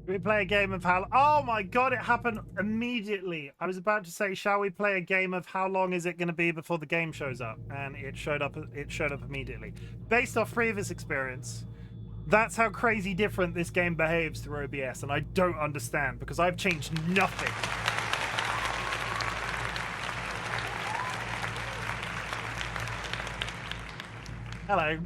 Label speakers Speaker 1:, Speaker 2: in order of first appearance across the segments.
Speaker 1: We play a game of how... Oh my god, it happened immediately. I was about to say, shall we play a game of how long is it going to be before the game shows up? And it showed up immediately. Based off previous experience, that's how crazy different this game behaves through OBS, and I don't understand because I've changed nothing. Hello.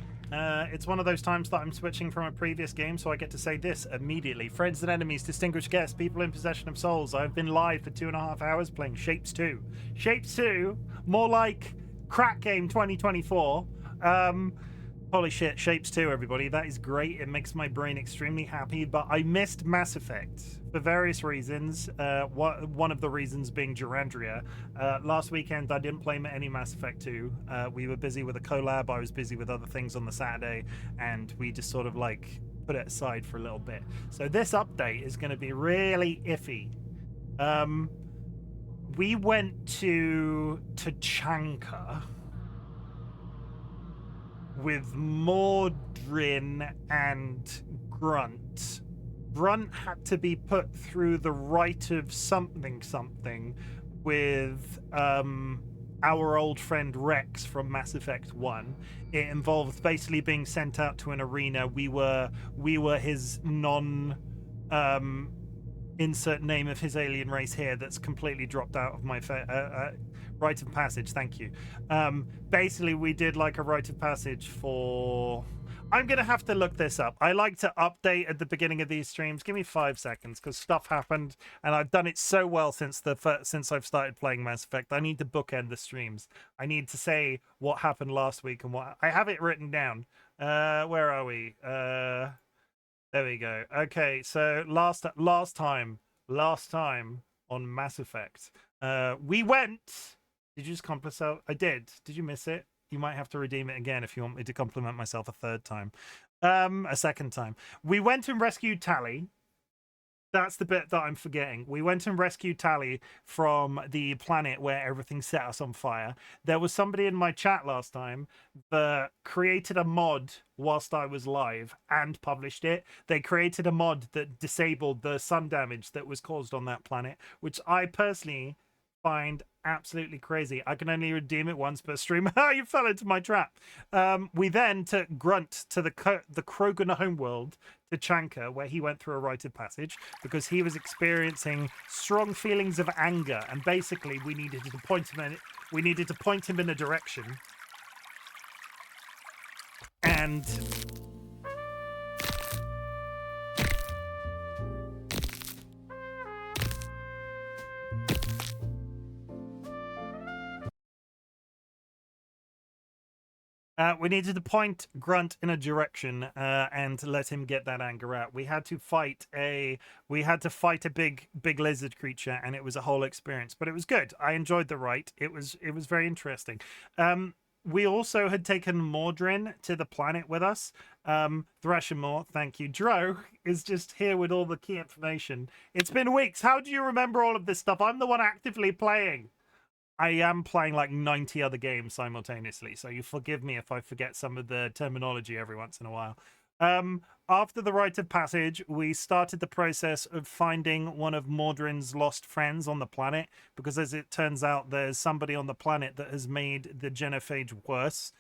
Speaker 1: It's one of those times that I'm switching from a previous game, so I get to say this immediately. Friends and enemies, distinguished guests, people in possession of souls. I've been live for 2.5 hours playing Shapes 2. Shapes 2, more like Crack Game 2024. Holy shit, Shapes 2, everybody. That is great. It makes my brain extremely happy, but I missed Mass Effect for various reasons. One of the reasons being Durandria. Last weekend, I didn't play any Mass Effect 2. We were busy with a collab. I was busy with other things on the Saturday, and we just sort of like put it aside for a little bit. So this update is going to be really iffy. We went to Tachanka with Mordrin and Grunt. Grunt had to be put through the rite of something with our old friend Rex from Mass Effect 1. It involved basically being sent out to an arena. We were his insert name of his alien race here that's completely dropped out of my rite of passage. Thank you. Basically, we did like a rite of passage for... I'm going to have to look this up. I like to update at the beginning of these streams. Give me 5 seconds because stuff happened and I've done it so well since I've started playing Mass Effect. I need to bookend the streams. I need to say what happened last week and what... I have it written down. Where are we? There we go. Okay, so last time on Mass Effect, we went... Did you just compliment yourself? I did. Did you miss it? You might have to redeem it again if you want me to compliment myself a second time. We went and rescued Tally. That's the bit that I'm forgetting. We went and rescued Tally from the planet where everything set us on fire. There was somebody in my chat last time that created a mod whilst I was live and published it. They created a mod that disabled the sun damage that was caused on that planet, which I personally find absolutely crazy. I can only redeem it once per stream. You fell into my trap. We then took Grunt to the Krogan homeworld, to Tachanka, where he went through a rite of passage because he was experiencing strong feelings of anger, and basically we needed to point him in a direction. And we needed to point Grunt in a direction and let him get that anger out. We had to fight a big lizard creature, and it was a whole experience. But it was good. I enjoyed the rite. It was very interesting. We also had taken Mordrin to the planet with us. Threshamore, thank you. Dro is just here with all the key information. It's been weeks. How do you remember all of this stuff? I'm the one actively playing. I am playing like 90 other games simultaneously, so you forgive me if I forget some of the terminology every once in a while. After the rite of passage, we started the process of finding one of Mordrin's lost friends on the planet, because as it turns out, there's somebody on the planet that has made the genophage worse,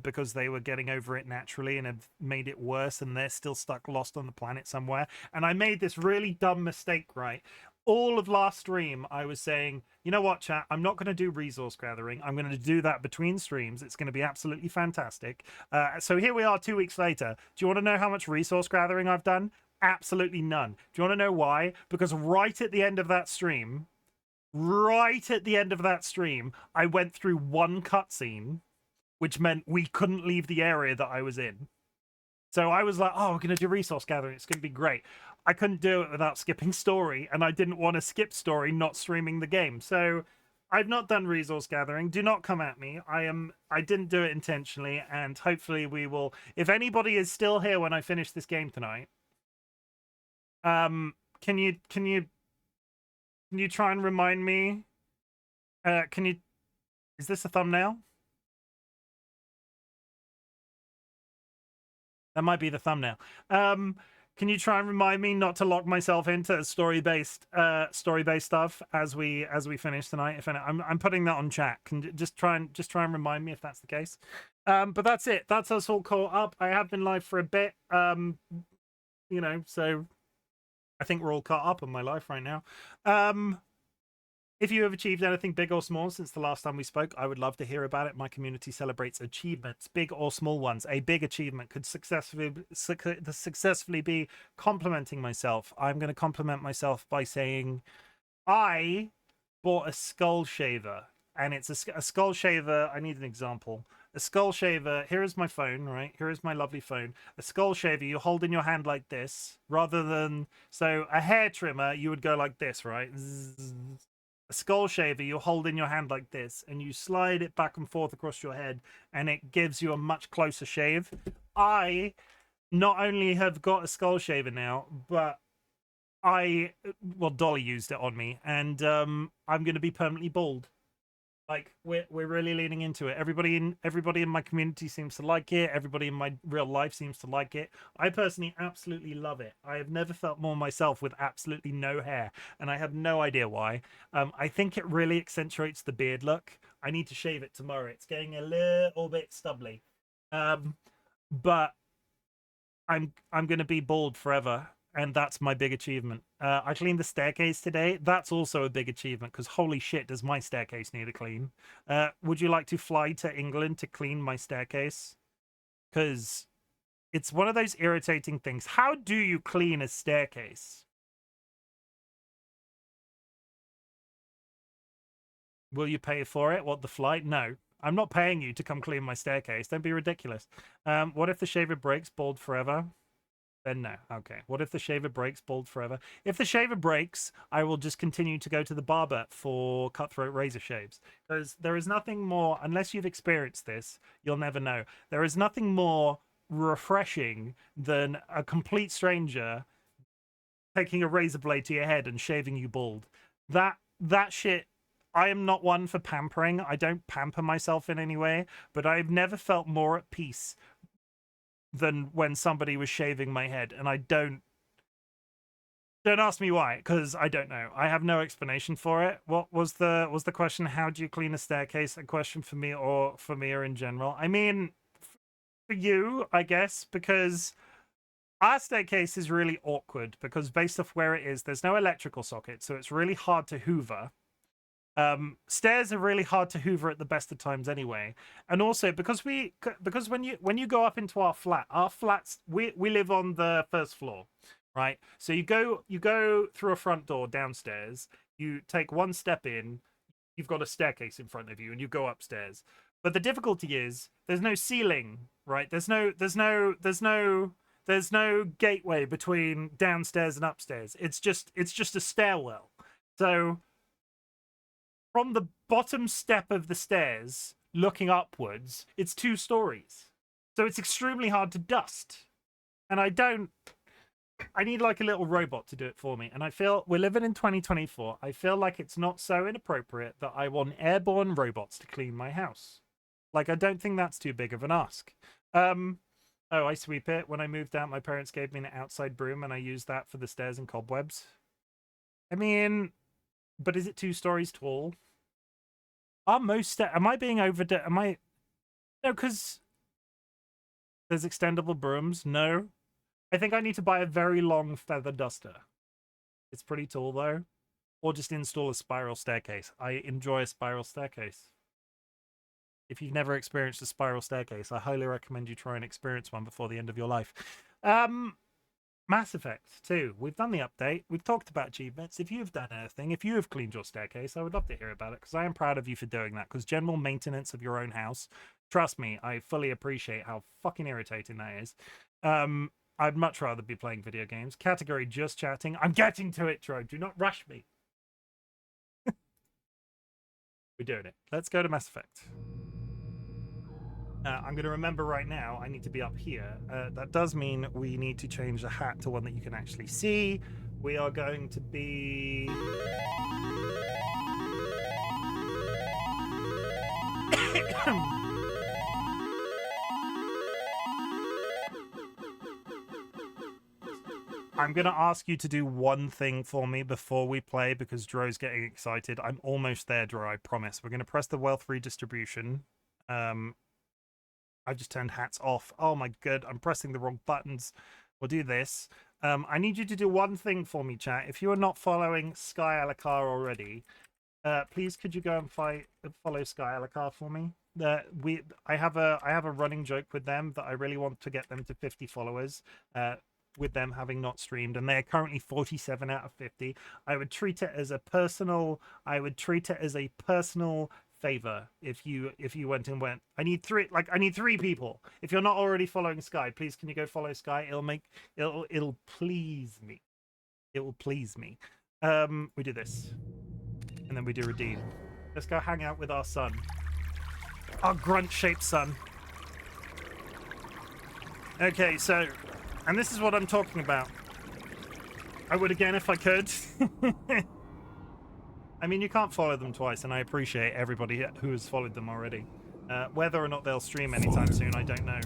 Speaker 1: because they were getting over it naturally and have made it worse, and they're still stuck lost on the planet somewhere. And I made this really dumb mistake, right? All of last stream, I was saying, you know what, chat? I'm not going to do resource gathering. I'm going to do that between streams. It's going to be absolutely fantastic. So here we are 2 weeks later. Do you want to know how much resource gathering I've done? Absolutely none. Do you want to know why? Because right at the end of that stream, I went through one cutscene, which meant we couldn't leave the area that I was in. So I was like, oh, we're going to do resource gathering. It's going to be great. I couldn't do it without skipping story, and I didn't want to skip story not streaming the game. So I've not done resource gathering. Do not come at me. I didn't do it intentionally, and hopefully we will... If anybody is still here when I finish this game tonight, can you try and remind me? Is this a thumbnail? That might be the thumbnail. Can can you try and remind me not to lock myself into story-based stuff as we finish tonight? If I'm putting that on chat. Can just try and remind me if that's the case. But that's it. That's us all caught up. I have been live for a bit. You know, so I think we're all caught up on my life right now. If you have achieved anything big or small since the last time we spoke, I would love to hear about it. My community celebrates achievements, big or small ones. A big achievement could successfully be complimenting myself. I'm going to compliment myself by saying I bought a skull shaver, and it's a skull shaver. I need an example. A skull shaver. Here is my phone, right? Here is my lovely phone. A skull shaver you hold in your hand like this, rather than, so a hair trimmer, you would go like this, right? Zzz. A skull shaver you hold in your hand like this, and you slide it back and forth across your head, and it gives you a much closer shave. I not only have got a skull shaver now, but Dolly used it on me, and I'm going to be permanently bald. Like, we're really leaning into it. Everybody in my community seems to like it. Everybody in my real life seems to like it. I personally absolutely love it. I have never felt more myself with absolutely no hair, and I have no idea why. I think it really accentuates the beard look. I need to shave it tomorrow. It's getting a little bit stubbly, but I'm going to be bald forever. And that's my big achievement. I cleaned the staircase today. That's also a big achievement, because holy shit, does my staircase need a clean. Would you like to fly to England to clean my staircase? Because it's one of those irritating things. How do you clean a staircase? Will you pay for it? What, the flight? No. I'm not paying you to come clean my staircase. Don't be ridiculous. What if the shaver breaks? Bald forever? Then no. Okay. What if the shaver breaks? Bald forever? If the shaver breaks, I will just continue to go to the barber for cutthroat razor shaves. Because there is nothing more, unless you've experienced this, you'll never know. There is nothing more refreshing than a complete stranger taking a razor blade to your head and shaving you bald. That shit, I am not one for pampering. I don't pamper myself in any way, but I've never felt more at peace than when somebody was shaving my head. And I don't ask me why, because I don't know. I have no explanation for it. What was the question? How do you clean a staircase? A question for me or in general? I mean, for you, I guess, because our staircase is really awkward, because based off where it is, there's no electrical socket, so it's really hard to hoover. Stairs are really hard to hoover at the best of times anyway, and also because when you go up into our flats, we live on the first floor, right? So you go through a front door downstairs, you take one step in, you've got a staircase in front of you, and you go upstairs. But the difficulty is there's no ceiling, right? There's no gateway between downstairs and upstairs. It's just a stairwell. So from the bottom step of the stairs, looking upwards, it's 2 stories. So it's extremely hard to dust. And I need like a little robot to do it for me. And I feel we're living in 2024. I feel like it's not so inappropriate that I want airborne robots to clean my house. Like, I don't think that's too big of an ask. Oh, I sweep it. When I moved out, my parents gave me an outside broom, and I used that for the stairs and cobwebs. I mean, but is it 2 stories tall? Am I being overdone? No, because there's extendable brooms. No, I think I need to buy a very long feather duster. It's pretty tall though, or just install a spiral staircase. I enjoy a spiral staircase. If you've never experienced a spiral staircase, I highly recommend you try and experience one before the end of your life. Mass Effect 2. We've done the update. We've talked about achievements. If you've done anything, if you have cleaned your staircase, I would love to hear about it, because I am proud of you for doing that, because general maintenance of your own house, trust me, I fully appreciate how fucking irritating that is. I'd much rather be playing video games. Category just chatting. I'm getting to it, Tro. Do not rush me. We're doing it. Let's go to Mass Effect. I'm going to remember right now I need to be up here. That does mean we need to change the hat to one that you can actually see. We are going to be... I'm going to ask you to do one thing for me before we play because Dro's getting excited. I'm almost there, Dro, I promise. We're going to press the wealth redistribution. I've just turned hats off. Oh my god, I'm pressing the wrong buttons. We'll do this. I need you to do one thing for me, chat. If you are not following Sky Alakar already, please could you go and follow Sky Alakar for me? I have a running joke with them that I really want to get them to 50 followers. With them having not streamed, and they're currently 47 out of 50. I would treat it as a personal favor if you went, I need three people. If you're not already following Sky, please can you go follow Sky? It'll please me. It will please me. We do this, and then we do redeem. Let's go hang out with our son, our grunt-shaped son. Okay, so, and this is what I'm talking about. I would again if I could. I mean, you can't follow them twice, and I appreciate everybody who has followed them already. Whether or not they'll stream anytime soon, I don't know.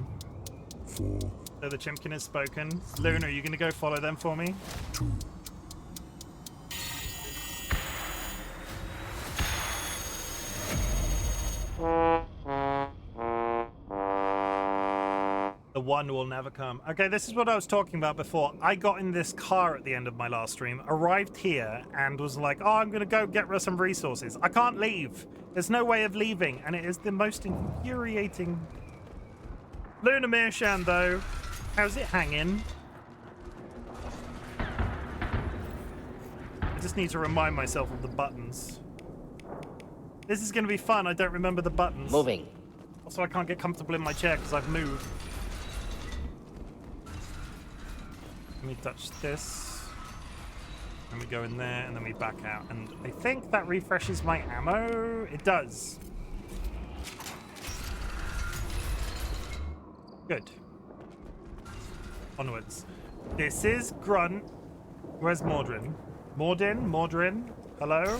Speaker 1: So the Chimken has spoken. Luna, are you going to go follow them for me?
Speaker 2: 2.
Speaker 1: The one will never come. Okay, this is what I was talking about before. I got in this car at the end of my last stream, arrived here, and was like, oh, I'm going to go get some resources. I can't leave. There's no way of leaving, and it is the most infuriating... Luna Meershan, though. How's it hanging? I just need to remind myself of the buttons. This is going to be fun. I don't remember the buttons.
Speaker 3: Moving.
Speaker 1: Also, I can't get comfortable in my chair because I've moved. Let me touch this. And we go in there, and then we back out. And I think that refreshes my ammo. It does. Good. Onwards. This is Grunt. Where's Mordrin? Mordrin? Hello?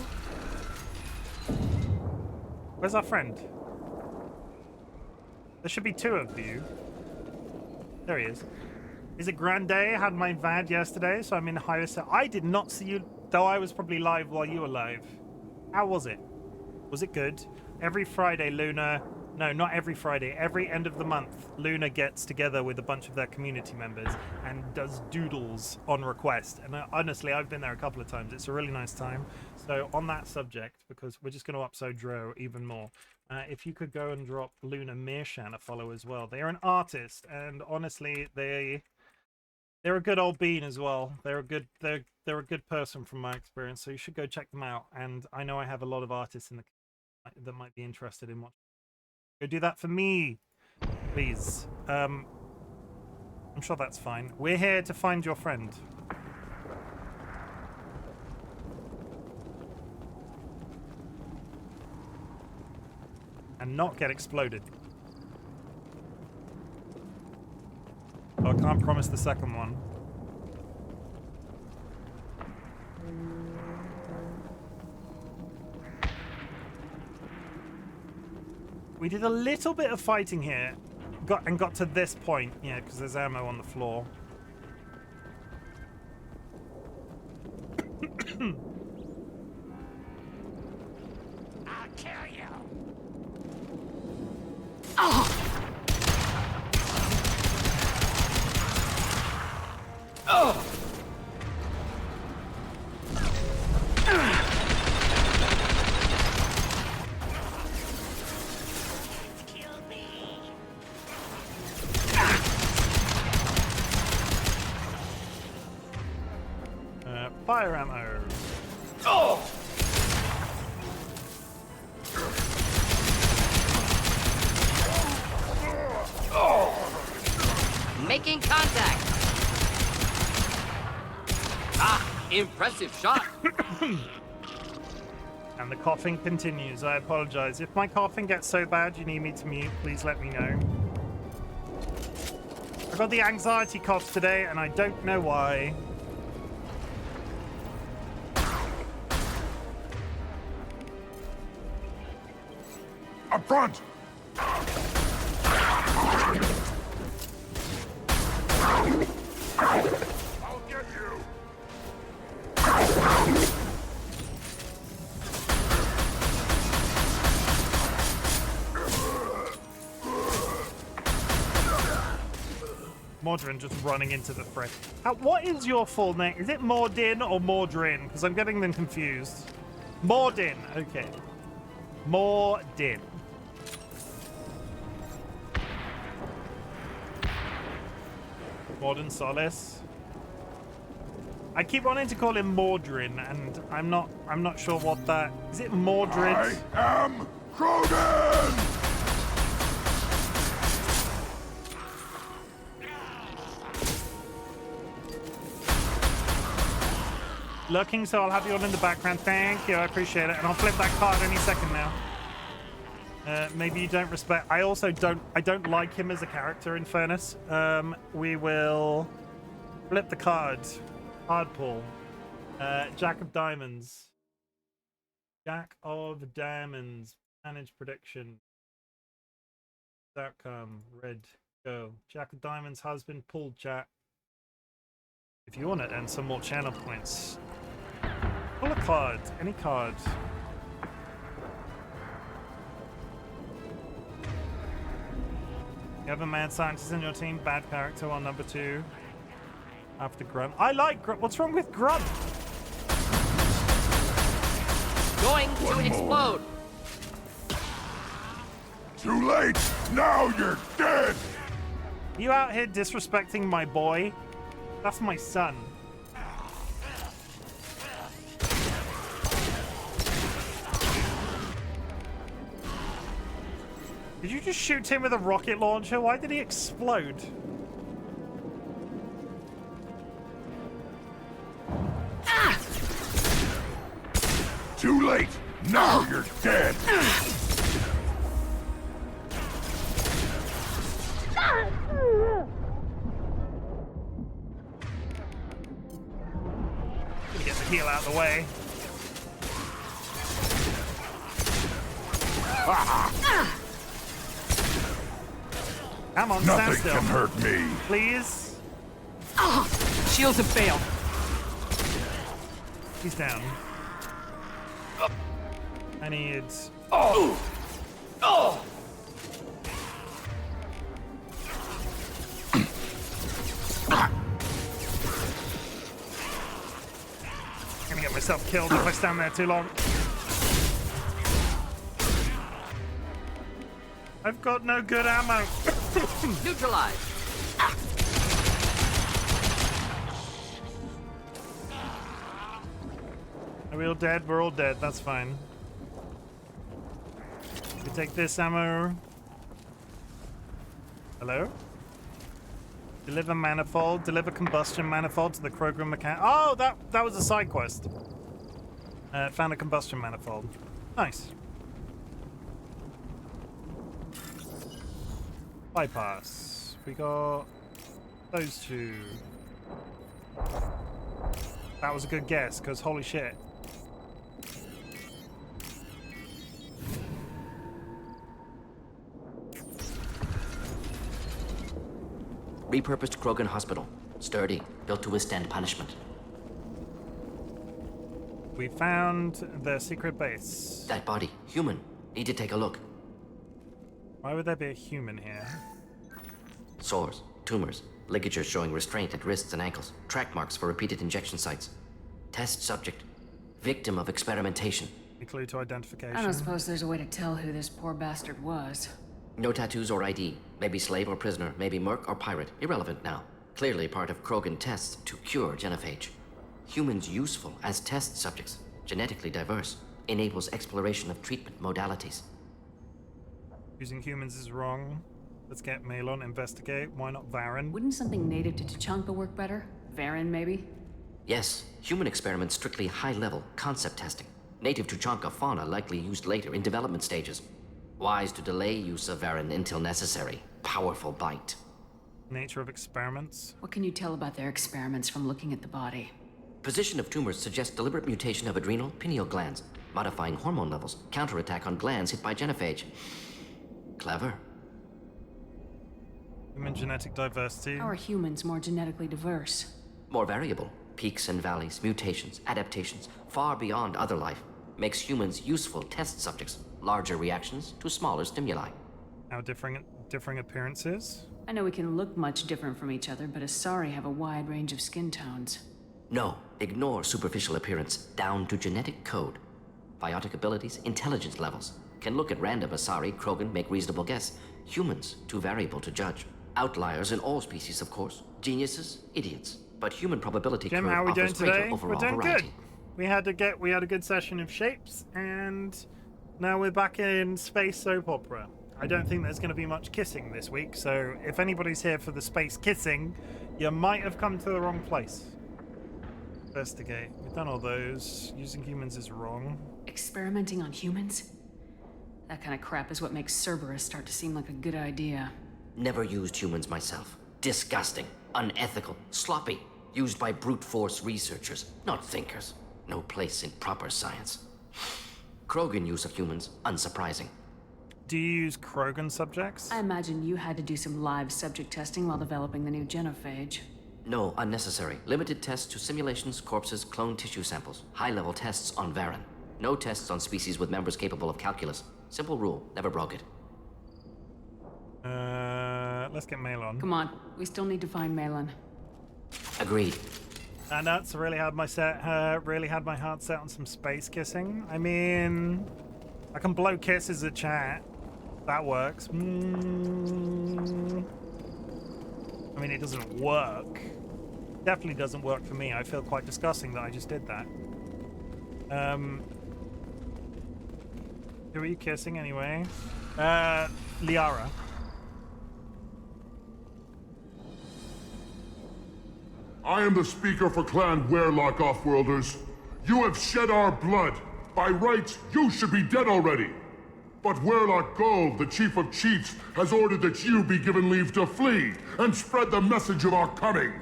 Speaker 1: Where's our friend? There should be 2 of you. There he is. Is it Grande? I had my VAD yesterday, so I'm in higher set. I did not see you, though I was probably live while you were live. How was it? Was it good? Every Friday, Luna... No, not every Friday. Every end of the month, Luna gets together with a bunch of their community members and does doodles on request. And honestly, I've been there a couple of times. It's a really nice time. So on that subject, because we're just going to upside Dro even more, if you could go and drop Luna Meershan a follow as well. They are an artist, and honestly, they're a good old bean as well. They're a good person from my experience. So you should go check them out. And I know I have a lot of artists in the that might be interested in watching. Go do that for me, please. I'm sure that's fine. We're here to find your friend. And not get exploded. Oh, I can't promise the second one. We did a little bit of fighting here, got to this point, yeah, because there's ammo on the floor.
Speaker 3: I'll kill you. Oh. Oh.
Speaker 1: Fire ammo.
Speaker 3: Oh. Oh. Making contact. Ah, impressive shot.
Speaker 1: And the coughing continues. I apologize. If my coughing gets so bad you need me to mute, please let me know. I got the anxiety cough today, and I don't know why.
Speaker 2: Up front!
Speaker 4: I'll get you!
Speaker 1: Mordrin just running into the fray. What is your full name? Is it Mordin or Mordrin? Because I'm getting them confused. Mordin. Okay. Mordin. Mordin Solace. I keep wanting to call him Mordrin, and I'm not sure what that is. It Mordred?
Speaker 2: I am Krogan!
Speaker 1: Looking, so I'll have you all in the background. Thank you, I appreciate it. And I'll flip that card any second now. Maybe you don't respect. I also don't like him as a character, in fairness. We will flip the card. Hard pull. Jack of Diamonds. Jack of Diamonds. Manage prediction. Outcome. Red. Go. Jack of Diamonds has been pulled, chat. If you want to earn some more channel points, pull a card. Any card. You have a mad scientist in your team. Bad character on number 2. After Grunt. I like Grunt. What's wrong with Grunt?
Speaker 3: Going to explode.
Speaker 2: Too late! Now you're dead!
Speaker 1: You out here disrespecting my boy? That's my son. Did you just shoot him with a rocket launcher? Why did he explode?
Speaker 2: Too late! Now you're dead!
Speaker 1: Gonna get the heal out of the way. Come on, stand
Speaker 2: Nothing
Speaker 1: still.
Speaker 2: can hurt me.
Speaker 1: Please.
Speaker 4: Shields have failed.
Speaker 1: He's down. I need...
Speaker 3: Oh! Oh!
Speaker 1: I'm gonna get myself killed if I stand there too long. I've got no good ammo.
Speaker 3: Neutralized.
Speaker 1: Are we all dead? We're all dead. That's fine. We take this ammo. Hello? Deliver manifold. Deliver combustion manifold to the Krogan mechanic. Oh, that was a side quest. Found a combustion manifold. Nice. Bypass. We got those two. That was a good guess, because holy shit.
Speaker 5: Repurposed Krogan hospital. Sturdy, built to withstand punishment.
Speaker 1: We found their secret base.
Speaker 5: That body, human. Need to take a look.
Speaker 1: Why would there be a human here?
Speaker 5: Sores, tumors, ligatures showing restraint at wrists and ankles, track marks for repeated injection sites. Test subject, victim of experimentation.
Speaker 1: A clue to identification.
Speaker 4: I don't suppose there's a way to tell who this poor bastard was.
Speaker 5: No tattoos or ID. Maybe slave or prisoner, maybe merc or pirate. Irrelevant now. Clearly part of Krogan tests to cure genophage. Humans useful as test subjects, genetically diverse, enables exploration of treatment modalities.
Speaker 1: Using humans is wrong. Let's get Malon, investigate. Why not Varen?
Speaker 4: Wouldn't something native to Tachanka work better? Varen, maybe?
Speaker 5: Yes, human experiments strictly high-level concept testing. Native Tuchanka fauna likely used later in development stages. Wise to delay use of Varen until necessary. Powerful bite.
Speaker 1: Nature of experiments.
Speaker 4: What can you tell about their experiments from looking at the body?
Speaker 5: Position of tumors suggests deliberate mutation of adrenal, pineal glands, modifying hormone levels, counterattack on glands hit by genophage. Clever.
Speaker 1: Human genetic diversity.
Speaker 4: How are humans more genetically diverse?
Speaker 5: More variable. Peaks and valleys, mutations, adaptations, far beyond other life. Makes humans useful test subjects. Larger reactions to smaller stimuli.
Speaker 1: How differing appearances.
Speaker 4: I know we can look much different from each other, but Asari have a wide range of skin tones.
Speaker 5: No, ignore superficial appearance, down to genetic code. Biotic abilities, intelligence levels. Can look at random Asari, Krogan, make reasonable guess. Humans, too variable to judge. Outliers in all species, of course. Geniuses, idiots. But human probability
Speaker 1: Jim,
Speaker 5: curve
Speaker 1: how are we doing
Speaker 5: offers greater
Speaker 1: today? We're
Speaker 5: overall
Speaker 1: doing
Speaker 5: variety.
Speaker 1: good. We had a good session of shapes, and now we're back in space soap opera. I don't think there's going to be much kissing this week, so if anybody's here for the space kissing, you might have come to the wrong place. Investigate. We've done all those. Using humans is wrong.
Speaker 4: Experimenting on humans? That kind of crap is what makes Cerberus start to seem like a good idea.
Speaker 5: Never used humans myself. Disgusting, unethical, sloppy. Used by brute force researchers, not thinkers. No place in proper science. Krogan use of humans, unsurprising.
Speaker 1: Do you use Krogan subjects?
Speaker 4: I imagine you had to do some live subject testing while developing the new genophage.
Speaker 5: No, unnecessary. Limited tests to simulations, corpses, cloned tissue samples. High-level tests on Varen. No tests on species with members capable of calculus. Simple rule, never broke it.
Speaker 1: Let's get Malon.
Speaker 4: Come on, we still need to find Malon.
Speaker 5: Agreed.
Speaker 1: And that's really had my heart set on some space kissing. I mean, I can blow kisses at chat. That works. I mean, it doesn't work. Definitely doesn't work for me. I feel quite disgusting that I just did that. Who are you kissing anyway? Liara.
Speaker 2: I am the speaker for Clan Werlock, Offworlders. You have shed our blood. By rights, you should be dead already. But Werlock Gold, the Chief of Chiefs, has ordered that you be given leave to flee and spread the message of our coming.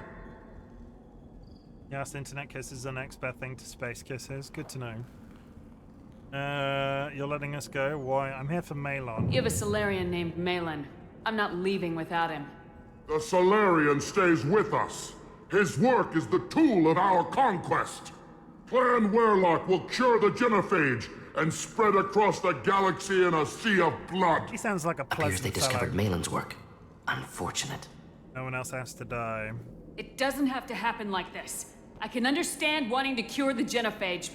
Speaker 1: Yes, internet kisses are the next best thing to space kisses. Good to know. You're letting us go? Why? I'm here for Malon.
Speaker 4: You have a Solarian named Malon. I'm not leaving without him.
Speaker 2: The Solarian stays with us. His work is the tool of our conquest. Clan Werlock will cure the genophage and spread across the galaxy in a sea of blood.
Speaker 1: He sounds like a
Speaker 5: Appears they
Speaker 1: pleasant fellow.
Speaker 5: discovered Malin's work. Unfortunate.
Speaker 1: No one else has to die.
Speaker 4: It doesn't have to happen like this. I can understand wanting to cure the genophage.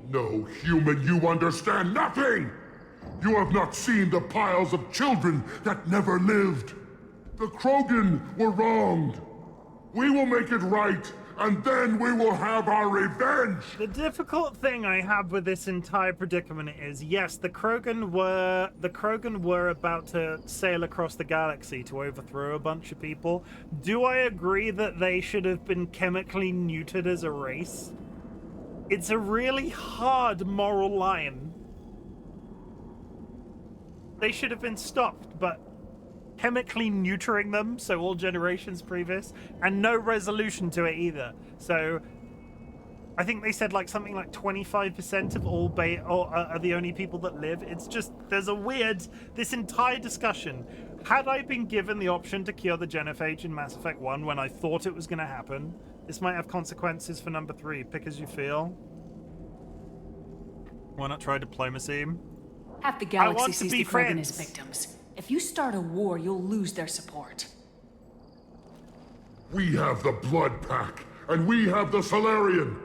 Speaker 2: No, human, you understand nothing! You have not seen the piles of children that never lived. The Krogan were wronged. We will make it right, and then we will have our revenge!
Speaker 1: The difficult thing I have with this entire predicament is, yes, the Krogan were about to sail across the galaxy to overthrow a bunch of people. Do I agree that they should have been chemically neutered as a race? It's a really hard moral line. They should have been stopped, but chemically neutering them, so all generations previous, and no resolution to it either. So I think they said like something like 25% of all are the only people that live. It's just, there's a weird, this entire discussion. Had I been given the option to cure the genophage in Mass Effect 1 when I thought it was going to happen, this might have consequences for number 3. Pick as you feel. Why not try diplomacy?
Speaker 4: Half the
Speaker 1: I
Speaker 4: galaxy
Speaker 1: want to
Speaker 4: sees
Speaker 1: be
Speaker 4: the Krogan
Speaker 1: friends.
Speaker 4: as victims. If you start a war, you'll lose their support.
Speaker 2: We have the Blood Pack, and we have the Solarian.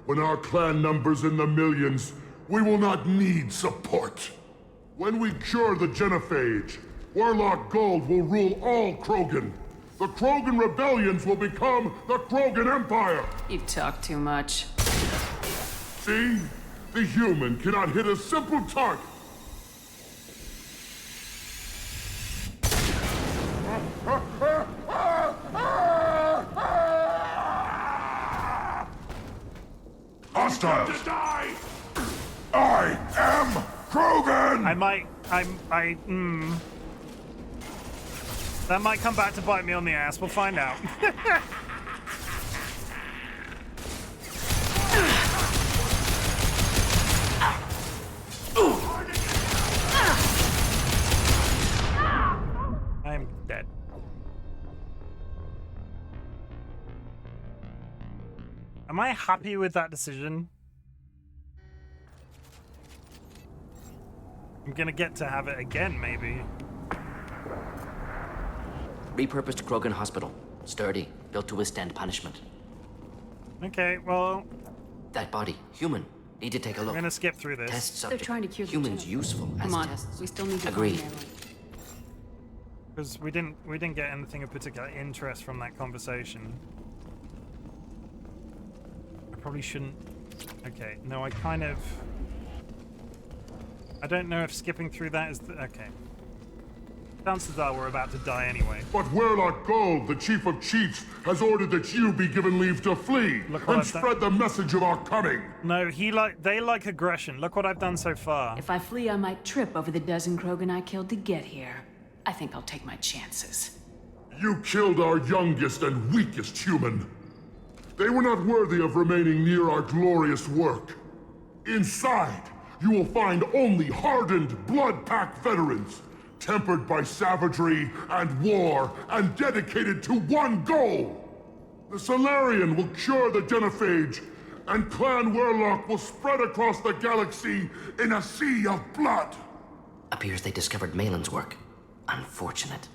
Speaker 2: When our clan numbers in the millions, we will not need support. When we cure the genophage, Warlock Gold will rule all Krogan. The Krogan rebellions will become the Krogan Empire.
Speaker 4: You talk too much.
Speaker 2: See? The human cannot hit a simple target. Hostiles! I am Krogan!
Speaker 1: That might come back to bite me on the ass. We'll find out. I'm dead. Am I happy with that decision? I'm gonna get to have it again, maybe.
Speaker 5: Repurposed Krogan Hospital. Sturdy, built to withstand punishment.
Speaker 1: Okay, well,
Speaker 5: That body, human. Need to take a
Speaker 1: I'm
Speaker 5: look.
Speaker 1: gonna skip through this.
Speaker 5: Test subject.
Speaker 4: trying to cure the
Speaker 5: Humans
Speaker 4: Chim.
Speaker 5: useful as
Speaker 4: Come on,
Speaker 5: tests.
Speaker 4: we still need to
Speaker 5: Agreed.
Speaker 4: find Madeline.
Speaker 1: Because we didn't get anything of particular interest from that conversation. I probably shouldn't. Okay, no, I don't know if skipping through that is okay. Chances are we're about to die anyway.
Speaker 2: But Werlock Gold, the Chief of Chiefs, has ordered that you be given leave to flee
Speaker 1: Look what
Speaker 2: and
Speaker 1: I've done.
Speaker 2: spread the message of our coming.
Speaker 1: No, they like aggression. Look what I've done so far.
Speaker 4: If I flee, I might trip over the dozen Krogan I killed to get here. I think I'll take my chances.
Speaker 2: You killed our youngest and weakest human. They were not worthy of remaining near our glorious work. Inside, you will find only hardened, blood-packed veterans, tempered by savagery and war, and dedicated to one goal. The Solarian will cure the genophage, and Clan Werlock will spread across the galaxy in a sea of blood.
Speaker 5: Appears they discovered Malin's work. Unfortunate.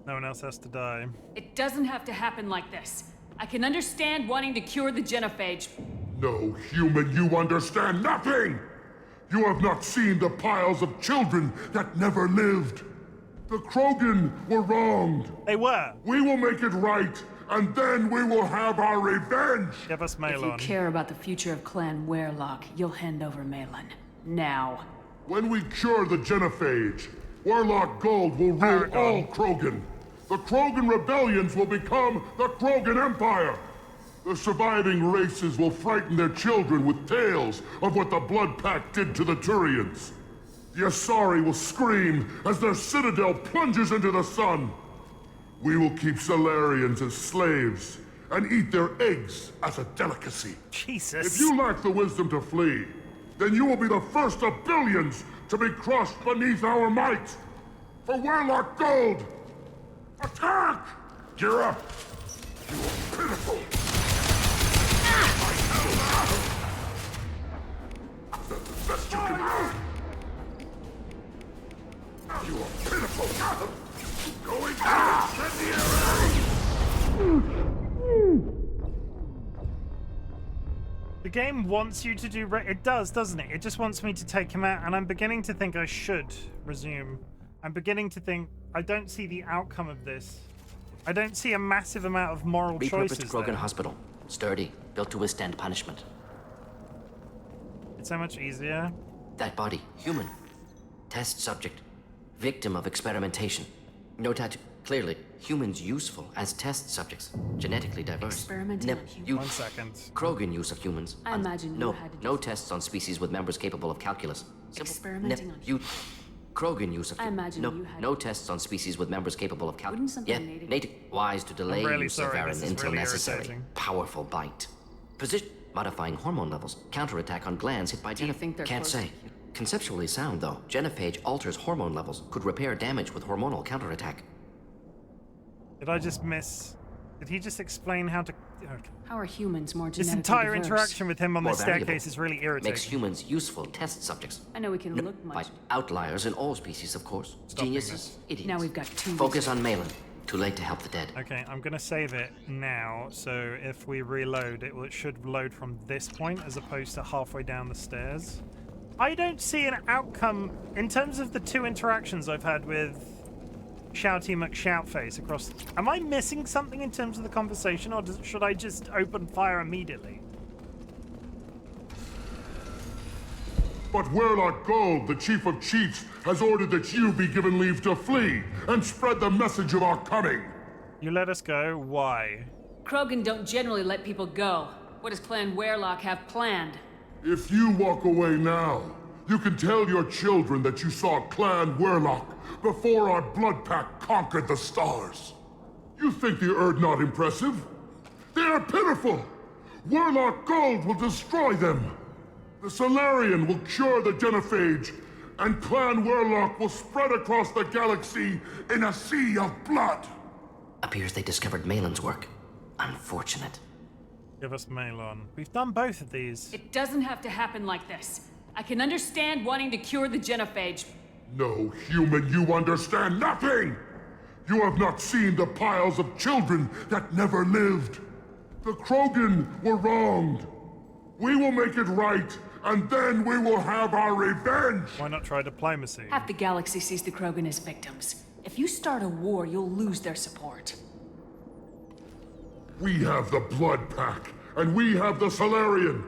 Speaker 1: No one else has to die.
Speaker 4: It doesn't have to happen like this. I can understand wanting to cure the genophage.
Speaker 2: No, human, you understand nothing! You have not seen the piles of children that never lived. The Krogan were wronged.
Speaker 1: They were.
Speaker 2: We will make it right, and then we will have our revenge!
Speaker 1: Give us
Speaker 4: If you
Speaker 1: Malon.
Speaker 4: care about the future of Clan Werlock, you'll hand over Malin. Now.
Speaker 2: When we cure the genophage, Werlock Gold will rule
Speaker 1: Paragon.
Speaker 2: all Krogan. The Krogan rebellions will become the Krogan Empire. The surviving races will frighten their children with tales of what the Blood Pact did to the Turians. The Asari will scream as their citadel plunges into the sun. We will keep Solarians as slaves and eat their eggs as a delicacy.
Speaker 1: Jesus.
Speaker 2: If you lack the wisdom to flee, then you will be the first of billions to be crushed beneath our might. For Werlock Gold, attack! Gear up! You are pitiful! That's the best you can do! You are pitiful! Going incendiary!
Speaker 1: The game wants you to do. It does, doesn't it? It just wants me to take him out, and I'm beginning to think I should resume. I'm beginning to think I don't see the outcome of this. I don't see a massive amount of moral choices
Speaker 5: Repurposed Krogan
Speaker 1: there.
Speaker 5: Hospital. Sturdy, built to withstand punishment.
Speaker 1: It's so much easier.
Speaker 5: That body, human. Test subject. Victim of experimentation. No tattoo. Clearly, humans useful as test subjects. Genetically diverse.
Speaker 4: Experimenting on humans.
Speaker 1: 1 second.
Speaker 5: Krogan use of humans.
Speaker 4: I imagine
Speaker 5: no,
Speaker 4: you had to do
Speaker 5: no tests on species with members capable of calculus.
Speaker 4: Experimenting on
Speaker 5: Krogan use of
Speaker 4: I imagine
Speaker 5: no,
Speaker 4: you had
Speaker 5: no
Speaker 4: to-
Speaker 5: tests on species with members capable of calculus.
Speaker 4: Wouldn't something
Speaker 5: Yeah,
Speaker 4: native-
Speaker 5: native wise to delay
Speaker 1: really
Speaker 5: use of
Speaker 1: sorry,
Speaker 5: Varen
Speaker 1: this is
Speaker 5: until
Speaker 1: really
Speaker 5: necessary.
Speaker 1: irritating.
Speaker 5: Powerful bite. Position modifying hormone levels. Counterattack on glands hit by
Speaker 4: Do you think they're
Speaker 5: Can't
Speaker 4: close
Speaker 5: say. Conceptually sound though. Genophage alters hormone levels. Could repair damage with hormonal counterattack.
Speaker 1: Did I just miss? Did he just explain how to? Okay.
Speaker 4: How are humans more
Speaker 1: This
Speaker 4: genetically
Speaker 1: entire
Speaker 4: diverse?
Speaker 1: interaction with him on
Speaker 5: More
Speaker 1: this
Speaker 5: variable.
Speaker 1: staircase is really irritating.
Speaker 5: Makes humans useful test subjects.
Speaker 4: I know we can look
Speaker 5: By
Speaker 4: much.
Speaker 5: outliers in all species, of course.
Speaker 1: Stopping
Speaker 5: Geniuses,
Speaker 1: this.
Speaker 5: idiots.
Speaker 4: Now we've got two.
Speaker 5: Focus on Malin. Too late to help the dead.
Speaker 1: Okay, I'm gonna save it now, so if we reload, it should load from this point as opposed to halfway down the stairs. I don't see an outcome in terms of the two interactions I've had with Shouty McShoutface across. Am I missing something in terms of the conversation, or should I just open fire immediately?
Speaker 2: But Werlock Gold, the Chief of Chiefs, has ordered that you be given leave to flee and spread the message of our coming.
Speaker 1: You let us go. Why?
Speaker 4: Krogan don't generally let people go. What does Clan Werlock have planned?
Speaker 2: If you walk away now, you can tell your children that you saw Clan Werlock before our Blood Pact conquered the stars. You think the Erd not impressive? They are pitiful! Werlock Gold will destroy them! The Solarian will cure the genophage, and Clan Werlock will spread across the galaxy in a sea of blood!
Speaker 5: Appears they discovered Malin's work. Unfortunate.
Speaker 1: Give us Malon. We've done both of these.
Speaker 4: It doesn't have to happen like this. I can understand wanting to cure the genophage.
Speaker 2: No, human, you understand nothing! You have not seen the piles of children that never lived. The Krogan were wronged. We will make it right, and then we will have our revenge!
Speaker 1: Why not try diplomacy?
Speaker 4: Half the galaxy sees the Krogan as victims. If you start a war, you'll lose their support.
Speaker 2: We have the Blood Pack, and we have the Solarian.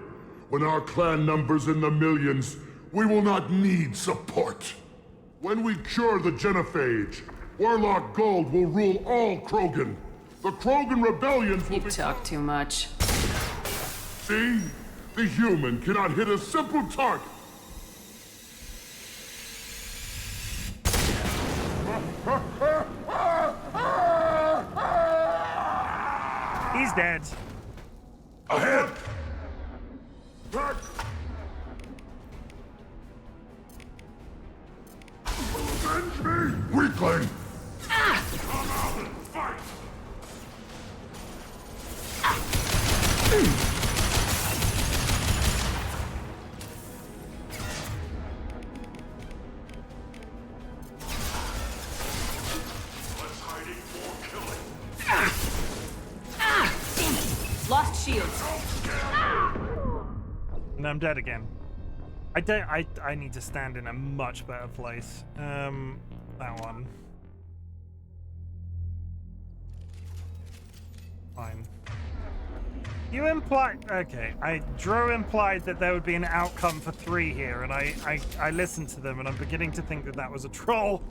Speaker 2: When our clan numbers in the millions, we will not need support. When we cure the genophage, Warlock Gold will rule all Krogan. The Krogan rebellions will
Speaker 4: You talk too much.
Speaker 2: See? The human cannot hit a simple target.
Speaker 1: He's dead.
Speaker 2: Ahead! Back! Avenge me! Weakling! Come out and fight! Let's hiding for killing.
Speaker 4: Damn it! Lost shields.
Speaker 1: And I'm dead again. I need to stand in a much better place. That one. Fine. You implied... Okay, Drew implied that there would be an outcome for 3 here, and I listened to them, and I'm beginning to think that that was a troll.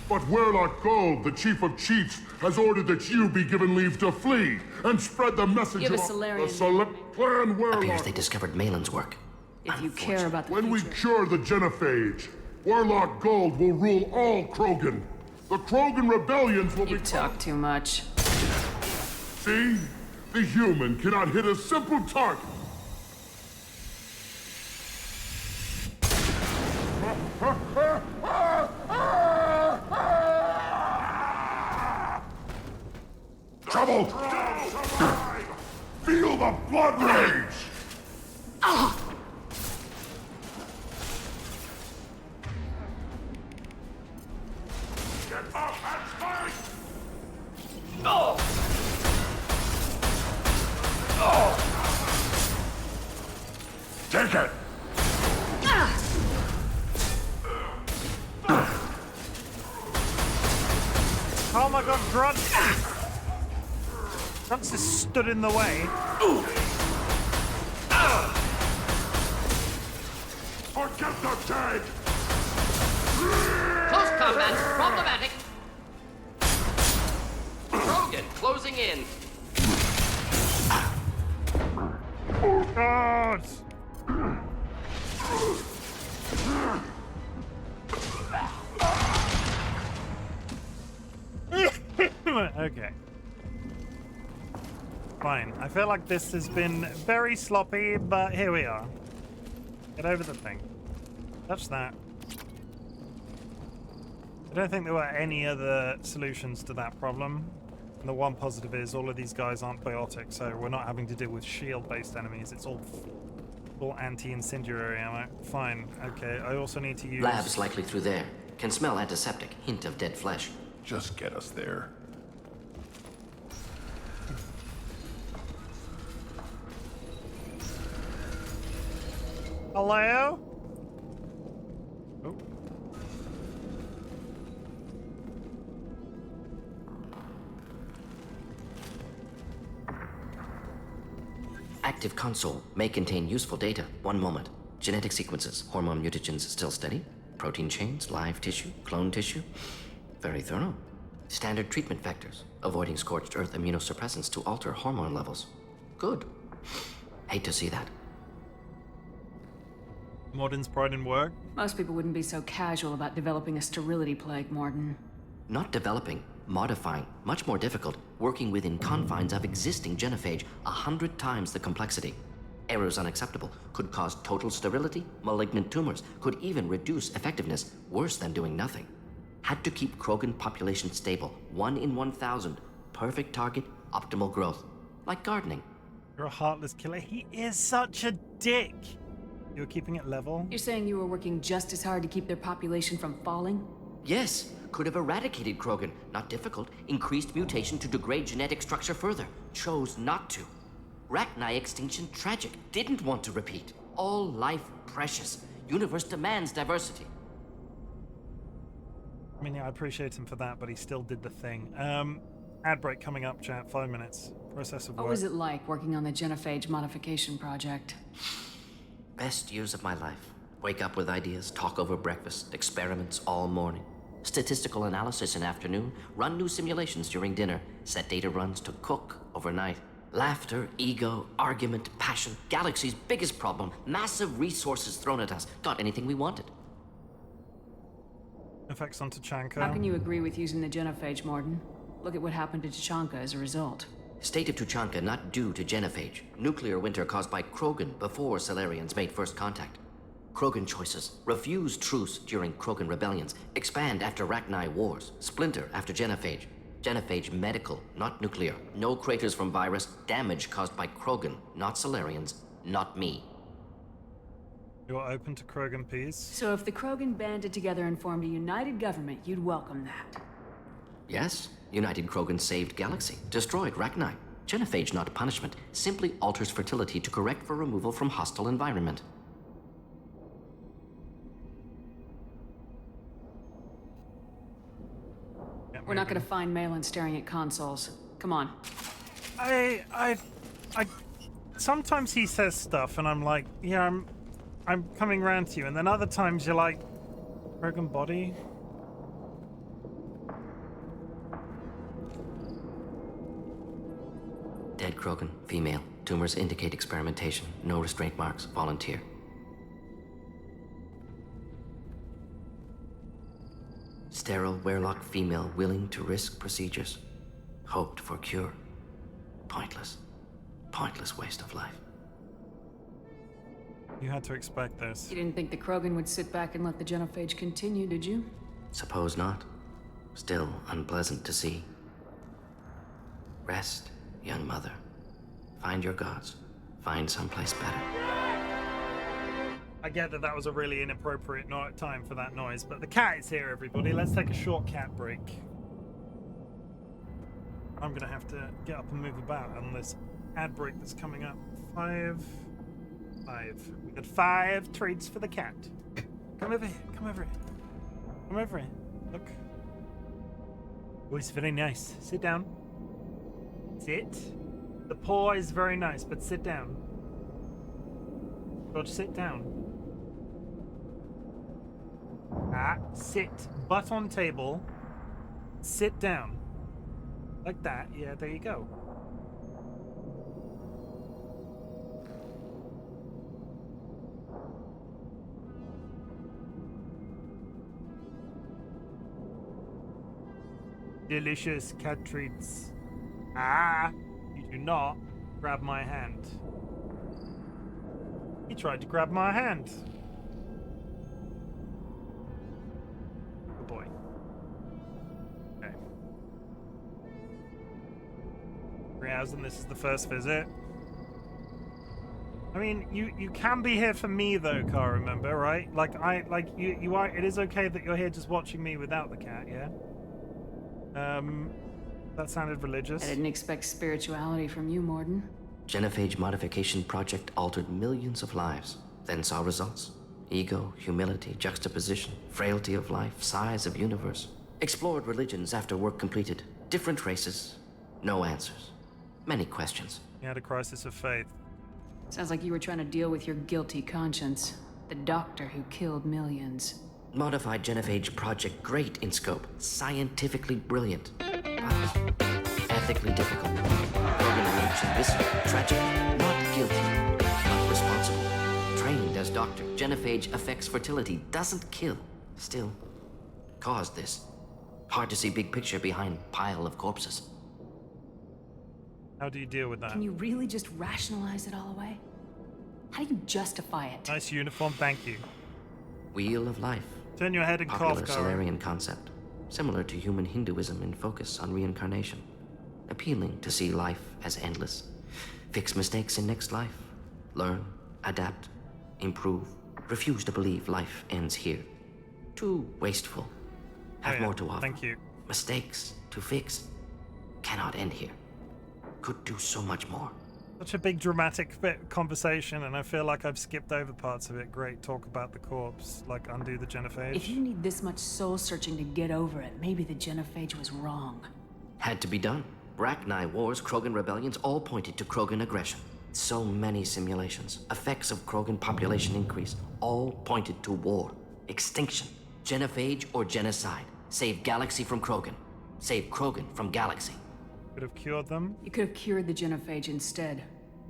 Speaker 2: But Warlock Gold, the Chief of Chiefs, has ordered that you be given leave to flee and spread the message
Speaker 4: Give
Speaker 2: of
Speaker 4: a Solarian
Speaker 2: Clan
Speaker 5: Appears
Speaker 2: Warlock.
Speaker 5: they discovered Malin's work.
Speaker 4: If you care about the
Speaker 2: When we
Speaker 4: future.
Speaker 2: cure the genophage, Warlock Gold will rule all Krogan. The Krogan rebellions will
Speaker 4: You
Speaker 2: be...
Speaker 4: talk too much.
Speaker 2: See? The human cannot hit a simple target. Trouble! Feel the blood rage! Get up and fight! Take it!
Speaker 1: Oh my god, Grunt! Grunt's just stood in the way.
Speaker 2: Forget the dead!
Speaker 3: Close combat, problematic. Krogan closing in.
Speaker 1: God! Okay. Fine. I feel like this has been very sloppy, but here we are. Get over the thing. Touch that. I don't think there were any other solutions to that problem. And the one positive is all of these guys aren't biotic, so we're not having to deal with shield-based enemies. It's all anti-incendiary ammo. Fine. Okay. I also need to use...
Speaker 5: Labs likely through there. Can smell antiseptic. Hint of dead flesh.
Speaker 6: Just get us there.
Speaker 1: Hello? Oh.
Speaker 5: Active console may contain useful data. One moment. Genetic sequences. Hormone mutagens still steady. Protein chains, live tissue, clone tissue. Very thorough. Standard treatment vectors. Avoiding scorched earth immunosuppressants to alter hormone levels. Good. Hate to see that.
Speaker 1: Morden's pride in work.
Speaker 4: Most people wouldn't be so casual about developing a sterility plague, Morden.
Speaker 5: Not developing, modifying, much more difficult, working within confines of existing genophage, 100 times the complexity. Errors unacceptable, could cause total sterility, malignant tumors, could even reduce effectiveness, worse than doing nothing. Had to keep Krogan population stable, 1 in 1,000, perfect target, optimal growth. like gardening.
Speaker 1: You're a heartless killer. He is such a dick. You were keeping it level?
Speaker 4: You're saying you were working just as hard to keep their population from falling?
Speaker 5: Yes, could have eradicated Krogan. Not difficult. Increased mutation to degrade genetic structure further. Chose not to. Rachni extinction tragic. Didn't want to repeat. All life precious. Universe demands diversity.
Speaker 1: I mean, yeah, I appreciate him for that, but he still did the thing. Ad break coming up, chat. 5 minutes. Process of work.
Speaker 4: What was it like working on the genophage modification project?
Speaker 5: Best years of my life. Wake up with ideas, talk over breakfast, experiments all morning. Statistical analysis in afternoon, run new simulations during dinner, set data runs to cook overnight. Laughter, ego, argument, passion, galaxy's biggest problem, massive resources thrown at us. Got anything we wanted.
Speaker 1: Effects on Tachanka.
Speaker 4: How can you agree with using the genophage, Morden? Look at what happened to Tachanka as a result.
Speaker 5: State of Tuchanka not due to genophage. Nuclear winter caused by Krogan before Salarians made first contact. Krogan choices. Refuse truce during Krogan rebellions. Expand after Rachni wars. Splinter after genophage. Genophage medical, not nuclear. No craters from virus. Damage caused by Krogan, not Salarians, not me.
Speaker 1: You're open to Krogan peace?
Speaker 4: So if the Krogan banded together and formed a united government, you'd welcome that.
Speaker 5: Yes, United Krogan saved Galaxy, destroyed Rachni. Genophage not punishment, simply alters fertility to correct for removal from hostile environment.
Speaker 4: We're not gonna find Malin staring at consoles. Come on.
Speaker 1: I sometimes he says stuff and I'm like, yeah, I'm coming round to you, and then other times you're like, Krogan body?
Speaker 5: Dead Krogan, female. Tumors indicate experimentation. No restraint marks. Volunteer. Sterile, werelock female willing to risk procedures. Hoped for cure. Pointless. Pointless waste of life.
Speaker 1: You had to expect this.
Speaker 4: You didn't think the Krogan would sit back and let the genophage continue, did you?
Speaker 5: Suppose not. Still unpleasant to see. Rest, young mother. Find your gods. Find someplace better.
Speaker 1: I get that that was a really inappropriate time for that noise, but the cat is here, everybody. Let's take a short cat break. I'm gonna have to get up and move about on this ad break that's coming up. Five. We got 5 treats for the cat. Come over here. Come over here. Come over here. Look. Oh, it's very nice. Sit down. Sit. The paw is very nice, but sit down. George, sit down. Sit. Butt on table. Sit down. Like that. Yeah, there you go. Delicious cat treats. You do not grab my hand. He tried to grab my hand. Good boy. Okay. 3 hours and this is the first visit. I mean, you can be here for me though, Car, remember, right? You are, it is okay that you're here just watching me without the cat, yeah? That sounded religious.
Speaker 4: I didn't expect spirituality from you, Morden.
Speaker 5: Genophage modification project altered millions of lives, then saw results. Ego, humility, juxtaposition, frailty of life, size of universe. Explored religions after work completed. Different races, no answers. Many questions.
Speaker 1: You had a crisis of faith.
Speaker 4: Sounds like you were trying to deal with your guilty conscience. The doctor who killed millions.
Speaker 5: Modified genophage project great in scope, scientifically brilliant, but ethically difficult. Organization visceral, tragic, not guilty, not responsible. Trained as doctor, genophage affects fertility, doesn't kill. Still, caused this. Hard to see big picture behind pile of corpses.
Speaker 1: How do you deal with that?
Speaker 4: Can you really just rationalize it all away? How do you justify it?
Speaker 1: Nice uniform, thank you.
Speaker 5: Wheel of life.
Speaker 1: Turn your head and
Speaker 5: Popular
Speaker 1: cough, Cara.
Speaker 5: Solarian concept, similar to human Hinduism in focus on reincarnation. Appealing to see life as endless, Fix mistakes in next life. Learn, adapt, improve. Refuse to believe life ends here. Too wasteful. Have more to offer.
Speaker 1: Thank you.
Speaker 5: Mistakes to fix cannot end here. Could do so much more.
Speaker 1: Such a big dramatic conversation, and I feel like I've skipped over parts of it. Great talk about the corpse, like undo the genophage.
Speaker 4: If you need this much soul searching to get over it, maybe the genophage was wrong.
Speaker 5: Had to be done. Bracknai wars, Krogan rebellions, all pointed to Krogan aggression. So many simulations, effects of Krogan population increase, all pointed to war, extinction, genophage or genocide. Save galaxy from Krogan. Save Krogan from galaxy.
Speaker 1: Could have cured them.
Speaker 4: You could have cured the genophage instead.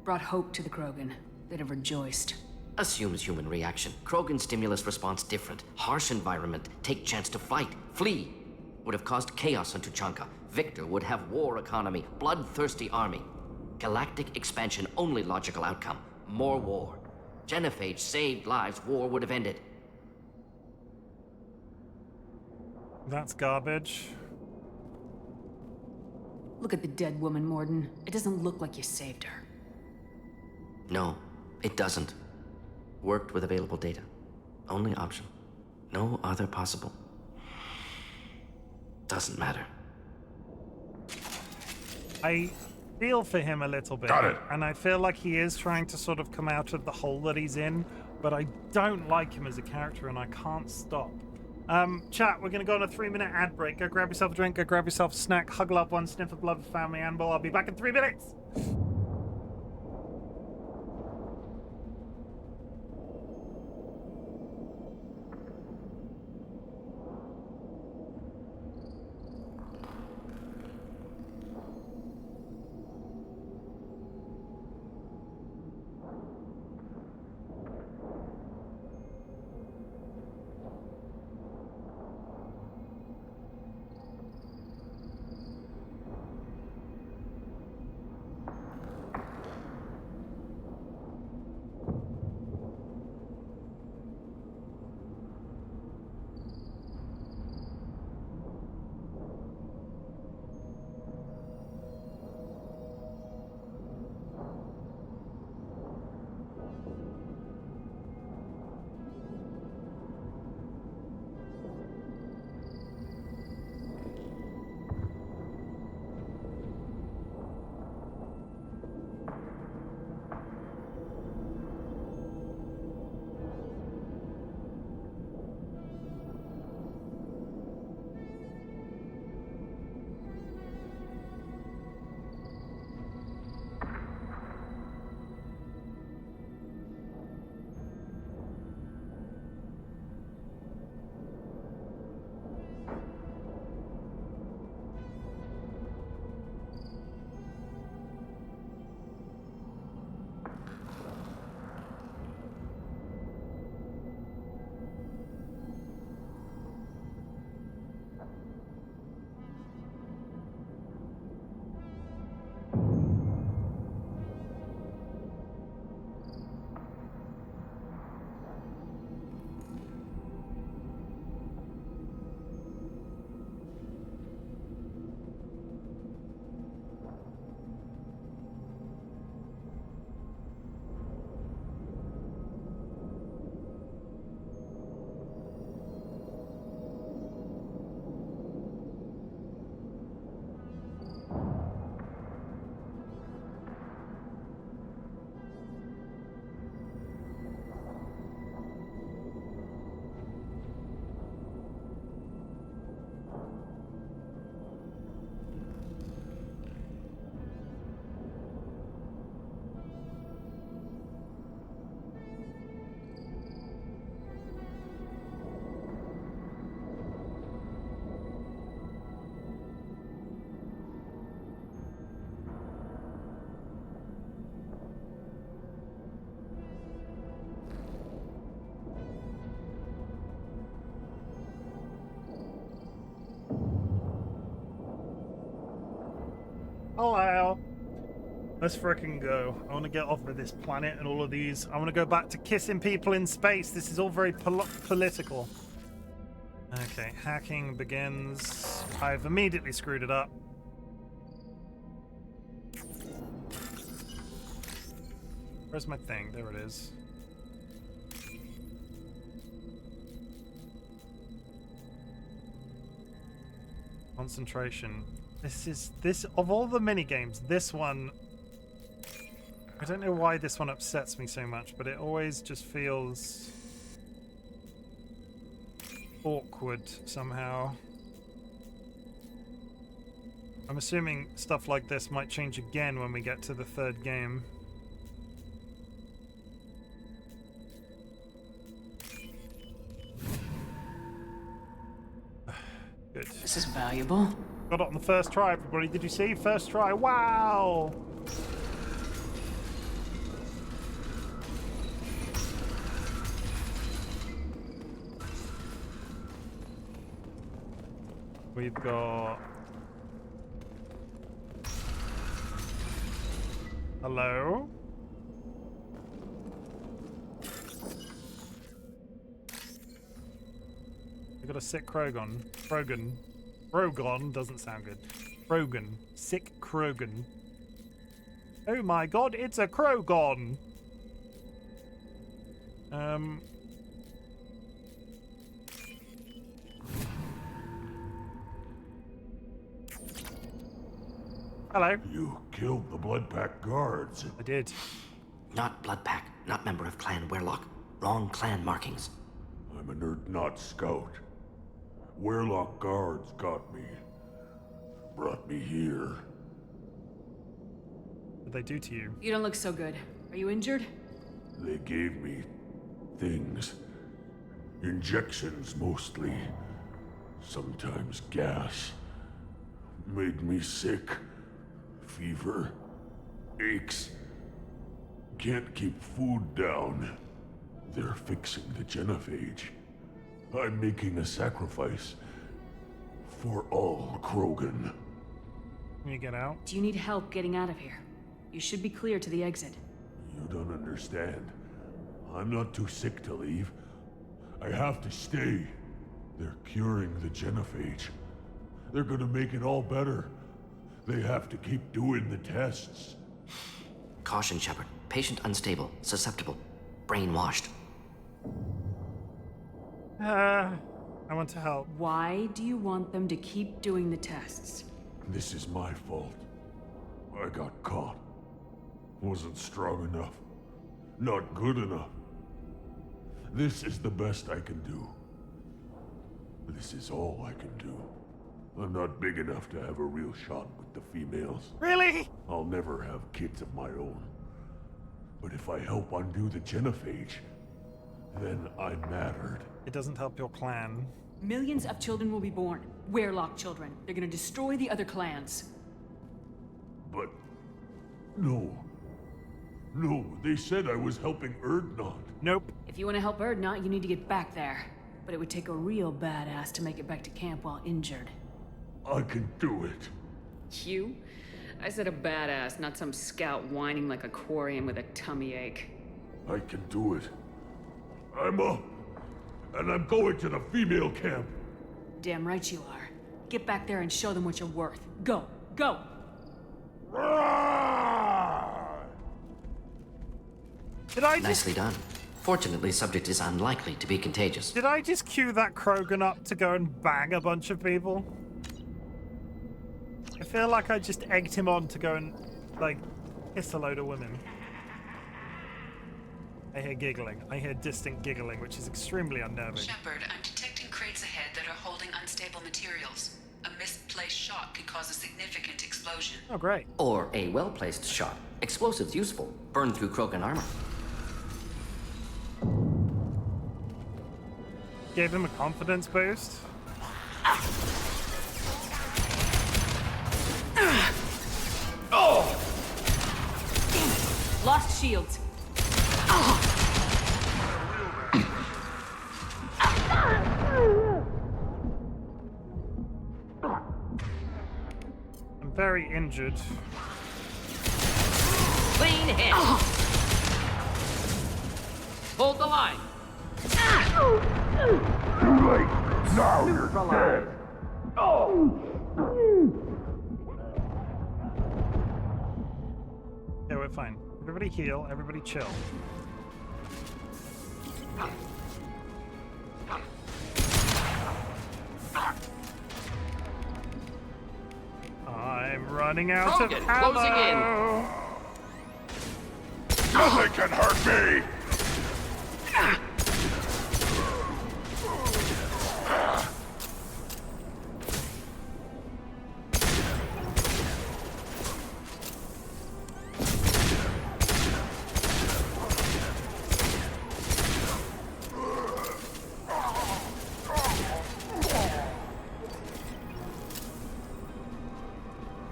Speaker 4: Brought hope to the Krogan. They'd have rejoiced.
Speaker 5: Assumes human reaction. Krogan stimulus response different. Harsh environment. Take chance to fight. Flee. Would have caused chaos on Tuchanka. Victor would have war economy. Bloodthirsty army. Galactic expansion only logical outcome. More war. Genophage saved lives. War would have ended.
Speaker 1: That's garbage.
Speaker 4: Look at the dead woman, Morden. It doesn't look like you saved her.
Speaker 5: No, it doesn't. Worked with available data. Only option. No other possible. Doesn't matter.
Speaker 1: I feel for him a little bit.
Speaker 2: Got it.
Speaker 1: And I feel like he is trying to sort of come out of the hole that he's in, but I don't like him as a character, and I can't stop. Chat, we're going to go on a 3-minute ad break. Go grab yourself a drink, go grab yourself a snack, hug loved ones, sniff a beloved family animal. I'll be back in 3 minutes. Hello. Let's frickin' go. I want to get off of this planet and all of these. I want to go back to kissing people in space. This is all very political. Okay, hacking begins. I've immediately screwed it up. Where's my thing? There it is. Concentration. This of all the mini games, this one, I don't know why this one upsets me so much, but it always just feels awkward somehow. I'm assuming stuff like this might change again when we get to the third game. Good.
Speaker 4: This is valuable.
Speaker 1: Got it on the first try, everybody. Did you see? First try. Wow! We've got... Hello? We've got a sick Krogan. Krogan doesn't sound good. Krogan. Sick Krogan. Oh my god, it's a Krogan! Hello.
Speaker 2: You killed the Blood Pack guards.
Speaker 1: I did.
Speaker 5: Not Blood Pack, not member of Clan Werlock. Wrong clan markings.
Speaker 2: I'm a Nerd-Not scout. Werlock guards got me. Brought me here.
Speaker 1: What did they do to you?
Speaker 4: You don't look so good. Are you injured?
Speaker 2: They gave me things. Injections mostly. Sometimes gas. Made me sick. Fever. Aches. Can't keep food down. They're fixing the genophage. I'm making a sacrifice. For all Krogan.
Speaker 1: Can you get out?
Speaker 4: Do you need help getting out of here? You should be clear to the exit.
Speaker 2: You don't understand. I'm not too sick to leave. I have to stay. They're curing the genophage. They're gonna make it all better. They have to keep doing the tests.
Speaker 5: Caution, Shepard. Patient unstable, susceptible, brainwashed.
Speaker 1: I want to help.
Speaker 4: Why do you want them to keep doing the tests?
Speaker 2: This is my fault. I got caught. Wasn't strong enough. Not good enough. This is the best I can do. This is all I can do. I'm not big enough to have a real shot with the females.
Speaker 1: Really?
Speaker 2: I'll never have kids of my own. But if I help undo the genophage, then I mattered.
Speaker 1: It doesn't help your clan.
Speaker 4: Millions of children will be born. Werlock children. They're gonna destroy the other clans.
Speaker 2: But... No. No, they said I was helping Erdnot.
Speaker 1: Nope.
Speaker 4: If you want to help Erdnot, you need to get back there. But it would take a real badass to make it back to camp while injured.
Speaker 2: I can do it.
Speaker 4: You? I said a badass, not some scout whining like a Quarian with a tummy ache.
Speaker 2: I can do it. I'm up. And I'm going to the female camp.
Speaker 4: Damn right you are. Get back there and show them what you're worth. Go! Go!
Speaker 1: Did I just...
Speaker 5: Nicely done. Fortunately, subject is unlikely to be contagious.
Speaker 1: Did I just cue that Krogan up to go and bang a bunch of people? I feel like I just egged him on to go and, like, kiss a load of women. I hear giggling. I hear distant giggling, which is extremely unnerving.
Speaker 6: Shepard, I'm detecting crates ahead that are holding unstable materials. A misplaced shot could cause a significant explosion.
Speaker 1: Oh, great.
Speaker 5: Or a well-placed shot. Explosives useful. Burn through Krogan armor.
Speaker 1: Gave him a confidence boost.
Speaker 4: Lost shields.
Speaker 1: I'm very injured.
Speaker 3: Clean hit. Hold the line.
Speaker 2: Now you're dead.
Speaker 1: Yeah, we're fine. Everybody heal, everybody chill. I'm running out of
Speaker 3: Krogan,
Speaker 1: ammo.
Speaker 3: closing in.
Speaker 2: Nothing can hurt me!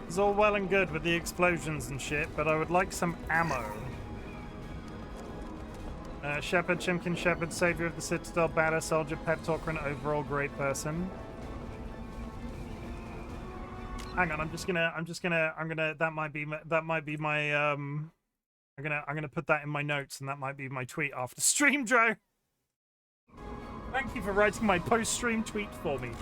Speaker 1: It's all well and good with the explosions and shit, but I would like some ammo. Shepard, Chimken Shepard, savior of the Citadel, badass soldier, pet talker, and overall great person. Hang on, I'm gonna. That might be my. I'm gonna put that in my notes, and that might be my tweet after stream, Joe. Thank you for writing my post-stream tweet for me.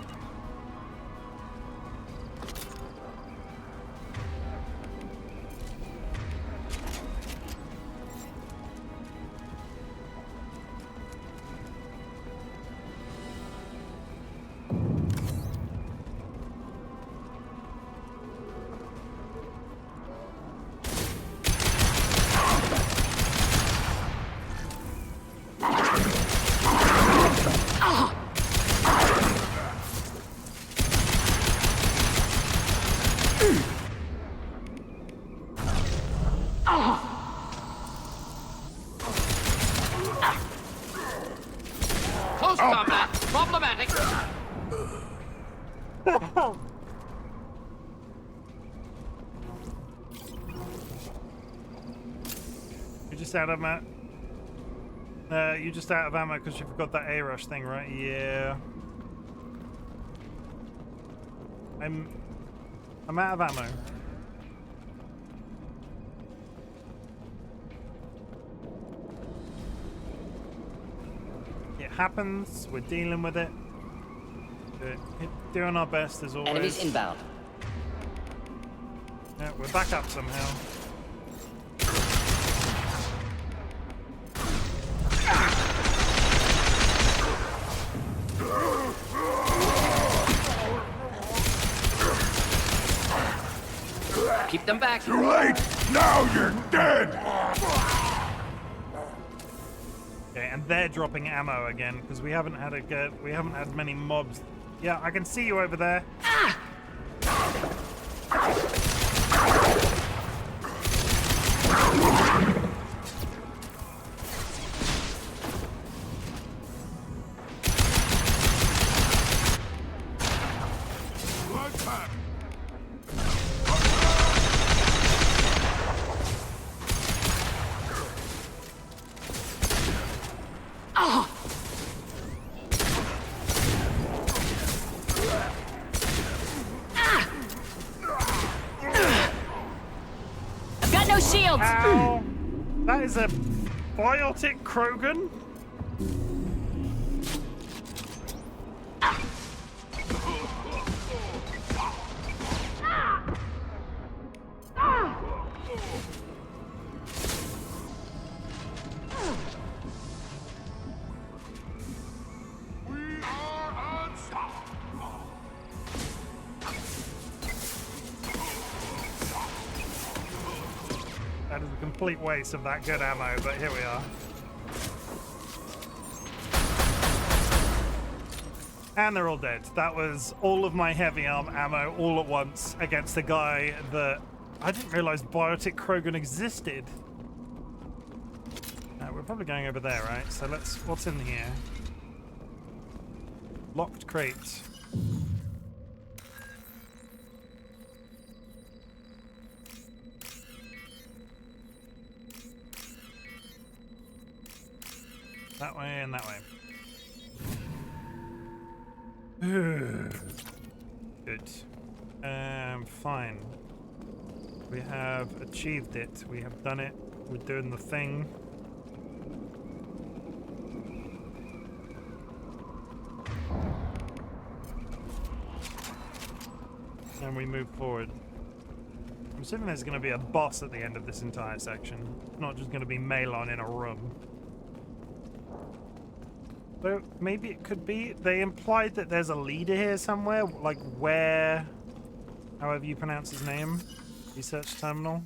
Speaker 3: Close combat. Problematic.
Speaker 1: You just out of ammo. You just out of ammo because you forgot that A-rush thing, right? Yeah. I'm out of ammo. It happens. We're dealing with it. We're doing our best as always.
Speaker 5: Enemies inbound.
Speaker 1: Yeah, we're back up somehow.
Speaker 3: Keep them back.
Speaker 2: Too late! Now you're dead!
Speaker 1: Okay, and they're dropping ammo again because we haven't had many mobs. Yeah, I can see you over there.
Speaker 4: I've got no shields!
Speaker 1: Ow! That is a biotic Krogan? That is a complete waste of that good ammo, but here we are. And they're all dead. That was all of my heavy arm ammo all at once against the guy that I didn't realize biotic Krogan existed. We're probably going over there, right? So let's. What's in here? Locked crate. That way and that way. Good. Fine. We have achieved it. We have done it. We're doing the thing. And we move forward. I'm assuming there's going to be a boss at the end of this entire section. It's not just going to be Malon in a room. So maybe it could be. They implied that there's a leader here somewhere, like where, however you pronounce his name, research terminal.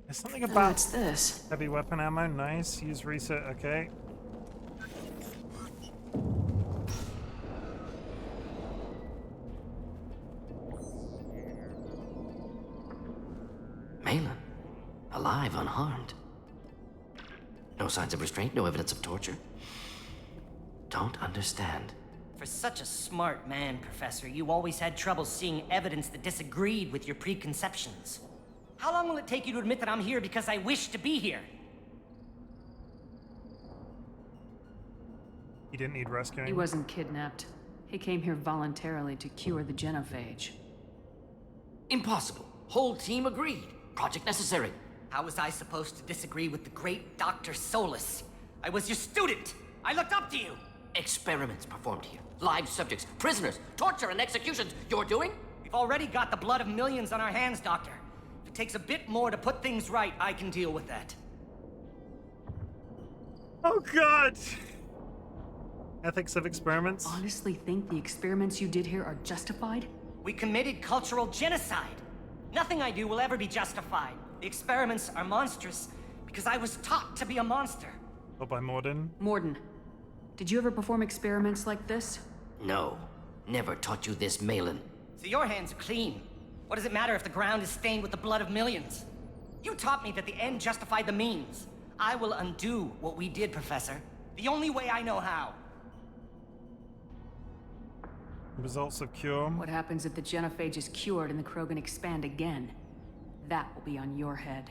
Speaker 1: There's something about
Speaker 4: What's this?
Speaker 1: heavy weapon ammo. Nice. Use research. Okay.
Speaker 5: Malin, alive, unharmed. No signs of restraint, no evidence of torture. Don't understand.
Speaker 7: For such a smart man, Professor, you always had trouble seeing evidence that disagreed with your preconceptions. How long will it take you to admit that I'm here because I wish to be here?
Speaker 1: He didn't need rescuing.
Speaker 4: He wasn't kidnapped. He came here voluntarily to cure the genophage.
Speaker 5: Impossible. Whole team agreed. Project necessary.
Speaker 7: How was I supposed to disagree with the great Dr. Solus? I was your student! I looked up to you!
Speaker 5: Experiments performed here. Live subjects, prisoners, torture and executions. You're doing?
Speaker 7: We've already got the blood of millions on our hands, Doctor. If it takes a bit more to put things right, I can deal with that.
Speaker 1: Oh God! Ethics of experiments.
Speaker 4: Honestly think the experiments you did here are justified?
Speaker 7: We committed cultural genocide. Nothing I do will ever be justified. The experiments are monstrous because I was taught to be a monster.
Speaker 1: Oh, by Morden.
Speaker 4: Morden, did you ever perform experiments like this?
Speaker 5: No. Never taught you this, Malin.
Speaker 7: So your hands are clean. What does it matter if the ground is stained with the blood of millions? You taught me that the end justified the means. I will undo what we did, Professor. The only way I know how.
Speaker 1: Results of cure.
Speaker 4: What happens if the genophage is cured and the Krogan expand again? That will be on your head.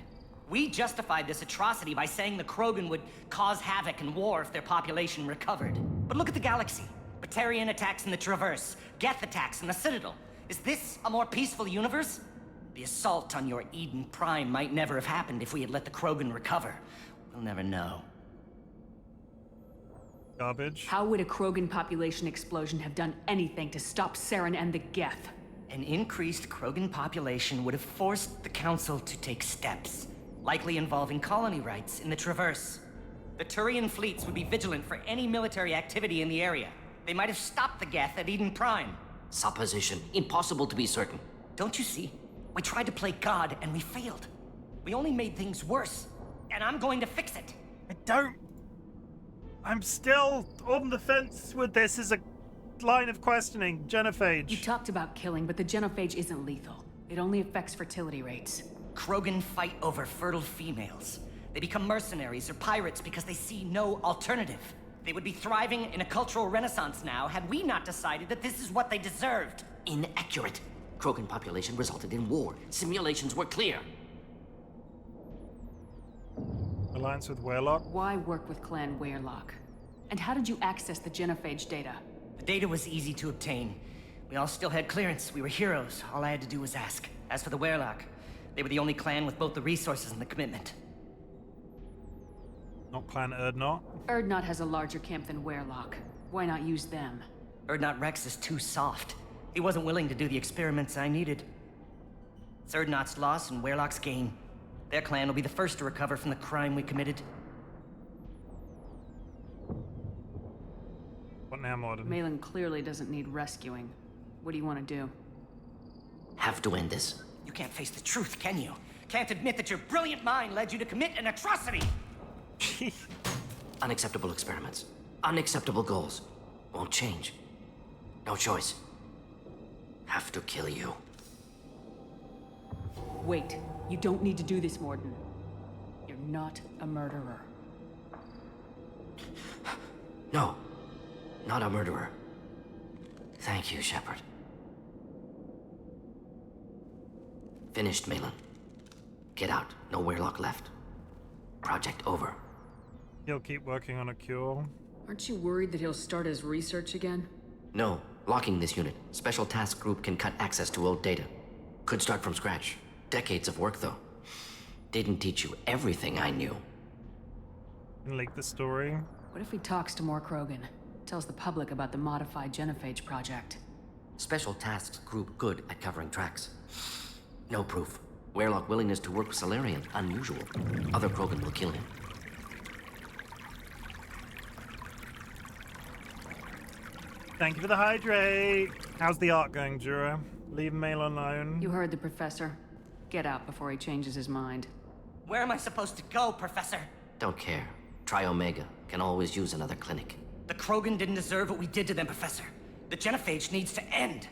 Speaker 7: We justified this atrocity by saying the Krogan would cause havoc and war if their population recovered. But look at the galaxy. Batarian attacks in the Traverse, Geth attacks in the Citadel. Is this a more peaceful universe? The assault on your Eden Prime might never have happened if we had let the Krogan recover. We'll never know.
Speaker 1: Garbage.
Speaker 4: How would a Krogan population explosion have done anything to stop Saren and the Geth?
Speaker 7: An increased Krogan population would have forced the Council to take steps, likely involving colony rights in the Traverse. The Turian fleets would be vigilant for any military activity in the area. They might have stopped the Geth at Eden Prime.
Speaker 5: Supposition. Impossible to be certain.
Speaker 7: Don't you see? We tried to play God and we failed. We only made things worse, and I'm going to fix it.
Speaker 1: I'm still on the fence with this as a line of questioning. Genophage.
Speaker 4: You talked about killing, but the genophage isn't lethal. It only affects fertility rates.
Speaker 7: Krogan fight over fertile females. They become mercenaries or pirates because they see no alternative. They would be thriving in a cultural renaissance now had we not decided that this is what they deserved.
Speaker 5: Inaccurate. Krogan population resulted in war. Simulations were clear.
Speaker 1: Alliance with Warlock.
Speaker 4: Why work with Clan Weyrloc? And how did you access the genophage data?
Speaker 7: The data was easy to obtain. We all still had clearance. We were heroes. All I had to do was ask. As for the Weyrloc, they were the only clan with both the resources and the commitment.
Speaker 1: Not Clan Erdnot.
Speaker 4: Erdnot has a larger camp than Weyrloc. Why not use them?
Speaker 7: Erdnot Rex is too soft. He wasn't willing to do the experiments I needed. It's Erdnot's loss and Weyrloc's gain. Their clan will be the first to recover from the crime we committed.
Speaker 1: What now, Morden?
Speaker 4: Malin clearly doesn't need rescuing. What do you want to do?
Speaker 5: Have to end this.
Speaker 7: You can't face the truth, can you? Can't admit that your brilliant mind led you to commit an atrocity!
Speaker 5: Unacceptable experiments. Unacceptable goals. Won't change. No choice. Have to kill you.
Speaker 4: Wait. You don't need to do this, Morden. You're not a murderer.
Speaker 5: No. Not a murderer. Thank you, Shepard. Finished, Malin. Get out. No Weyrloc left. Project over.
Speaker 1: He'll keep working on a cure.
Speaker 4: Aren't you worried that he'll start his research again?
Speaker 5: No. Locking this unit. Special task group can cut access to old data. Could start from scratch. Decades of work, though. Didn't teach you everything I knew.
Speaker 1: And leak the story.
Speaker 4: What if he talks to more Krogan? Tells the public about the modified genophage project?
Speaker 5: Special tasks group good at covering tracks. No proof. Weirlock willingness to work with Salarian, unusual. Other Krogan will kill him.
Speaker 1: Thank you for the hydrate. How's the art going, Jura? Leave Mail alone.
Speaker 4: You heard the professor. Get out before he changes his mind.
Speaker 7: Where am I supposed to go, Professor?
Speaker 5: Don't care. Try Omega. Can always use another clinic.
Speaker 7: The Krogan didn't deserve what we did to them, Professor. The genophage needs to end.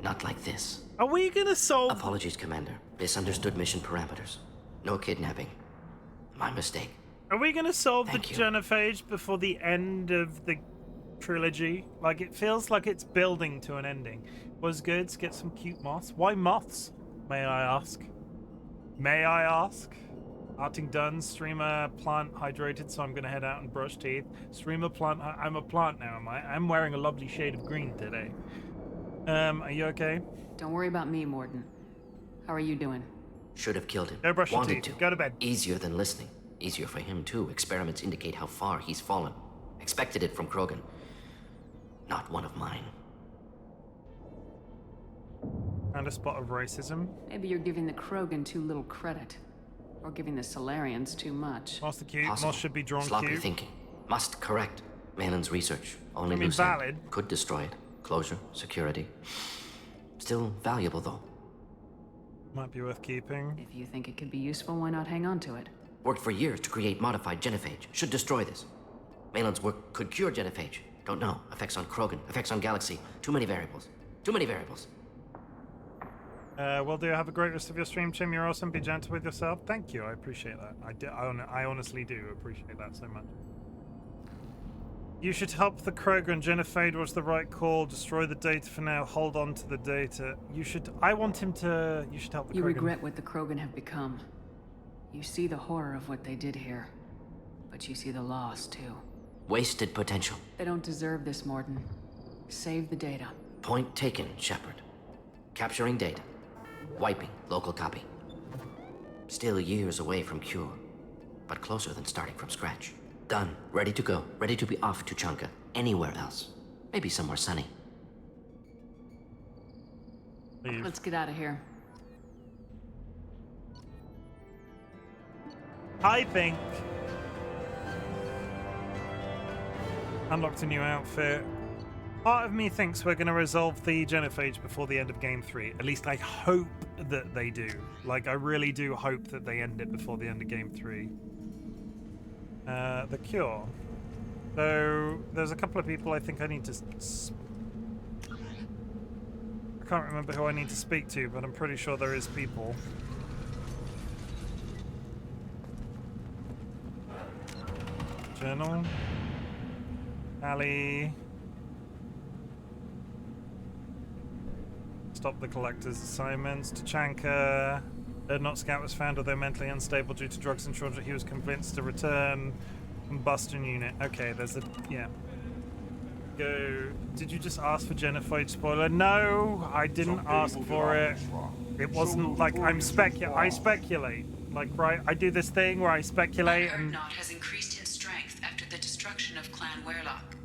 Speaker 5: Not like this.
Speaker 1: Are we gonna solve?
Speaker 5: Apologies, Commander. Misunderstood mission parameters. No kidnapping. My mistake.
Speaker 1: Are we gonna solve the
Speaker 5: Thank you.
Speaker 1: genophage before the end of the trilogy? Like, it feels like it's building to an ending. Was good. Get some cute moths. Why moths? May I ask? May I ask? Arting done. Streamer plant hydrated, so I'm gonna head out and brush teeth. Streamer plant. I'm a plant now, am I? I'm wearing a lovely shade of green today. Are you okay?
Speaker 4: Don't worry about me, Morden. How are you doing?
Speaker 5: Should have killed him.
Speaker 1: Go brush your
Speaker 5: Wanted
Speaker 1: teeth.
Speaker 5: to.
Speaker 1: Go to bed.
Speaker 5: Easier than listening. Easier for him, too. Experiments indicate how far he's fallen. Expected it from Krogan. Not one of mine.
Speaker 1: And a spot of racism.
Speaker 4: Maybe you're giving the Krogan too little credit. Or giving the Solarians too much.
Speaker 1: Moss the cute.
Speaker 5: Possible.
Speaker 1: Moss should be drawn
Speaker 5: Sloppy
Speaker 1: cute.
Speaker 5: thinking. Must correct. Malin's research. Only
Speaker 1: I mean,
Speaker 5: loose end.
Speaker 1: valid.
Speaker 5: Could destroy it. Closure. Security. Still valuable, though.
Speaker 1: Might be worth keeping.
Speaker 4: If you think it could be useful, why not hang on to it?
Speaker 5: Worked for years to create modified genophage. Should destroy this. Malin's work could cure genophage. Don't know. Effects on Krogan. Effects on Galaxy. Too many variables. Too many variables.
Speaker 1: Will do. Have a great rest of your stream, Chim. You're awesome. Be gentle with yourself. Thank you. I appreciate that. I honestly do appreciate that so much. You should help the Krogan. Genophage was the right call. Destroy the data for now. Hold on to the data. You should. I want him to. You should help the
Speaker 4: You
Speaker 1: Krogan.
Speaker 4: regret what the Krogan have become. You see the horror of what they did here. But you see the loss, too.
Speaker 5: Wasted potential.
Speaker 4: They don't deserve this, Morden. Save the data.
Speaker 5: Point taken, Shepard. Capturing data. Wiping local copy. Still years away from cure, but closer than starting from scratch. Done. Ready to go. Ready to be off to Chunka. Anywhere else. Maybe somewhere sunny.
Speaker 1: Leave.
Speaker 4: Let's get out of here.
Speaker 1: I think. Unlocked a new outfit. Part of me thinks we're going to resolve the genophage before the end of Game 3. At least I hope that they do. Like, I really do hope that they end it before the end of Game 3. The cure. So, there's a couple of people I think I need to... I can't remember who I need to speak to, but I'm pretty sure there is people. Journal. Ali. Stop the collector's assignments. Tachanka. Not Scout was found, although mentally unstable due to drugs and shortage. He was convinced to return. Combustion unit. Okay, there's a... yeah. Go. Did you just ask for genophage spoiler? No, I didn't ask for it. It wasn't like I speculate. Like, right, I do this thing where I speculate
Speaker 6: Clan
Speaker 1: and...
Speaker 6: Erdnot has increased in strength after the destruction of Clan Weirlock.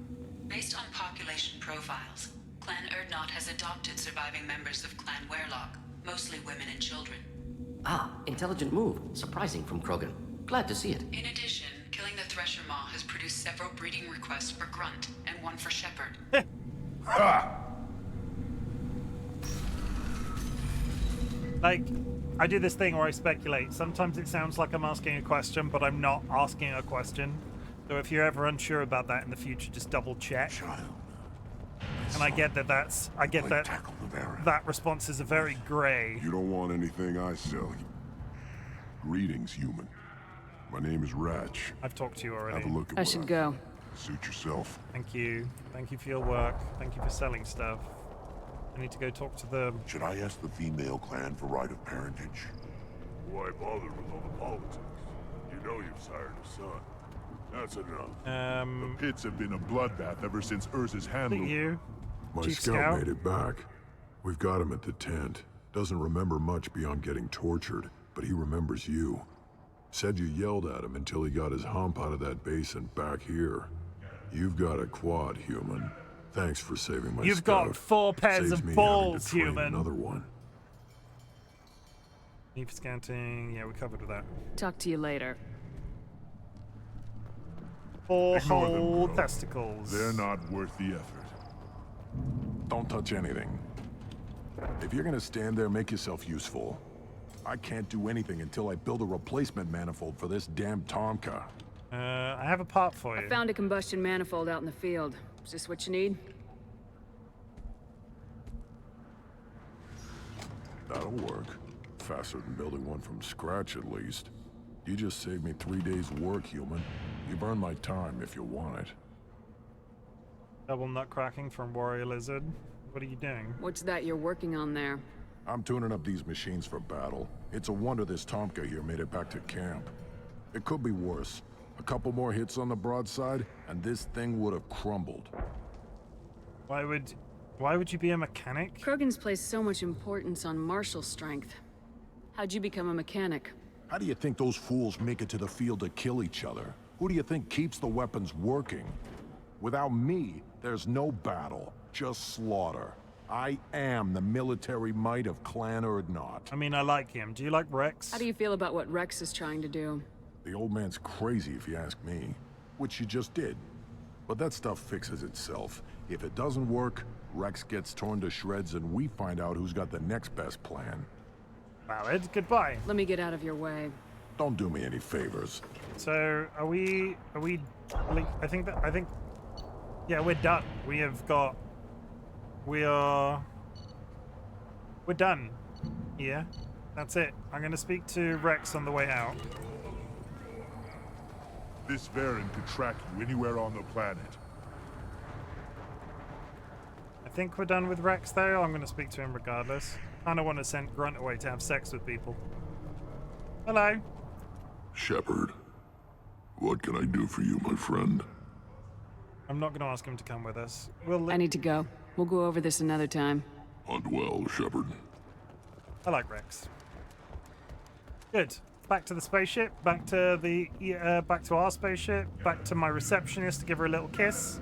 Speaker 6: Based on population profiles, Clan Erdnot has adopted surviving members of Clan Weirlock, mostly women and children.
Speaker 5: Ah, intelligent move. Surprising from Krogan. Glad to see it.
Speaker 6: In addition, killing the Thresher Maw has produced several breeding requests for Grunt and one for Shepard.
Speaker 1: Like, I do this thing where I speculate. Sometimes it sounds like I'm asking a question, but I'm not asking a question. So if you're ever unsure about that in the future, just double check. And I get that that responses are very grey.
Speaker 2: You don't want anything I sell. Greetings, human. My name is Ratch.
Speaker 1: I've talked to you already.
Speaker 2: Have a look at
Speaker 4: I
Speaker 2: what
Speaker 4: should go.
Speaker 2: Suit yourself.
Speaker 1: Thank you. Thank you for your work. Thank you for selling stuff. I need to go talk to them.
Speaker 2: Should I ask the female clan for right of parentage?
Speaker 8: Why bother with all the politics? You know you've sired a son. That's enough. The pits have been a bloodbath ever since Urza's hand
Speaker 1: Look at you.
Speaker 9: My
Speaker 1: Chief
Speaker 9: scout
Speaker 1: Scout?
Speaker 9: made it back. We've got him at the tent. Doesn't remember much beyond getting tortured.
Speaker 8: but he remembers you. Said you yelled at him until he got his hump out of that base and back here. You've got a quad, human. Thanks for saving my
Speaker 1: You've
Speaker 8: scout.
Speaker 1: got 4 pairs
Speaker 8: Saves
Speaker 1: of
Speaker 8: me
Speaker 1: balls,
Speaker 8: having to train
Speaker 1: human.
Speaker 8: another one.
Speaker 1: Need for scouting. Yeah, we covered with that.
Speaker 4: Talk to you later.
Speaker 1: 4
Speaker 8: Ignore them,
Speaker 1: whole
Speaker 8: bro.
Speaker 1: testicles.
Speaker 8: They're not worth the effort. Don't touch anything. If you're gonna stand there, make yourself useful. I can't do anything until I build a replacement manifold for this damn Tomka.
Speaker 1: I have a part for you.
Speaker 4: I found a combustion manifold out in the field. Is this what you need?
Speaker 8: That'll work. Faster than building one from scratch, at least. You just saved me 3 days' work, human. You've earned my time if you want it.
Speaker 1: Double nut cracking from Warrior Lizard. What are you doing?
Speaker 4: What's that you're working on there?
Speaker 8: I'm tuning up these machines for battle. It's a wonder this Tomka here made it back to camp. It could be worse. A couple more hits on the broadside, and this thing would have crumbled.
Speaker 1: Why would you be a mechanic?
Speaker 4: Krogan's placed so much importance on martial strength. How'd you become a mechanic?
Speaker 8: How do you think those fools make it to the field to kill each other? Who do you think keeps the weapons working? Without me, there's no battle, just slaughter. I am the military might of Clan Urdnot.
Speaker 1: I mean, I like him. Do you like Rex?
Speaker 4: How do you feel about what Rex is trying to do?
Speaker 8: The old man's crazy if you ask me, which you just did. But that stuff fixes itself. If it doesn't work, Rex gets torn to shreds and we find out who's got the next best plan.
Speaker 1: Valid. Goodbye.
Speaker 4: Let me get out of your way.
Speaker 8: Don't do me any favors.
Speaker 1: So, are we, I think, yeah, we're done. We're done. Yeah, that's it. I'm gonna speak to Rex on the way out.
Speaker 8: This Varen could track you anywhere on the planet.
Speaker 1: I think we're done with Rex, though. I'm gonna speak to him regardless. I don't want to send Grunt away to have sex with people. Hello.
Speaker 2: Shepard, what can I do for you, my friend?
Speaker 1: I'm not gonna ask him to come with us.
Speaker 4: I need to go. We'll go over this another time.
Speaker 2: Hunt well, Shepard.
Speaker 1: I like Rex. Good. Back to the spaceship. Back to our spaceship. Back to my receptionist to give her a little kiss.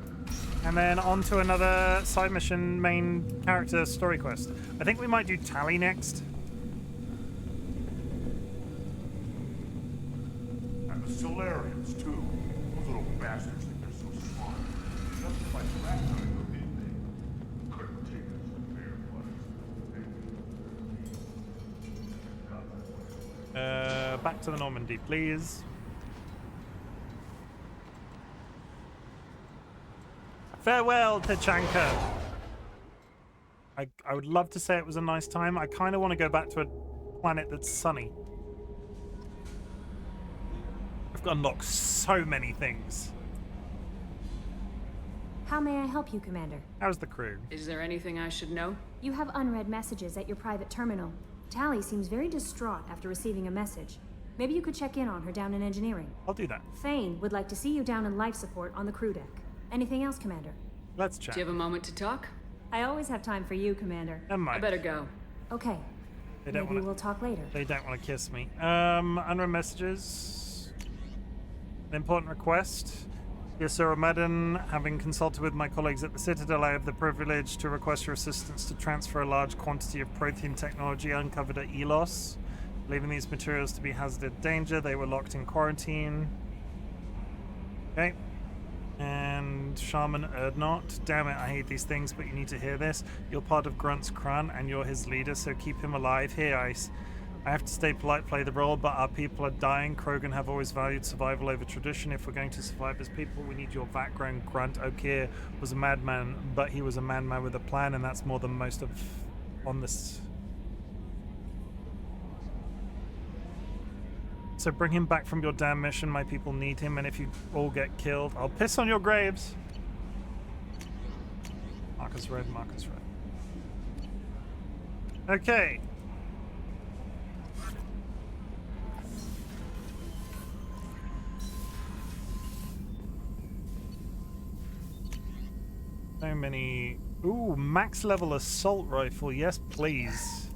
Speaker 1: And then on to another side mission, main character story quest. I think we might do Tally next.
Speaker 8: And the Solarians, too. Those little bastards think they're so smart. Just like Ragnar, didn't they? Couldn't take us to fair place.
Speaker 1: Back to the Normandy, please. Farewell, Tachanka. I would love to say it was a nice time. I kind of want to go back to a planet that's sunny. I've got to unlock so many things.
Speaker 9: How may I help you, Commander?
Speaker 1: How's the crew?
Speaker 4: Is there anything I should know?
Speaker 9: You have unread messages at your private terminal. Tally seems very distraught after receiving a message. Maybe you could check in on her down in engineering.
Speaker 1: I'll do that.
Speaker 9: Thane would like to see you down in life support on the crew deck. Anything else, Commander?
Speaker 1: Let's chat.
Speaker 4: Do you have a moment to talk?
Speaker 9: I always have time for you, Commander.
Speaker 1: Never mind.
Speaker 4: I better go.
Speaker 9: Okay.
Speaker 1: They don't
Speaker 9: Maybe
Speaker 1: wanna-
Speaker 9: we'll talk later.
Speaker 1: They don't want to kiss me. Unread messages. An important request. Dear Sir Madden, having consulted with my colleagues at the Citadel, I have the privilege to request your assistance to transfer a large quantity of protein technology uncovered at Elos. Believing these materials to be hazardous danger, they were locked in quarantine. Okay. And Shaman Urdnot. Damn it, I hate these things, but you need to hear this. You're part of Grunt's Krun, and you're his leader, so keep him alive. Here, Ice. I have to stay polite, play the role, but our people are dying. Krogan have always valued survival over tradition. If we're going to survive as people, we need your background. Grunt Okir was a madman, but he was a madman with a plan, and that's more than most of on this. So bring him back from your damn mission. My people need him, and if you all get killed, I'll piss on your graves. Marcus Red, Marcus Red. Okay. So many. Ooh, max level assault rifle. Yes, please.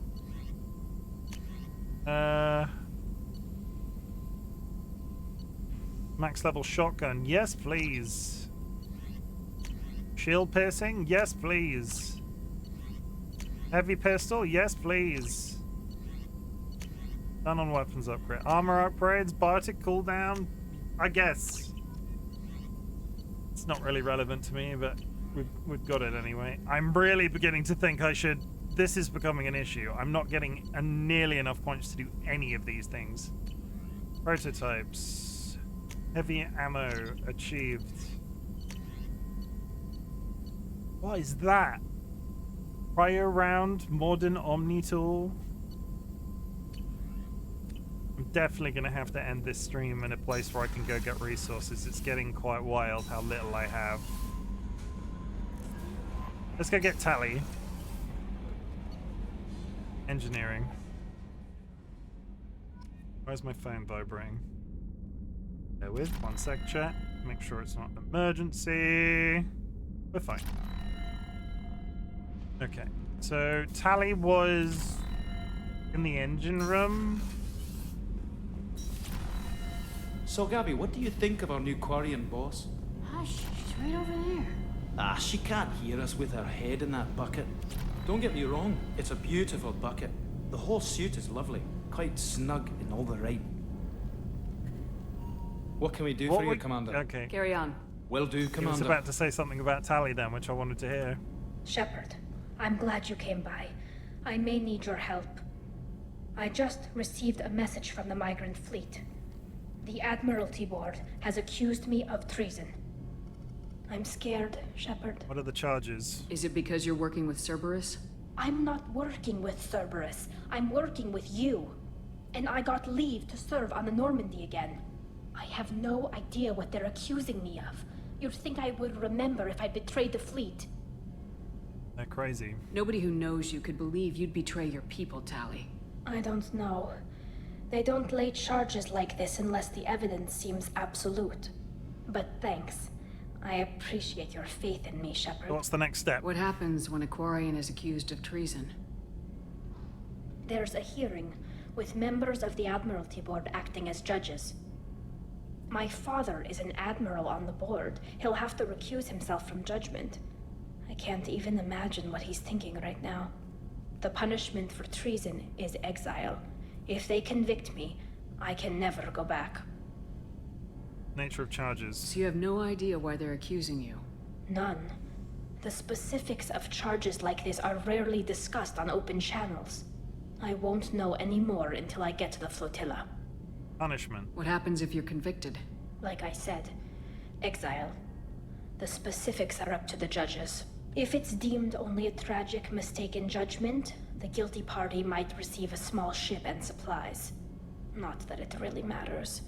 Speaker 1: Max level shotgun. Yes, please. Shield piercing. Yes, please. Heavy pistol. Yes, please. Done on weapons upgrade. Armor upgrades. Biotic cooldown. I guess. It's not really relevant to me, but we've got it anyway. I'm really beginning to think I should... This is becoming an issue. I'm not getting nearly enough points to do any of these things. Prototypes. Heavy ammo achieved. What is that? Cryo round, modern omni tool. I'm definitely going to have to end this stream in a place where I can go get resources. It's getting quite wild how little I have. Let's go get Tally. Engineering. Where's my phone vibrating? Bear with, 1 sec, chat. Make sure it's not an emergency. We're fine. Okay, so Tally was in the engine room.
Speaker 10: So, Gabby, what do you think of our new Quarian boss?
Speaker 4: Hush, she's right over there.
Speaker 10: Ah, she can't hear us with her head in that bucket. Don't get me wrong, it's a beautiful bucket. The whole suit is lovely, quite snug in all the right. What can we do for you, Commander?
Speaker 1: Okay.
Speaker 4: Carry on.
Speaker 10: Will do,
Speaker 1: He was
Speaker 10: Commander.
Speaker 1: about to say something about Tally then, which I wanted to hear.
Speaker 11: Shepard, I'm glad you came by. I may need your help. I just received a message from the migrant fleet. The Admiralty Board has accused me of treason. I'm scared, Shepard.
Speaker 1: What are the charges?
Speaker 4: Is it because you're working with Cerberus?
Speaker 11: I'm not working with Cerberus. I'm working with you. And I got leave to serve on the Normandy again. I have no idea what they're accusing me of. You'd think I would remember if I betrayed the fleet.
Speaker 1: They're crazy.
Speaker 4: Nobody who knows you could believe you'd betray your people, Tally.
Speaker 11: I don't know. They don't lay charges like this unless the evidence seems absolute. But thanks. I appreciate your faith in me, Shepard.
Speaker 1: What's the next step?
Speaker 4: What happens when a Quarian is accused of treason?
Speaker 11: There's a hearing, with members of the Admiralty Board acting as judges. My father is an admiral on the board. He'll have to recuse himself from judgment. I can't even imagine what he's thinking right now. The punishment for treason is exile. If they convict me, I can never go back.
Speaker 1: Nature of charges.
Speaker 4: So you have no idea why they're accusing you?
Speaker 11: None. The specifics of charges like this are rarely discussed on open channels. I won't know any more until I get to the flotilla.
Speaker 1: Punishment.
Speaker 4: What happens if you're convicted?
Speaker 11: Like I said, exile. The specifics are up to the judges. If it's deemed only a tragic mistake in judgment, the guilty party might receive a small ship and supplies. Not that it really matters.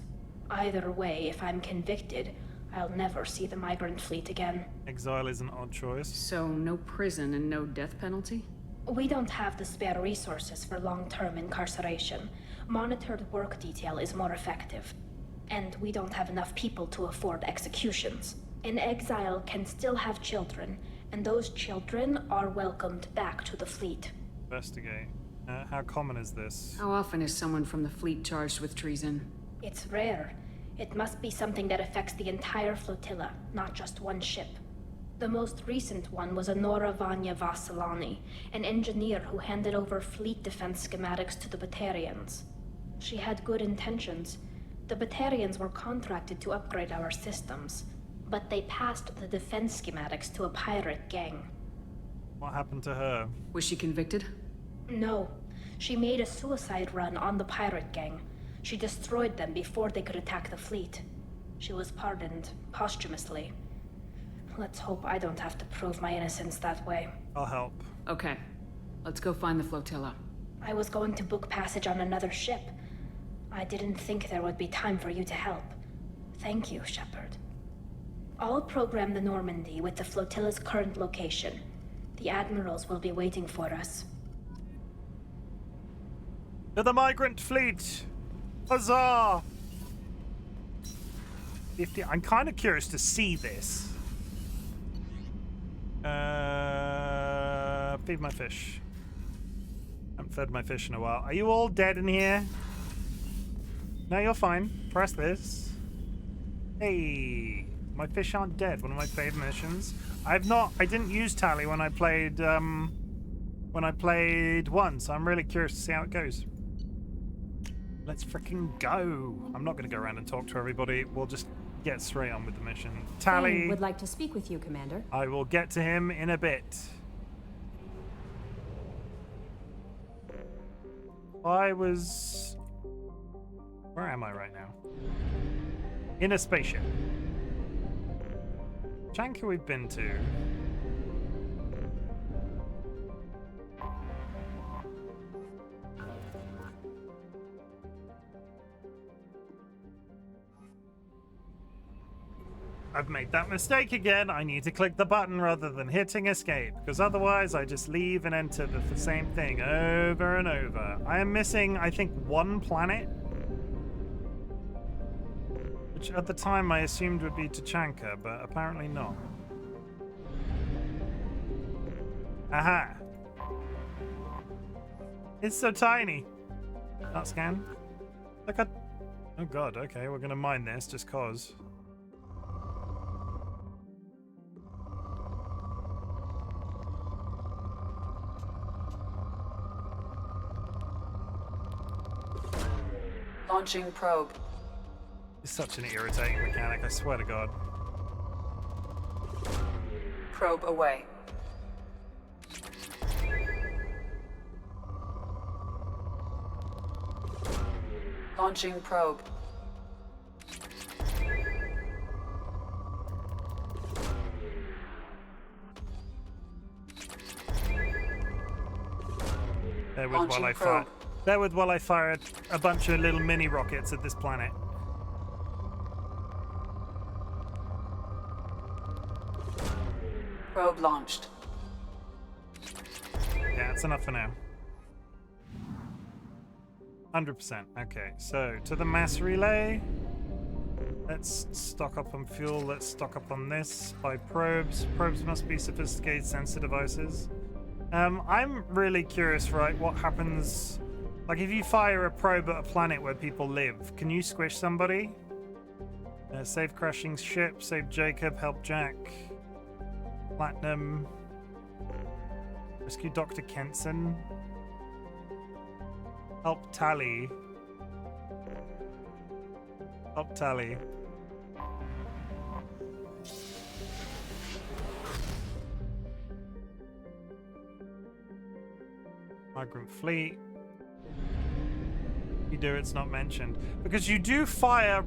Speaker 11: Either way, if I'm convicted, I'll never see the migrant fleet again.
Speaker 1: Exile is an odd choice.
Speaker 4: So no prison and no death penalty?
Speaker 11: We don't have the spare resources for long-term incarceration. Monitored work detail is more effective. And we don't have enough people to afford executions. An exile can still have children, and those children are welcomed back to the fleet.
Speaker 1: Investigate. How common is this?
Speaker 4: How often is someone from the fleet charged with treason?
Speaker 11: It's rare. It must be something that affects the entire flotilla, not just one ship. The most recent one was Honora Vanya Vassilani, an engineer who handed over fleet defense schematics to the Batarians. She had good intentions. The Batarians were contracted to upgrade our systems, but they passed the defense schematics to a pirate gang.
Speaker 1: What happened to her?
Speaker 4: Was she convicted?
Speaker 11: No. She made a suicide run on the pirate gang. She destroyed them before they could attack the fleet. She was pardoned posthumously. Let's hope I don't have to prove my innocence that way.
Speaker 1: I'll help.
Speaker 4: Okay. Let's go find the flotilla.
Speaker 11: I was going to book passage on another ship. I didn't think there would be time for you to help. Thank you, Shepard. I'll program the Normandy with the flotilla's current location. The admirals will be waiting for us.
Speaker 1: To the migrant fleet! Huzzah! 50. I'm kind of curious to see this. Feed my fish. I haven't fed my fish in a while. Are you all dead in here? No, you're fine. Press this. Hey, my fish aren't dead. One of my favorite missions. I didn't use Tally when I played one, so I'm really curious to see how it goes. Let's freaking go. I'm not going to go around and talk to everybody. We'll just get straight on with the mission. Tally
Speaker 9: would like to speak with you, Commander.
Speaker 1: I will get to him in a bit. Where am I right now? In a spaceship. Chanka we've been to. I've made that mistake again. I need to click the button rather than hitting escape, because otherwise I just leave and enter the same thing over and over. I am missing, I think, one planet, which at the time I assumed would be Tachanka, but apparently not. Aha! It's so tiny. Not scan. Look at. Oh god. Okay, we're gonna mine this just cause.
Speaker 4: Launching probe.
Speaker 1: It's such an irritating mechanic, I swear to God.
Speaker 4: Probe away. Launching probe.
Speaker 1: Bear with while I fire a bunch of little mini rockets at this planet.
Speaker 4: Probe launched.
Speaker 1: Yeah, that's enough for now. 100%. Okay, so to the mass relay. Let's stock up on fuel. Let's stock up on this. Buy probes. Probes must be sophisticated sensor devices. I'm really curious, right? What happens? Like, if you fire a probe at a planet where people live, can you squish somebody? Save crashing ship. Save Jacob. Help Jack. Platinum. Rescue Dr. Kenson. Help Tally. Help Tally. Migrant fleet. You do, it's not mentioned. Because you do fire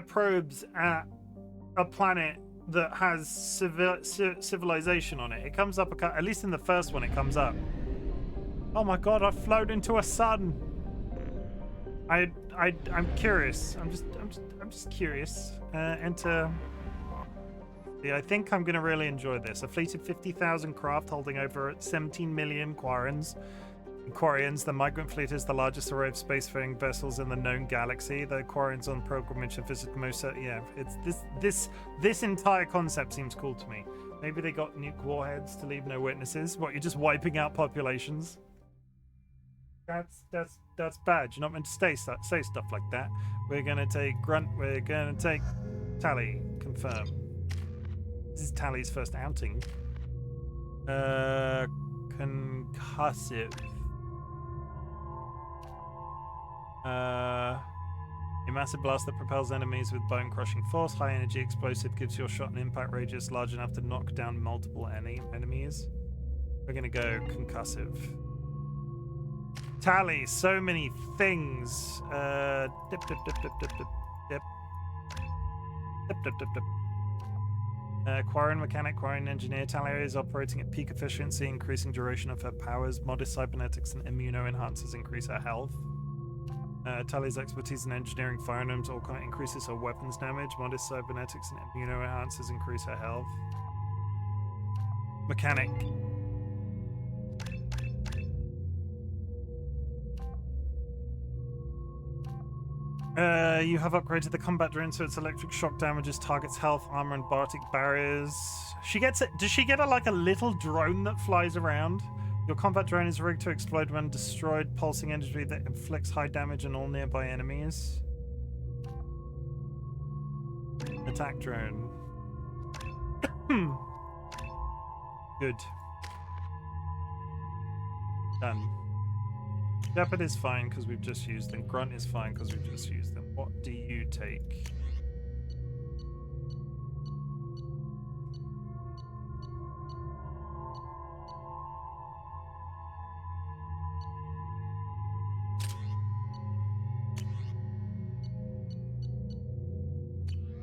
Speaker 1: probes at a planet that has civilization on it. It comes up at least in the first one. It comes up. Oh my god! I've flown into a sun. I'm curious. I'm just curious. Enter. Yeah, I think I'm gonna really enjoy this. A fleet of 50,000 craft holding over 17 million Quarians. The migrant fleet is the largest array of spacefaring vessels in the known galaxy. The Quarians on pilgrimage have visited most. Yeah, it's this entire concept seems cool to me. Maybe they got nuke warheads to leave no witnesses. What, you're just wiping out populations? That's bad. You're not meant to say stuff like that. We're gonna take Grunt. We're gonna take Tally. Confirm. This is Tally's first outing. Concussive. A massive blast that propels enemies with bone-crushing force. High energy explosive gives your shot an impact radius large enough to knock down multiple enemies. We're gonna go concussive. Tally, so many things. Quarian mechanic, Quarian engineer. Tally is operating at peak efficiency, increasing duration of her powers. Modest cybernetics and immuno-enhancers increase her health. Tally's expertise in engineering firearms increases her weapons damage. Modest cybernetics and immuno-enhancers increase her health. Mechanic. You have upgraded the combat drone so its electric shock damages targets health, armor, and bardic barriers. She gets it. Does she get like a little drone that flies around? Your combat drone is rigged to explode when destroyed, pulsing energy that inflicts high damage on all nearby enemies. Attack drone. Good. Done. Shepherd is fine because we've just used them. Grunt is fine because we've just used them. What do you take?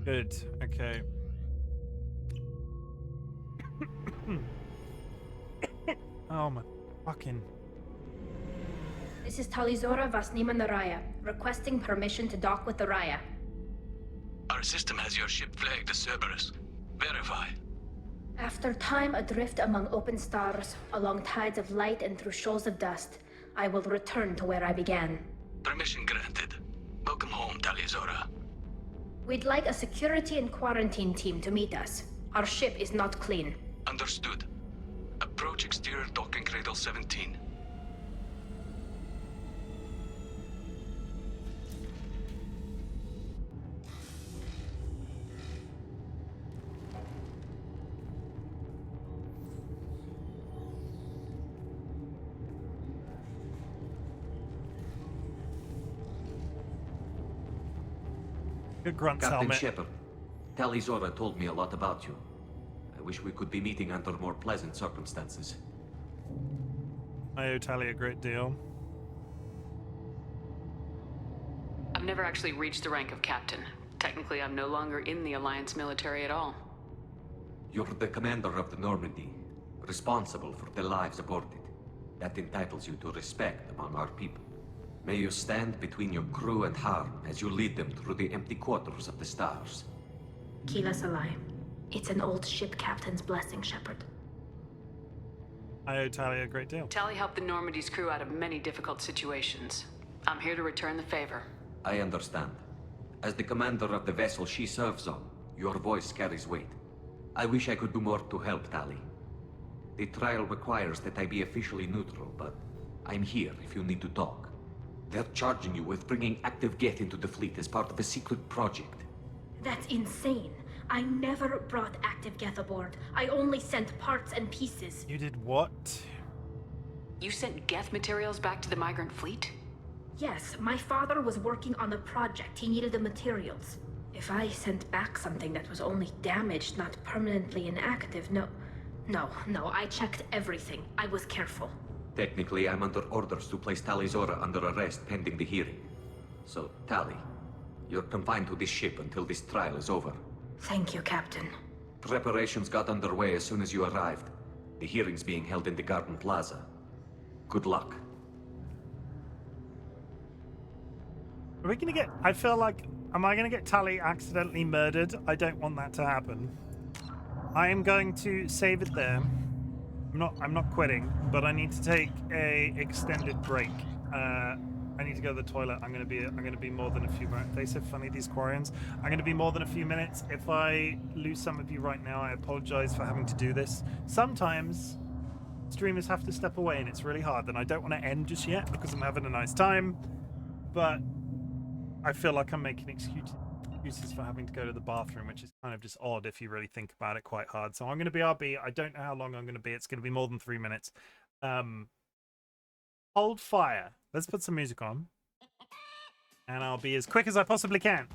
Speaker 1: Good. Okay. Oh my fucking.
Speaker 11: This is Talizora Vasnima Naraya, requesting permission to dock with the Raya.
Speaker 12: Our system has your ship flagged as Cerberus. Verify.
Speaker 11: After time adrift among open stars, along tides of light and through shoals of dust, I will return to where I began.
Speaker 12: Permission granted. Welcome home, Talizora.
Speaker 11: We'd like a security and quarantine team to meet us. Our ship is not clean.
Speaker 12: Understood. Approach exterior docking cradle 17.
Speaker 1: Good grunt
Speaker 13: Captain
Speaker 1: helmet.
Speaker 13: Shepard, Talizora told me a lot about you. I wish we could be meeting under more pleasant circumstances.
Speaker 1: I owe Tally a great deal.
Speaker 6: I've never actually reached the rank of captain. Technically, I'm no longer in the Alliance military at all.
Speaker 13: You're the commander of the Normandy, responsible for the lives aborted. That entitles you to respect among our people. May you stand between your crew and harm as you lead them through the empty quarters of the stars.
Speaker 11: Kila Salai. It's an old ship captain's blessing, Shepard.
Speaker 1: I owe Tally a great deal.
Speaker 6: Tally helped the Normandy's crew out of many difficult situations. I'm here to return the favor.
Speaker 13: I understand. As the commander of the vessel she serves on, your voice carries weight. I wish I could do more to help, Tally. The trial requires that I be officially neutral, but I'm here if you need to talk. They're charging you with bringing active Geth into the fleet as part of a secret project.
Speaker 11: That's insane. I never brought active Geth aboard. I only sent parts and pieces.
Speaker 1: You did what?
Speaker 6: You sent Geth materials back to the migrant fleet?
Speaker 11: Yes, my father was working on a project. He needed the materials. If I sent back something that was only damaged, not permanently inactive, no, I checked everything. I was careful.
Speaker 13: Technically, I'm under orders to place Talizora under arrest pending the hearing. So, Tally, you're confined to this ship until this trial is over.
Speaker 11: Thank you, Captain.
Speaker 13: Preparations got underway as soon as you arrived. The hearing's being held in the Garden Plaza. Good luck.
Speaker 1: Are we gonna get... I feel like... Am I gonna get Tally accidentally murdered? I don't want that to happen. I am going to save it there. I'm not quitting, but I need to take a extended break. I need to go to the toilet. I'm gonna be more than a few minutes. They said funny, these Quarians. I'm gonna be more than a few minutes. If I lose some of you right now, I apologize for having to do this. Sometimes streamers have to step away and it's really hard, and I don't want to end just yet because I'm having a nice time, but I feel like I'm making excuses for having to go to the bathroom, which is kind of just odd if you really think about it, quite hard. So I'm going to be RB. I don't know how long I'm going to be. It's going to be more than 3 minutes. Hold fire. Let's put some music on. And I'll be as quick as I possibly can.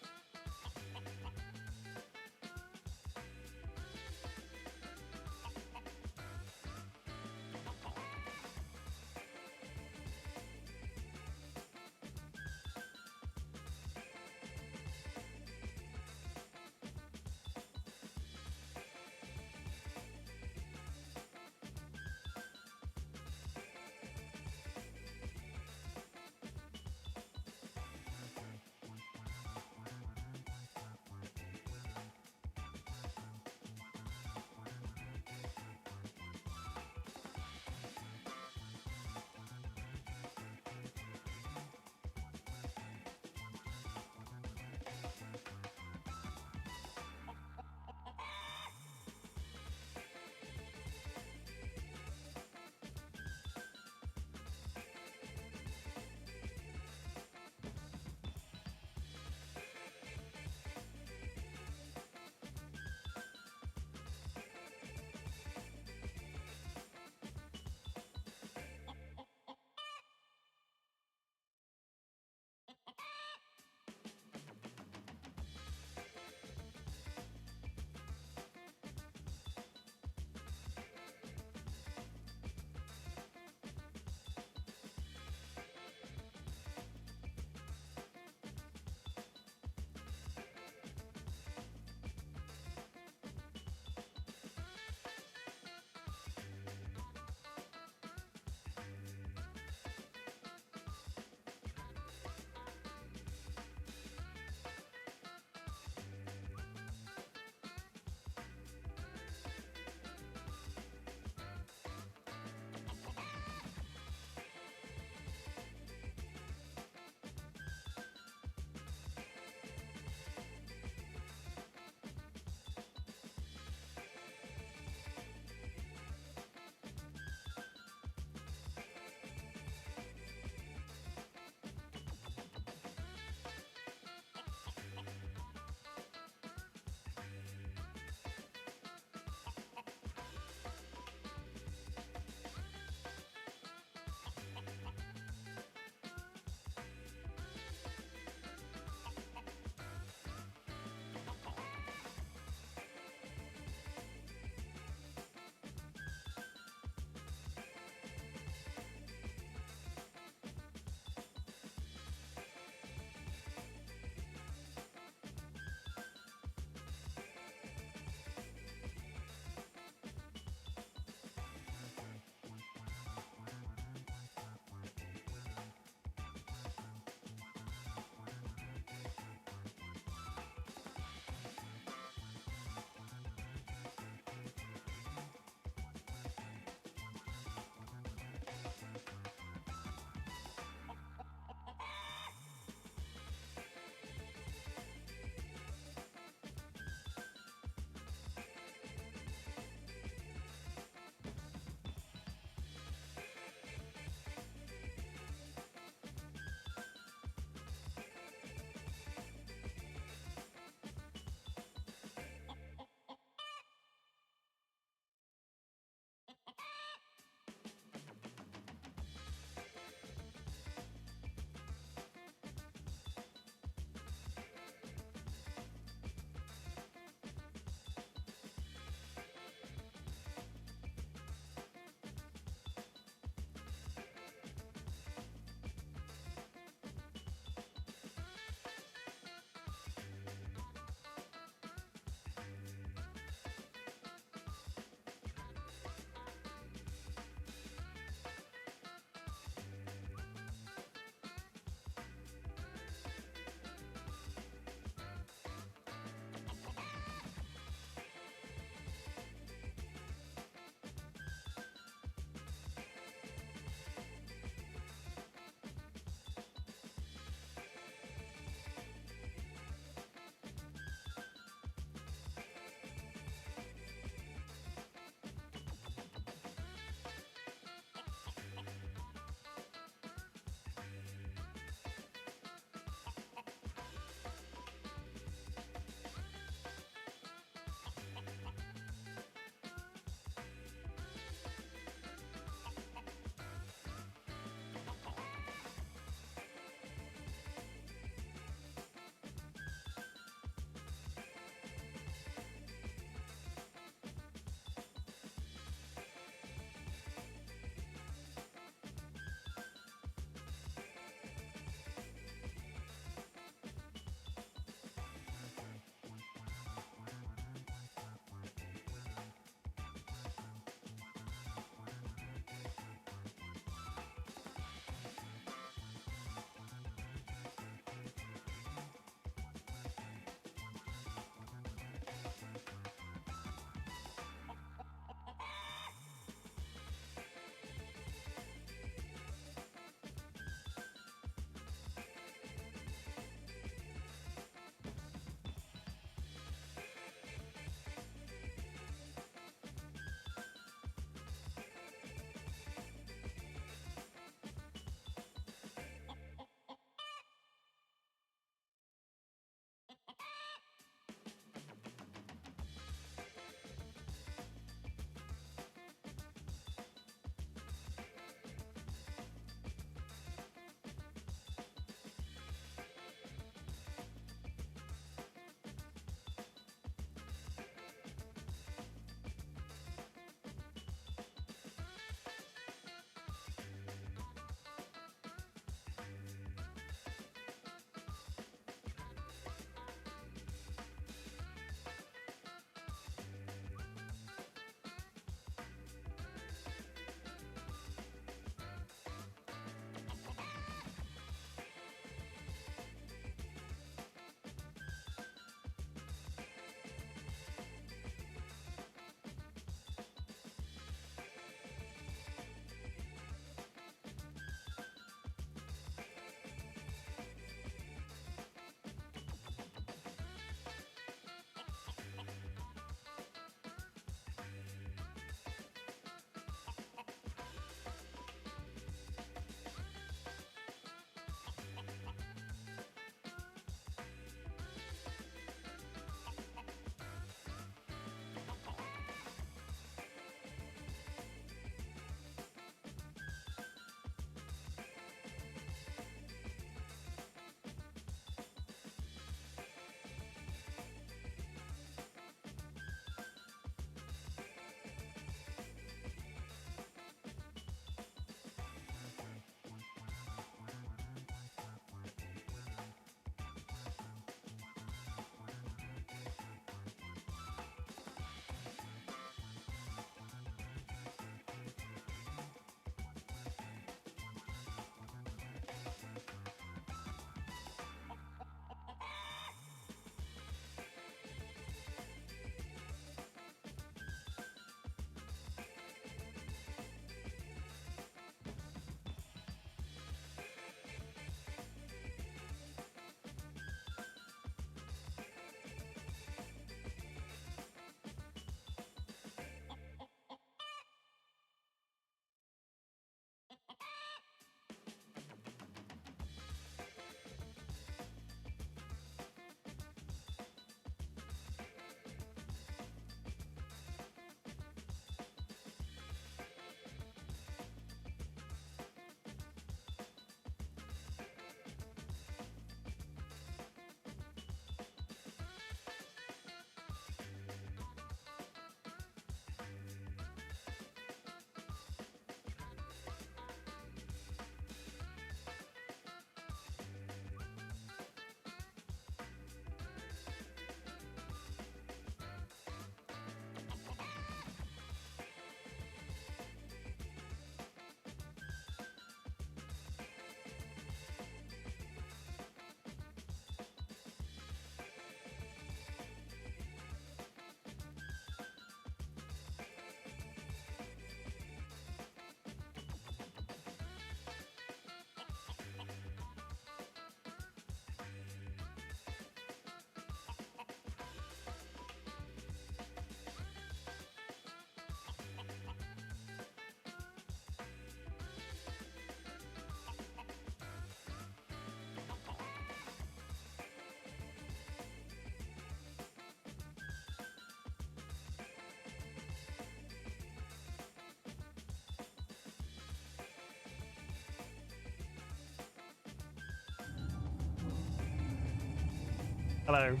Speaker 1: Hello.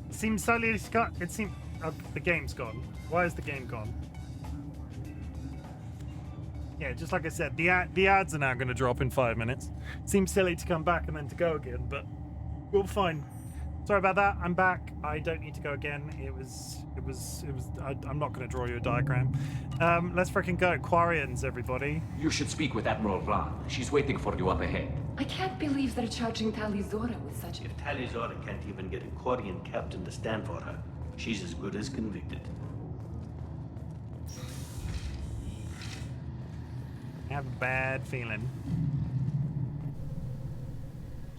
Speaker 1: It seems slightly Scott. It seems the game's gone. Why is the game gone? Yeah, just like I said, the ads are now going to drop in 5 minutes. Seems silly to come back and then to go again, but we'll find. Sorry about that. I'm back. I don't need to go again. I'm not going to draw you a diagram. Let's freaking go. Quarians, everybody.
Speaker 13: You should speak with Admiral Vlan. She's waiting for you up ahead.
Speaker 4: I can't believe they're charging Tali Zora with such a...
Speaker 14: If Tali Zora can't even get a Quarian captain to stand for her, she's as good as convicted.
Speaker 1: I have a bad feeling.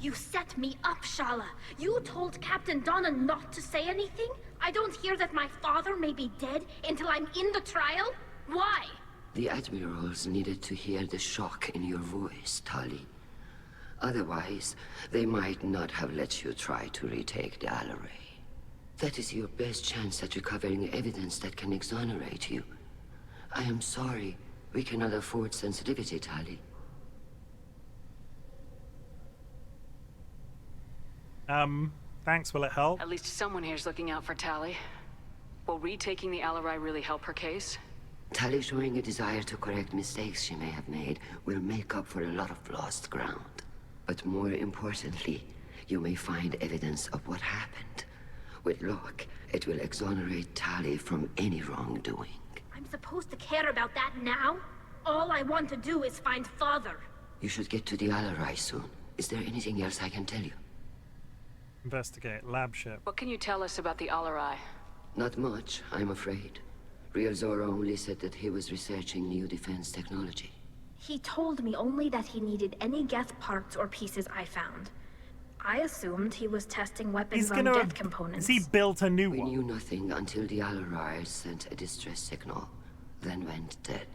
Speaker 11: You set me up, Shala. You told Captain Donna not to say anything? I don't hear that my father may be dead until I'm in the trial? Why?
Speaker 15: The admirals needed to hear the shock in your voice, Tali. Otherwise, they might not have let you try to retake the Alaray. That is your best chance at recovering evidence that can exonerate you. I am sorry. We cannot afford sensitivity, Tali.
Speaker 1: Thanks. Will it help?
Speaker 4: At least someone here's looking out for Tali. Will retaking the Alaray really help her case?
Speaker 15: Tali showing a desire to correct mistakes she may have made will make up for a lot of lost ground. But more importantly, you may find evidence of what happened. With luck, it will exonerate Tali from any wrongdoing.
Speaker 11: I'm supposed to care about that now? All I want to do is find Father.
Speaker 15: You should get to the Alaray soon. Is there anything else I can tell you?
Speaker 1: Investigate. Lab ship.
Speaker 4: What can you tell us about the Alaray?
Speaker 15: Not much, I'm afraid. Real Zora only said that he was researching new defense technology.
Speaker 11: He told me only that he needed any Geth parts or pieces I found. I assumed he was testing weapons on Geth components.
Speaker 1: He built a new
Speaker 15: one.
Speaker 1: one.
Speaker 15: We knew nothing until the Alaray sent a distress signal, then went dead.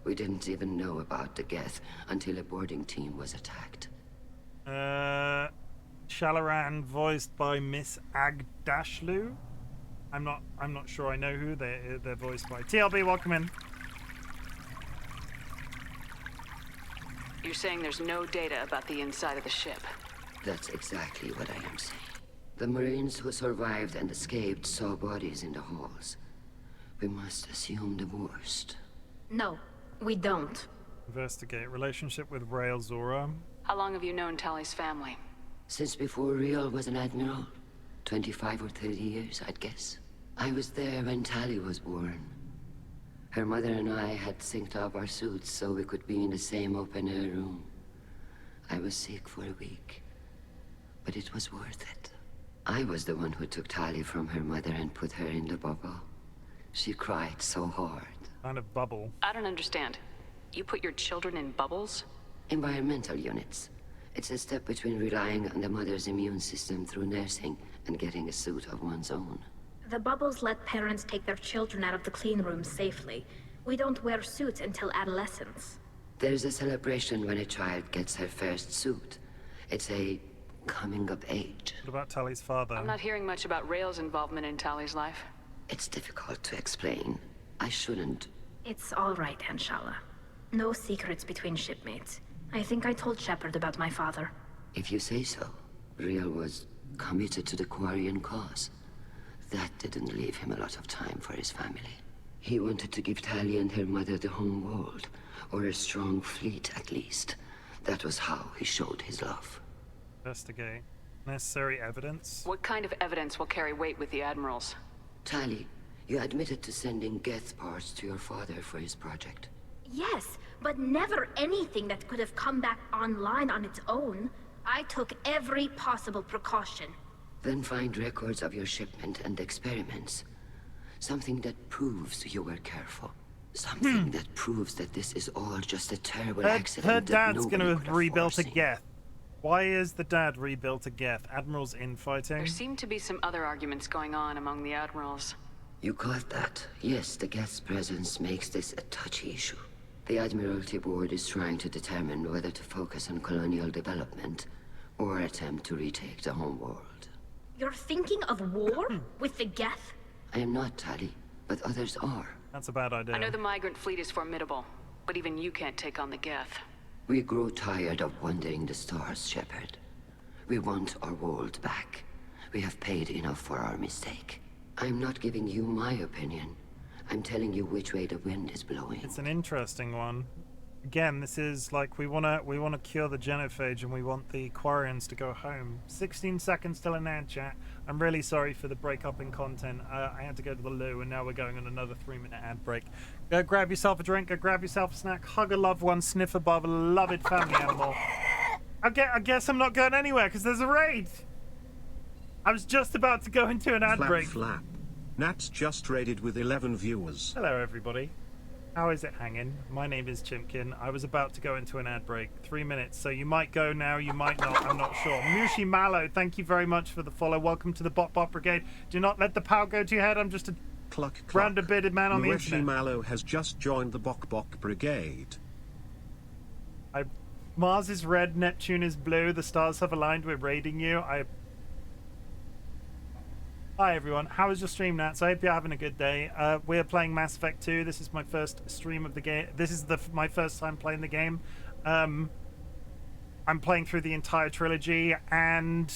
Speaker 15: We didn't even know about the Geth until a boarding team was attacked.
Speaker 1: Shalaran, voiced by Miss Agdashlu. I'm not sure I know who they're voiced by. TLB, welcome in.
Speaker 4: You're saying there's no data about the inside of the ship?
Speaker 15: That's exactly what I am saying. The Marines who survived and escaped saw bodies in the halls. We must assume the worst.
Speaker 11: No, we don't.
Speaker 1: Investigate. Relationship with Rael Zora.
Speaker 4: How long have you known Tali's family?
Speaker 15: Since before Real was an admiral. 25 or 30 years, I'd guess. I was there when Tali was born. Her mother and I had synced up our suits so we could be in the same open-air room. I was sick for a week, but it was worth it. I was the one who took Tali from her mother and put her in the bubble. She cried so hard.
Speaker 1: Kind of bubble.
Speaker 4: I don't understand. You put your children in bubbles?
Speaker 15: Environmental units. It's a step between relying on the mother's immune system through nursing and getting a suit of one's own.
Speaker 11: The bubbles let parents take their children out of the clean rooms safely. We don't wear suits until adolescence.
Speaker 15: There's a celebration when a child gets her first suit. It's a coming of age.
Speaker 1: What about Tali's father?
Speaker 4: I'm not hearing much about Rael's involvement in Tali's life.
Speaker 15: It's difficult to explain. I shouldn't.
Speaker 11: It's all right, Anshala. No secrets between shipmates. I think I told Shepard about my father.
Speaker 15: If you say so. Real was committed to the Quarian cause. That didn't leave him a lot of time for his family. He wanted to give Tali and her mother the home world, or a strong fleet at least. That was how he showed his love.
Speaker 1: Investigate. Necessary evidence?
Speaker 4: What kind of evidence will carry weight with the admirals?
Speaker 15: Tali, you admitted to sending Geth parts to your father for his project.
Speaker 11: Yes, but never anything that could have come back online on its own. I took every possible precaution.
Speaker 15: Then find records of your shipment and experiments. Something that proves you were careful. Something that proves that this is all just a terrible accident.
Speaker 1: Her dad's
Speaker 15: gonna
Speaker 1: have rebuilt a Geth. Why is the dad rebuilt a Geth? Admirals infighting?
Speaker 4: There seem to be some other arguments going on among the admirals.
Speaker 15: You caught that? Yes, the Geth's presence makes this a touchy issue. The Admiralty Board is trying to determine whether to focus on colonial development or attempt to retake the home world.
Speaker 11: You're thinking of war? With the Geth?
Speaker 15: I am not, Tali, but others are.
Speaker 1: That's a bad idea.
Speaker 4: I know the migrant fleet is formidable, but even you can't take on the Geth.
Speaker 15: We grow tired of wandering the stars, Shepard. We want our world back. We have paid enough for our mistake. I'm not giving you my opinion. I'm telling you which way the wind is blowing.
Speaker 1: It's an interesting one. Again, this is like we wanna cure the genophage and we want the Quarians to go home. 16 seconds till an ad chat. I'm really sorry for the breakup in content. I had to go to the loo and now we're going on another 3-minute ad break. Go grab yourself a drink, go grab yourself a snack, hug a loved one, sniff a beloved family animal. I guess I'm not going anywhere because there's a raid. I was just about to go into an ad break.
Speaker 16: Flap. Nat's just raided with 11 viewers.
Speaker 1: Hello everybody. How is it hanging? My name is Chimken. I was about to go into an ad break. 3 minutes, so you might go now, you might not, I'm not sure. Mushi Mallow, thank you very much for the follow. Welcome to the Bot Brigade. Do not let the power go to your head. I'm just a round-a-bearded man on the internet.
Speaker 16: Mushi Mallow has just joined the Bok Brigade.
Speaker 1: Mars is red, Neptune is blue. The stars have aligned. We're raiding you. Hi everyone, how was your stream, Nats? I hope you're having a good day. We're playing Mass Effect 2. This is my first stream of the game. This is my first time playing the game. I'm playing through the entire trilogy, and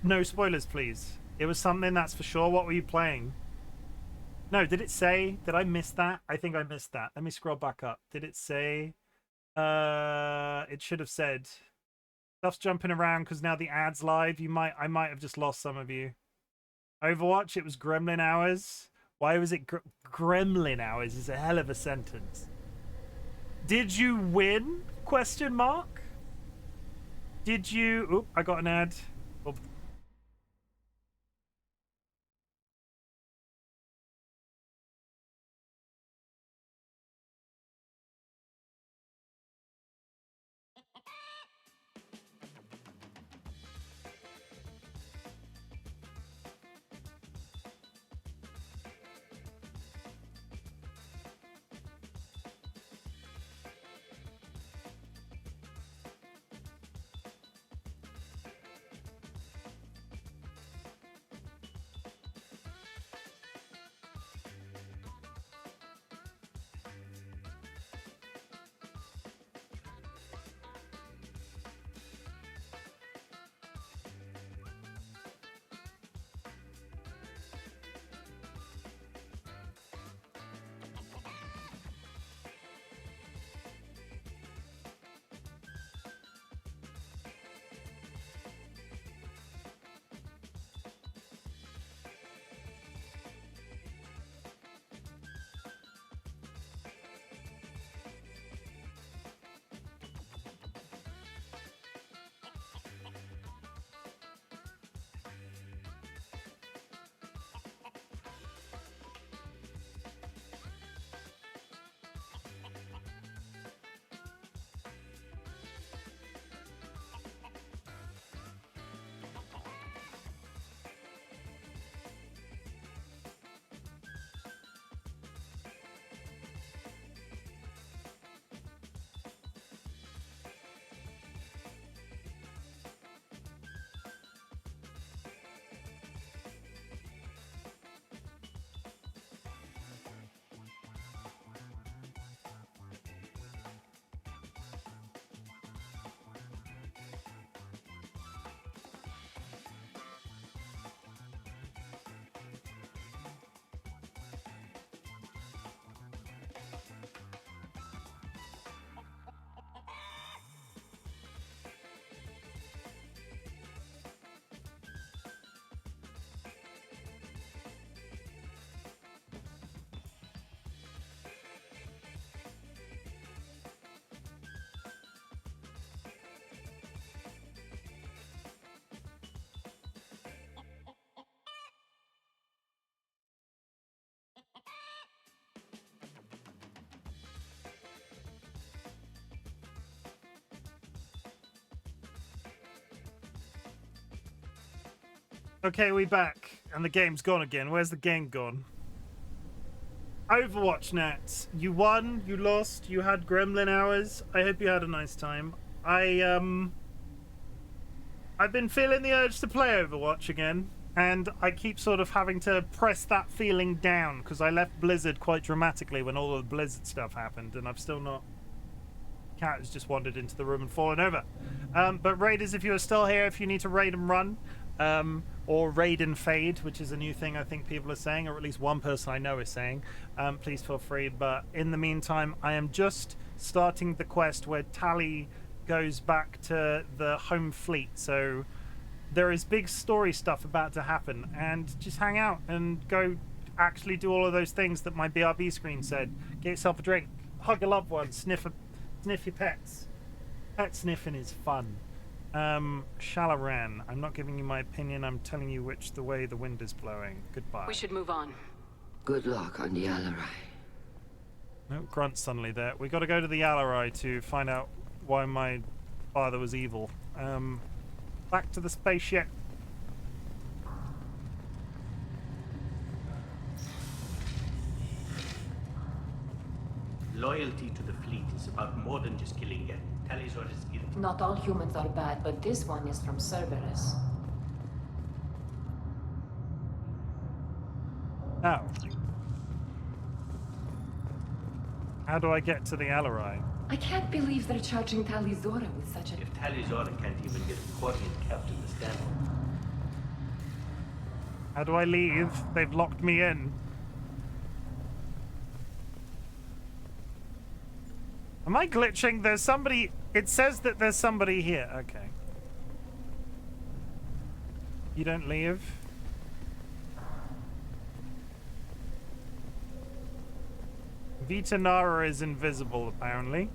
Speaker 1: no spoilers, please. It was something, that's for sure. What were you playing? No, did it say? Did I miss that? I think I missed that. Let me scroll back up. Did it say? It should have said. Stuff's jumping around because now the ad's live. I might have just lost some of you. Overwatch, it was Gremlin Hours. Why was it Gremlin Hours is a hell of a sentence. Did you win? Question mark. Did you... Oop, I got an ad. Oh. Okay, we back, and the game's gone again. Where's the game gone? Overwatch, Nats. You won, you lost, you had Gremlin Hours. I hope you had a nice time. I've been feeling the urge to play Overwatch again, and I keep sort of having to press that feeling down, because I left Blizzard quite dramatically when all of the Blizzard stuff happened, and I've still not... Cat has just wandered into the room and fallen over. But Raiders, if you are still here, if you need to raid and run, or raid and fade, which is a new thing I think people are saying, or at least one person I know is saying, please feel free. But in the meantime, I am just starting the quest where Tally goes back to the home fleet. So there is big story stuff about to happen, and just hang out and go actually do all of those things that my BRB screen said. Get yourself a drink, hug a loved one, sniff your pets. Pet sniffing is fun. Shalaran, I'm not giving you my opinion, I'm telling you the way the wind is blowing. Goodbye.
Speaker 4: We should move on.
Speaker 15: Good luck on the Alarai.
Speaker 1: No, grunt suddenly there. We gotta go to the Alarai to find out why my father was evil. Back to the spaceship.
Speaker 14: Loyalty to the fleet is about more than just killing Get. Tally's orders guilty.
Speaker 17: Not all humans are bad, but this one is from Cerberus.
Speaker 1: Oh. How do I get to the Alarai?
Speaker 17: I can't believe they're charging Talizora with such a...
Speaker 14: If Talizora can't even get a Quarian captain to stand for.
Speaker 1: How do I leave? They've locked me in. Am I glitching? There's somebody... It says that there's somebody here. Okay. You don't leave? Vita Nara is invisible, apparently.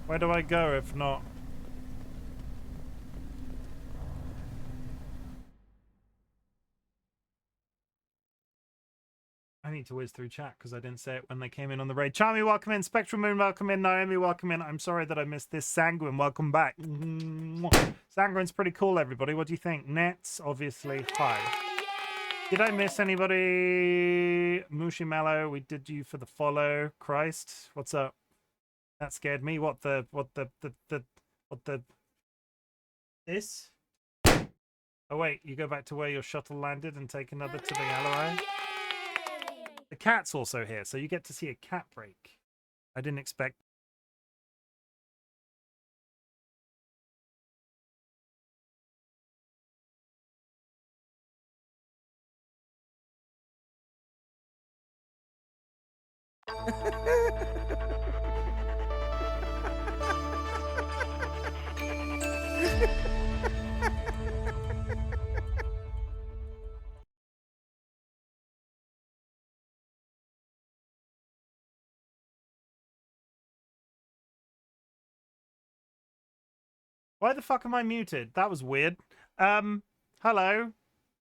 Speaker 1: Where do I go if not? I need to whiz through chat because I didn't say it when they came in on the raid. Charmy, welcome in. Spectral Moon, welcome in. Naomi, welcome in. I'm sorry that I missed this. Sanguine, welcome back. Sanguine's pretty cool, everybody. What do you think? Nets, obviously. Hi. Did I miss anybody? Mushi Mallow, we did you for the follow. Christ, what's up? That scared me. This? Oh wait, you go back to where your shuttle landed and take another to the Alarai? The cat's also here, so you get to see a cat break. I didn't expect. Why the fuck am I muted? That was weird. Hello?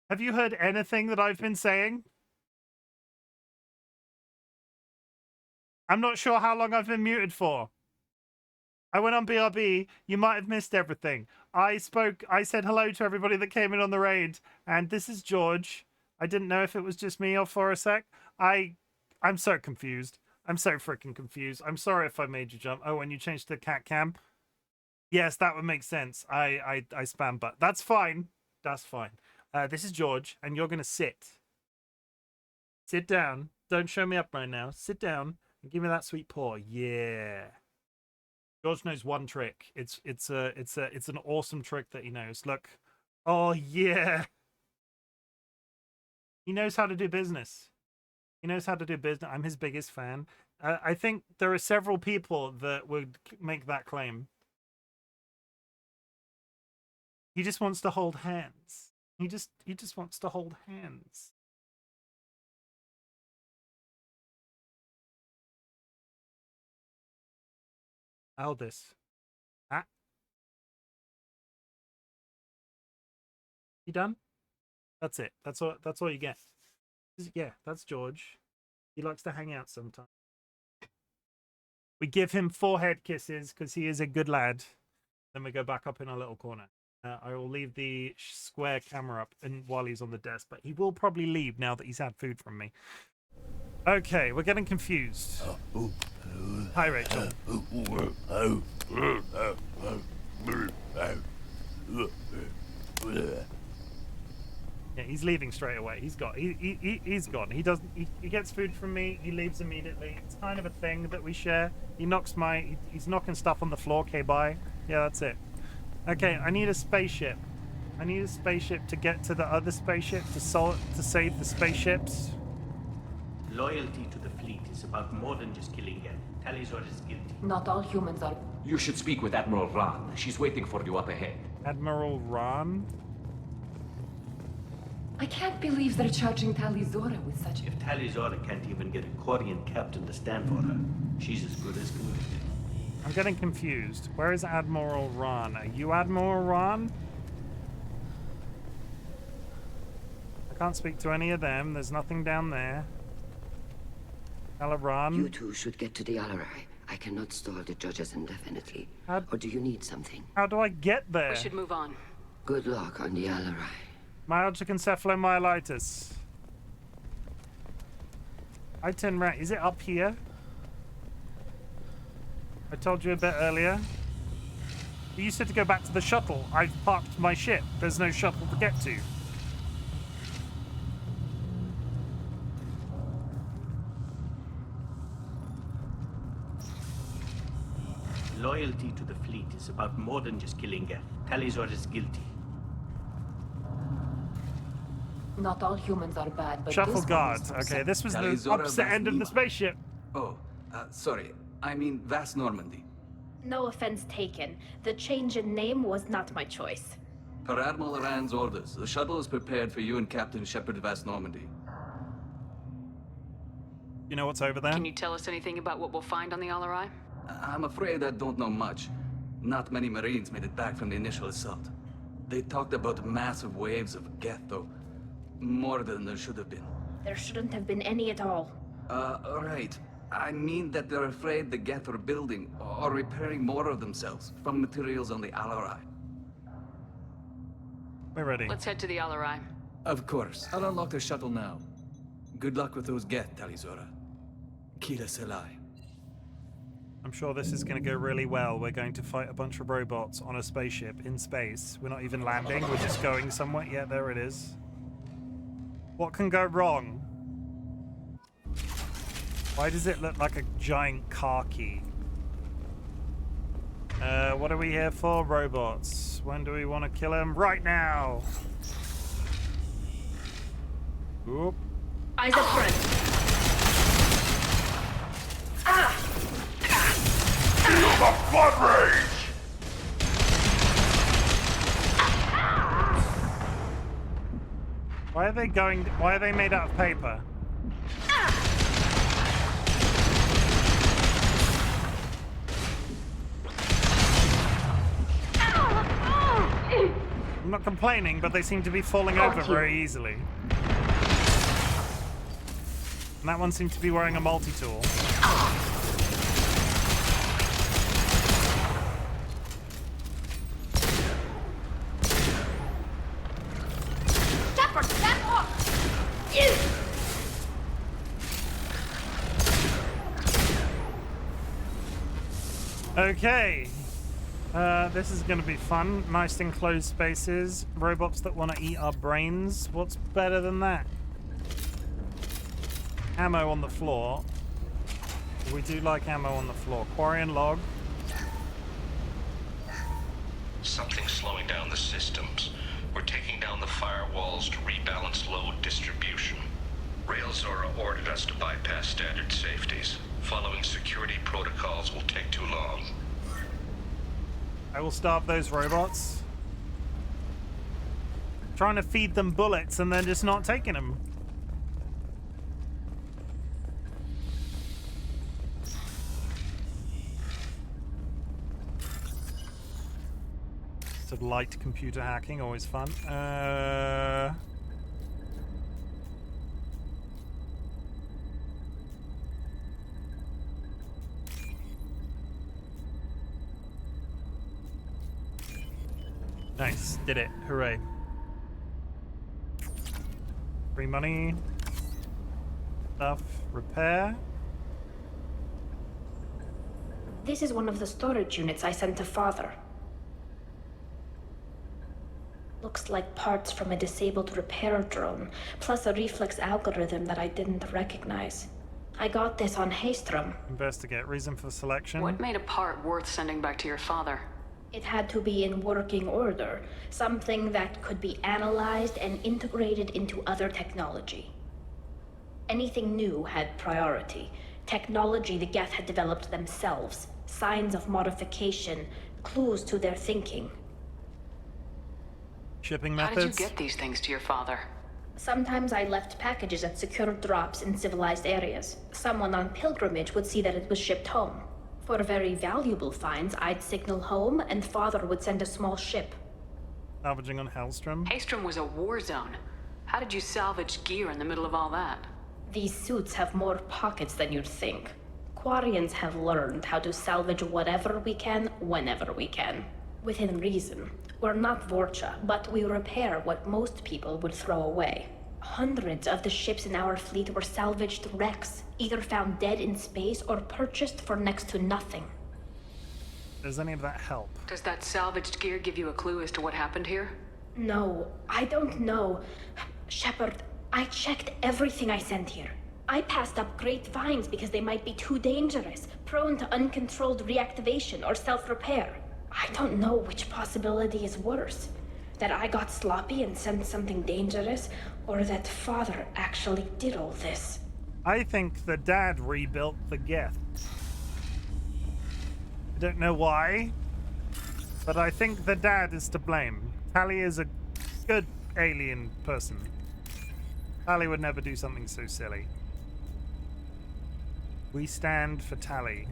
Speaker 1: Have you heard anything that I've been saying? I'm not sure how long I've been muted for. I went on BRB. You might have missed everything. I said hello to everybody that came in on the raid, and this is George. I didn't know if it was just me or for a sec. I'm so confused. I'm so freaking confused. I'm sorry if I made you jump. Oh, and you changed to the cat cam? Yes, that would make sense. I spam, but that's fine. That's fine. This is George, and you're gonna sit. Sit down. Don't show me up right now. Sit down and give me that sweet paw. Yeah. George knows one trick. It's an awesome trick that he knows. Look. Oh yeah. He knows how to do business. He knows how to do business. I'm his biggest fan. I think there are several people that would make that claim. He just wants to hold hands. He just wants to hold hands. Aldous. Ah. You done? That's it. That's all you get. Yeah, that's George. He likes to hang out sometimes. We give him forehead kisses because he is a good lad. Then we go back up in our little corner. I will leave the square camera up while he's on the desk, but he will probably leave now that he's had food from me. Okay, we're getting confused. Hi, Rachel. Yeah, he's leaving straight away. He's gone. He's gone. He gets food from me. He leaves immediately. It's kind of a thing that we share. He's knocking stuff on the floor. Okay, bye. Yeah, that's it. Okay, I need a spaceship. I need a spaceship to get to the other spaceship to save the spaceships.
Speaker 14: Loyalty to the fleet is about more than just killing Geth. Talizor is guilty.
Speaker 17: Not all humans are.
Speaker 13: You should speak with Admiral Ran. She's waiting for you up ahead.
Speaker 1: Admiral Ran?
Speaker 17: I can't believe they're charging Talizora with such.
Speaker 14: If Talizora can't even get a Quarian captain to stand for her, she's as good as good.
Speaker 1: I'm getting confused. Where is Admiral Ran? Are you Admiral Ran? I can't speak to any of them. There's nothing down there. Alaran?
Speaker 15: You two should get to the Alarai. I cannot stall the judges indefinitely. Or do you need something?
Speaker 1: How do I get there?
Speaker 4: We should move on.
Speaker 15: Good luck on the Alarai.
Speaker 1: Myalgic encephalomyelitis. Itinerary. Is it up here? I told you a bit earlier. You said to go back to the shuttle. I've parked my ship. There's no shuttle to get to.
Speaker 14: Loyalty to the fleet is about more than just killing Geth. Talizor is guilty.
Speaker 17: Not all humans are bad, but
Speaker 1: Shuffle
Speaker 17: this
Speaker 1: guard.
Speaker 17: one is from
Speaker 1: Okay, this was the
Speaker 12: Talizora
Speaker 1: opposite end of the
Speaker 12: Vasnima.
Speaker 1: spaceship.
Speaker 12: Oh, sorry. I mean Vast Normandy.
Speaker 11: No offense taken. The change in name was not my choice.
Speaker 12: Per Admiral Rand's orders, the shuttle is prepared for you and Captain Shepard Vast Normandy.
Speaker 1: You know what's over there?
Speaker 4: Can you tell us anything about what we'll find on the Alarai?
Speaker 12: I'm afraid I don't know much. Not many Marines made it back from the initial assault. They talked about massive waves of Geth, though. More than there should have been.
Speaker 11: There shouldn't have been any at all.
Speaker 12: Right. I mean that they're afraid the Geth are building or repairing more of themselves from materials on the Alarai.
Speaker 1: We're ready.
Speaker 4: Let's head to the Alarai.
Speaker 12: Of course. I'll unlock the shuttle now. Good luck with those Geth, Talizora. Kila Selai.
Speaker 1: I'm sure this is going to go really well. We're going to fight a bunch of robots on a spaceship in space. We're not even landing. We're just going somewhere. Yeah, there it is. What can go wrong? Why does it look like a giant car key? What are we here for? Robots. When do we want to kill them? Right now! Oop.
Speaker 11: Eyes up front. Ah!
Speaker 2: Feel the blood rage!
Speaker 1: Why are they made out of paper? I'm not complaining, but they seem to be falling over very easily. And that one seems to be wearing a multi-tool.
Speaker 11: Shepard, stand off!
Speaker 1: Okay. This is going to be fun. Nice enclosed spaces. Robots that want to eat our brains. What's better than that? Ammo on the floor. We do like ammo on the floor. Quarian log.
Speaker 18: Something's slowing down the systems. We're taking down the firewalls to rebalance load distribution. Railzora ordered us to bypass standard safeties. Following security protocols will take too long.
Speaker 1: I will starve those robots. Trying to feed them bullets and then just not taking them. Sort of light computer hacking, always fun. Nice, did it, hooray. Free money. Stuff, repair.
Speaker 11: This is one of the storage units I sent to Father. Looks like parts from a disabled repair drone, plus a reflex algorithm that I didn't recognize. I got this on Haystrom.
Speaker 1: Investigate. Reason for selection.
Speaker 4: What made a part worth sending back to your father?
Speaker 11: It had to be in working order, something that could be analyzed and integrated into other technology. Anything new had priority. Technology the Geth had developed themselves, signs of modification, clues to their thinking.
Speaker 1: Shipping
Speaker 4: How
Speaker 1: methods?
Speaker 4: did you get these things to your father?
Speaker 11: Sometimes I left packages at secure drops in civilized areas. Someone on pilgrimage would see that it was shipped home. For very valuable finds, I'd signal home, and Father would send a small ship.
Speaker 1: Salvaging on Hellstrom?
Speaker 4: Haestrom was a war zone. How did you salvage gear in the middle of all that?
Speaker 11: These suits have more pockets than you'd think. Quarians have learned how to salvage whatever we can, whenever we can. Within reason. We're not Vorcha, but we repair what most people would throw away. Hundreds of the ships in our fleet were salvaged wrecks, either found dead in space or purchased for next to nothing.
Speaker 1: Does any of that help?
Speaker 4: Does that salvaged gear give you a clue as to what happened here?
Speaker 11: No, I don't know. Shepard, I checked everything I sent here. I passed up great finds because they might be too dangerous, prone to uncontrolled reactivation or self-repair. I don't know which possibility is worse. That I got sloppy and sent something dangerous, or that Father actually did all this.
Speaker 1: I think the dad rebuilt the Geth. I don't know why, but I think the dad is to blame. Tali is a good alien person. Tali would never do something so silly. We stand for Tali.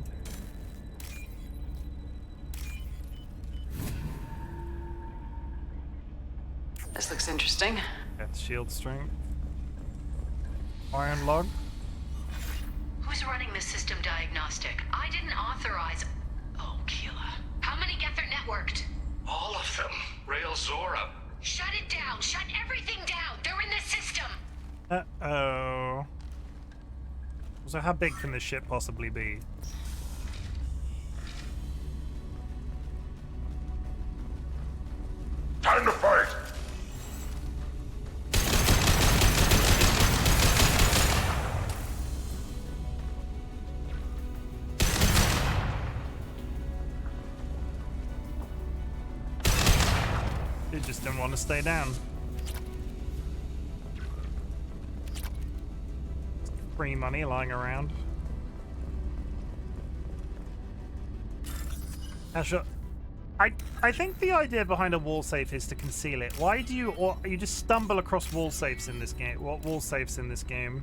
Speaker 4: This looks interesting.
Speaker 1: Geth shield strength. Iron log.
Speaker 6: Who's running the system diagnostic? I didn't authorize... Oh, Keela. How many Geth are networked?
Speaker 18: All of them. Rail Zora.
Speaker 6: Shut it down! Shut everything down! They're in the system!
Speaker 1: Uh-oh. So how big can this ship possibly be?
Speaker 2: Time to fight!
Speaker 1: They just didn't want to stay down. Free money lying around. Actually, I think the idea behind a wall safe is to conceal it. Why do you, or you just stumble across wall safes in this game? What wall safes in this game?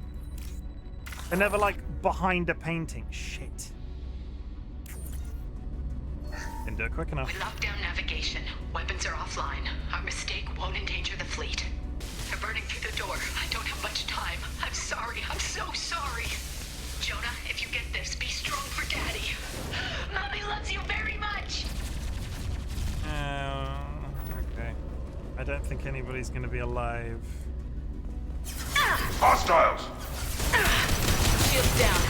Speaker 1: They're never like behind a painting. Shit. Didn't do it quick enough.
Speaker 6: We locked down navigation. Weapons are offline. Our mistake won't endanger the fleet. They're burning through the door. I don't have much time. I'm sorry. I'm so sorry. Jonah, if you get this, be strong for Daddy. Mommy loves you very much.
Speaker 1: Okay. I don't think anybody's going to be alive.
Speaker 2: Hostiles!
Speaker 4: Shields down.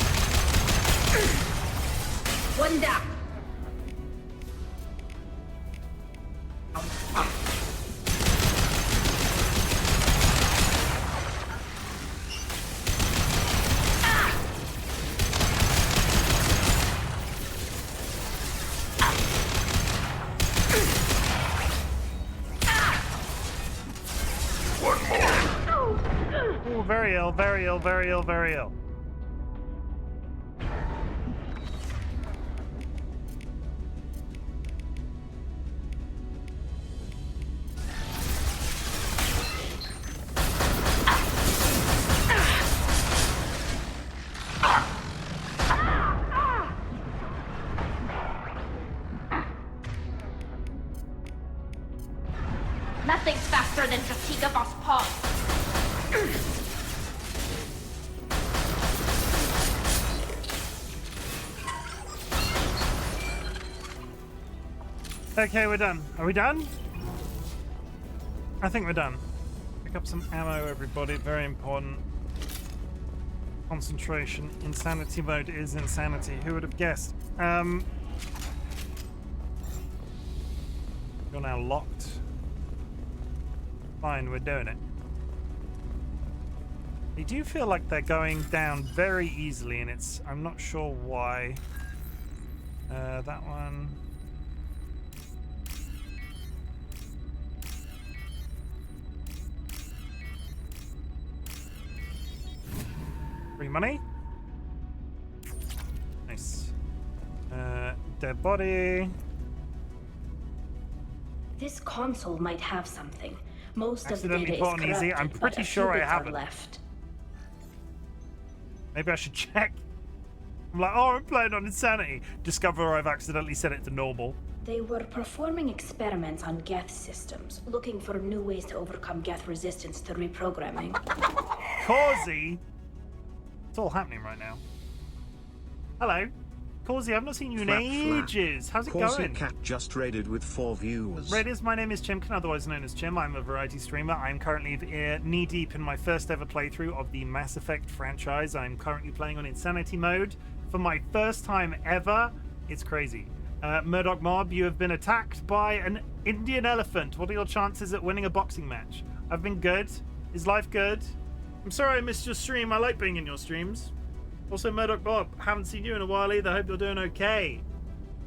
Speaker 11: One down.
Speaker 1: Ooh, very ill, very ill, very ill, very ill.
Speaker 11: Nothing's faster than fatigue of us paws.
Speaker 1: Okay, we're done. Are we done? I think we're done. Pick up some ammo, everybody. Very important. Concentration. Insanity mode is insanity. Who would have guessed? You're now locked. Fine, we're doing it. I do feel like they're going down very easily, and it's... I'm not sure why. That one... Free money. Nice. Dead body.
Speaker 11: This console might have something. Most of the
Speaker 1: Accidentally
Speaker 11: data
Speaker 1: put
Speaker 11: is
Speaker 1: on
Speaker 11: corrupted,
Speaker 1: easy. I'm
Speaker 11: but
Speaker 1: pretty
Speaker 11: a
Speaker 1: sure
Speaker 11: few
Speaker 1: I
Speaker 11: bits are
Speaker 1: haven't.
Speaker 11: left.
Speaker 1: Maybe I should check. I'm like, oh, I'm playing on insanity. Discover I've accidentally set it to normal.
Speaker 11: They were performing experiments on Geth systems, looking for new ways to overcome Geth resistance to reprogramming.
Speaker 1: Causey? It's all happening right now. Hello. Causey, I've not seen you in ages. How's it going?
Speaker 16: Cat just raided with 4 viewers.
Speaker 1: Raiders, my name is Chimken, otherwise known as Chim. I'm a variety streamer. I'm currently knee-deep in my first ever playthrough of the Mass Effect franchise. I'm currently playing on Insanity mode for my first time ever. It's crazy. Murdoch Mob, you have been attacked by an Indian elephant. What are your chances at winning a boxing match? I've been good. Is life good? I'm sorry I missed your stream. I like being in your streams. Also, Murdoch Bob, haven't seen you in a while either. Hope you're doing okay.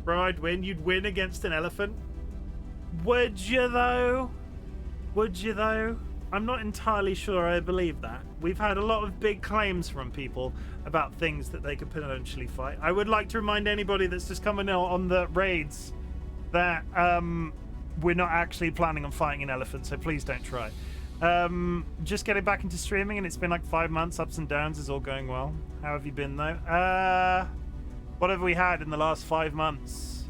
Speaker 1: Bro, I'd win. You'd win against an elephant. Would you, though? Would you, though? I'm not entirely sure I believe that. We've had a lot of big claims from people about things that they could potentially fight. I would like to remind anybody that's just coming out on the raids that we're not actually planning on fighting an elephant, so please don't try. Just getting back into streaming, and it's been like 5 months, ups and downs, is all going well. How have you been, though? What have we had in the last 5 months?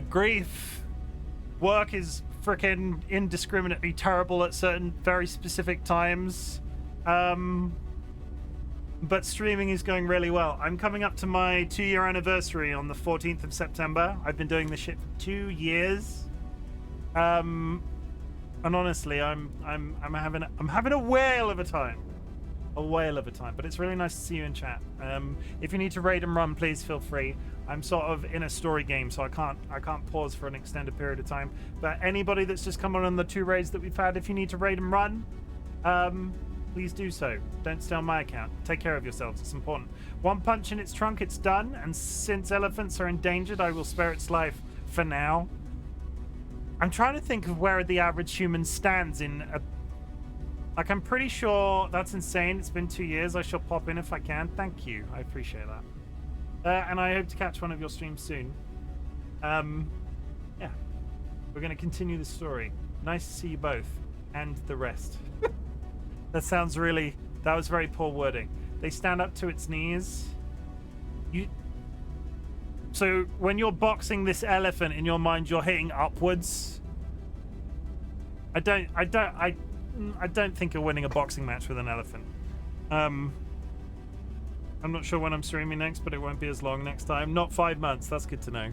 Speaker 1: Grief. Work is freaking indiscriminately terrible at certain very specific times. But streaming is going really well. I'm coming up to my 2-year anniversary on the 14th of September. I've been doing this shit for 2 years. And honestly, I'm having a whale of a time. A whale of a time. But it's really nice to see you in chat. If you need to raid and run, please feel free. I'm sort of in a story game, so I can't pause for an extended period of time. But anybody that's just come on the 2 raids that we've had, if you need to raid and run, please do so. Don't stay on my account. Take care of yourselves. It's important. One punch in its trunk, it's done. And since elephants are endangered, I will spare its life for now. I'm trying to think of where the average human stands in a... Like, I'm pretty sure that's insane. It's been 2 years. I shall pop in if I can. Thank you. I appreciate that. And I hope to catch one of your streams soon. Yeah. We're going to continue the story. Nice to see you both. And the rest. That sounds really... That was very poor wording. They stand up to its knees. So when you're boxing this elephant, in your mind, you're hitting upwards. I don't think you're winning a boxing match with an elephant. I'm not sure when I'm streaming next, but it won't be as long next time. Not 5 months. That's good to know.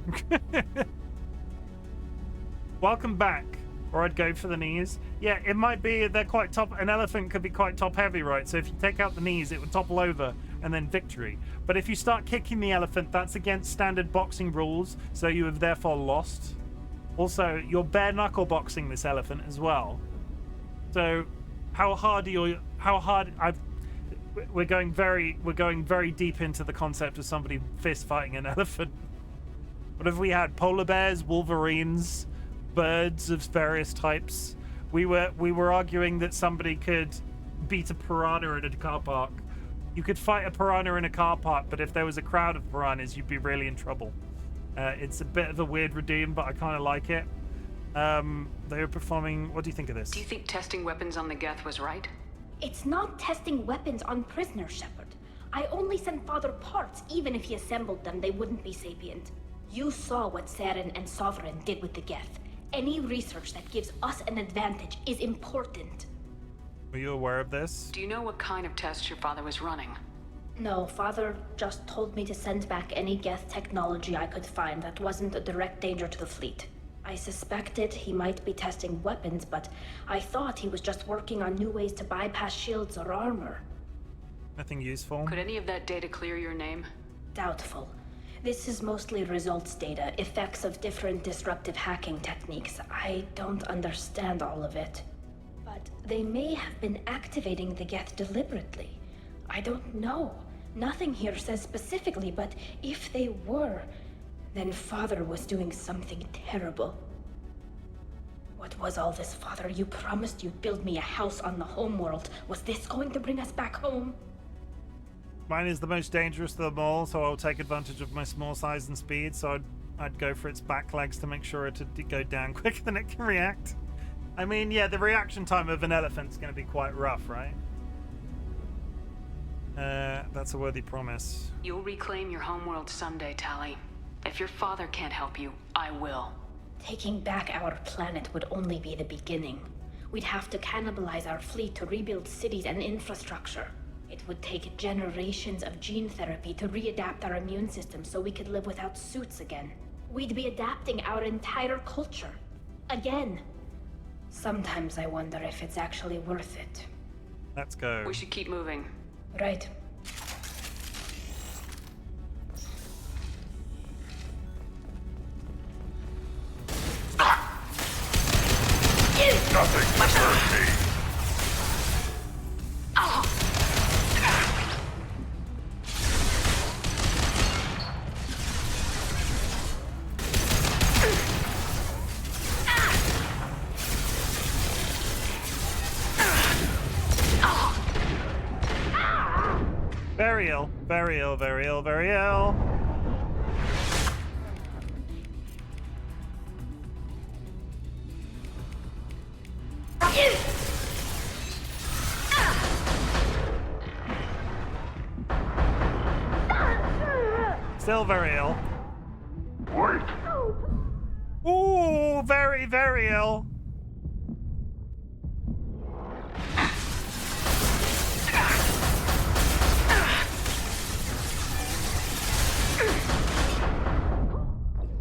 Speaker 1: Welcome back. Or I'd go for the knees. Yeah, it might be they're quite top. An elephant could be quite top heavy, right? So if you take out the knees, it would topple over and then victory. But if you start kicking the elephant, that's against standard boxing rules, so you have therefore lost. Also, you're bare knuckle boxing this elephant as well. So how hard are you? How hard? We're going very deep into the concept of somebody fist fighting an elephant. What have we had? Polar bears, wolverines, birds of various types. We were arguing that somebody could beat a piranha in a car park. You could fight a piranha in a car park, but if there was a crowd of piranhas, you'd be really in trouble. It's a bit of a weird redeem, but I kind of like it. They were performing... What do you think of this?
Speaker 4: Do you think testing weapons on the Geth was right?
Speaker 11: It's not testing weapons on prisoners, Shepard. I only sent Father parts. Even if he assembled them, they wouldn't be sapient. You saw what Saren and Sovereign did with the Geth. Any research that gives us an advantage is important.
Speaker 1: Were you aware of this?
Speaker 4: Do you know what kind of tests your father was running?
Speaker 11: No, Father just told me to send back any Geth technology I could find that wasn't a direct danger to the fleet. I suspected he might be testing weapons, but I thought he was just working on new ways to bypass shields or armor.
Speaker 1: Nothing useful?
Speaker 4: Could any of that data clear your name?
Speaker 11: Doubtful. This is mostly results data, effects of different disruptive hacking techniques. I don't understand all of it. But they may have been activating the Geth deliberately. I don't know. Nothing here says specifically, but if they were, then Father was doing something terrible. What was all this, Father? You promised you'd build me a house on the homeworld. Was this going to bring us back home?
Speaker 1: Mine is the most dangerous of them all, so I'll take advantage of my small size and speed. So I'd go for its back legs to make sure it would go down quicker than it can react. I mean, yeah, the reaction time of an elephant's going to be quite rough, right? That's a worthy promise.
Speaker 4: You'll reclaim your homeworld someday, Tally. If your father can't help you, I will.
Speaker 11: Taking back our planet would only be the beginning. We'd have to cannibalize our fleet to rebuild cities and infrastructure. It would take generations of gene therapy to readapt our immune system so we could live without suits again. We'd be adapting our entire culture. Again. Sometimes I wonder if it's actually worth it.
Speaker 1: Let's go.
Speaker 4: We should keep moving.
Speaker 11: Right.
Speaker 2: Nothing can hurt me.
Speaker 1: Very ill, very ill, very ill, very ill. Still very ill.
Speaker 2: Wait.
Speaker 1: Ooh, very, very ill.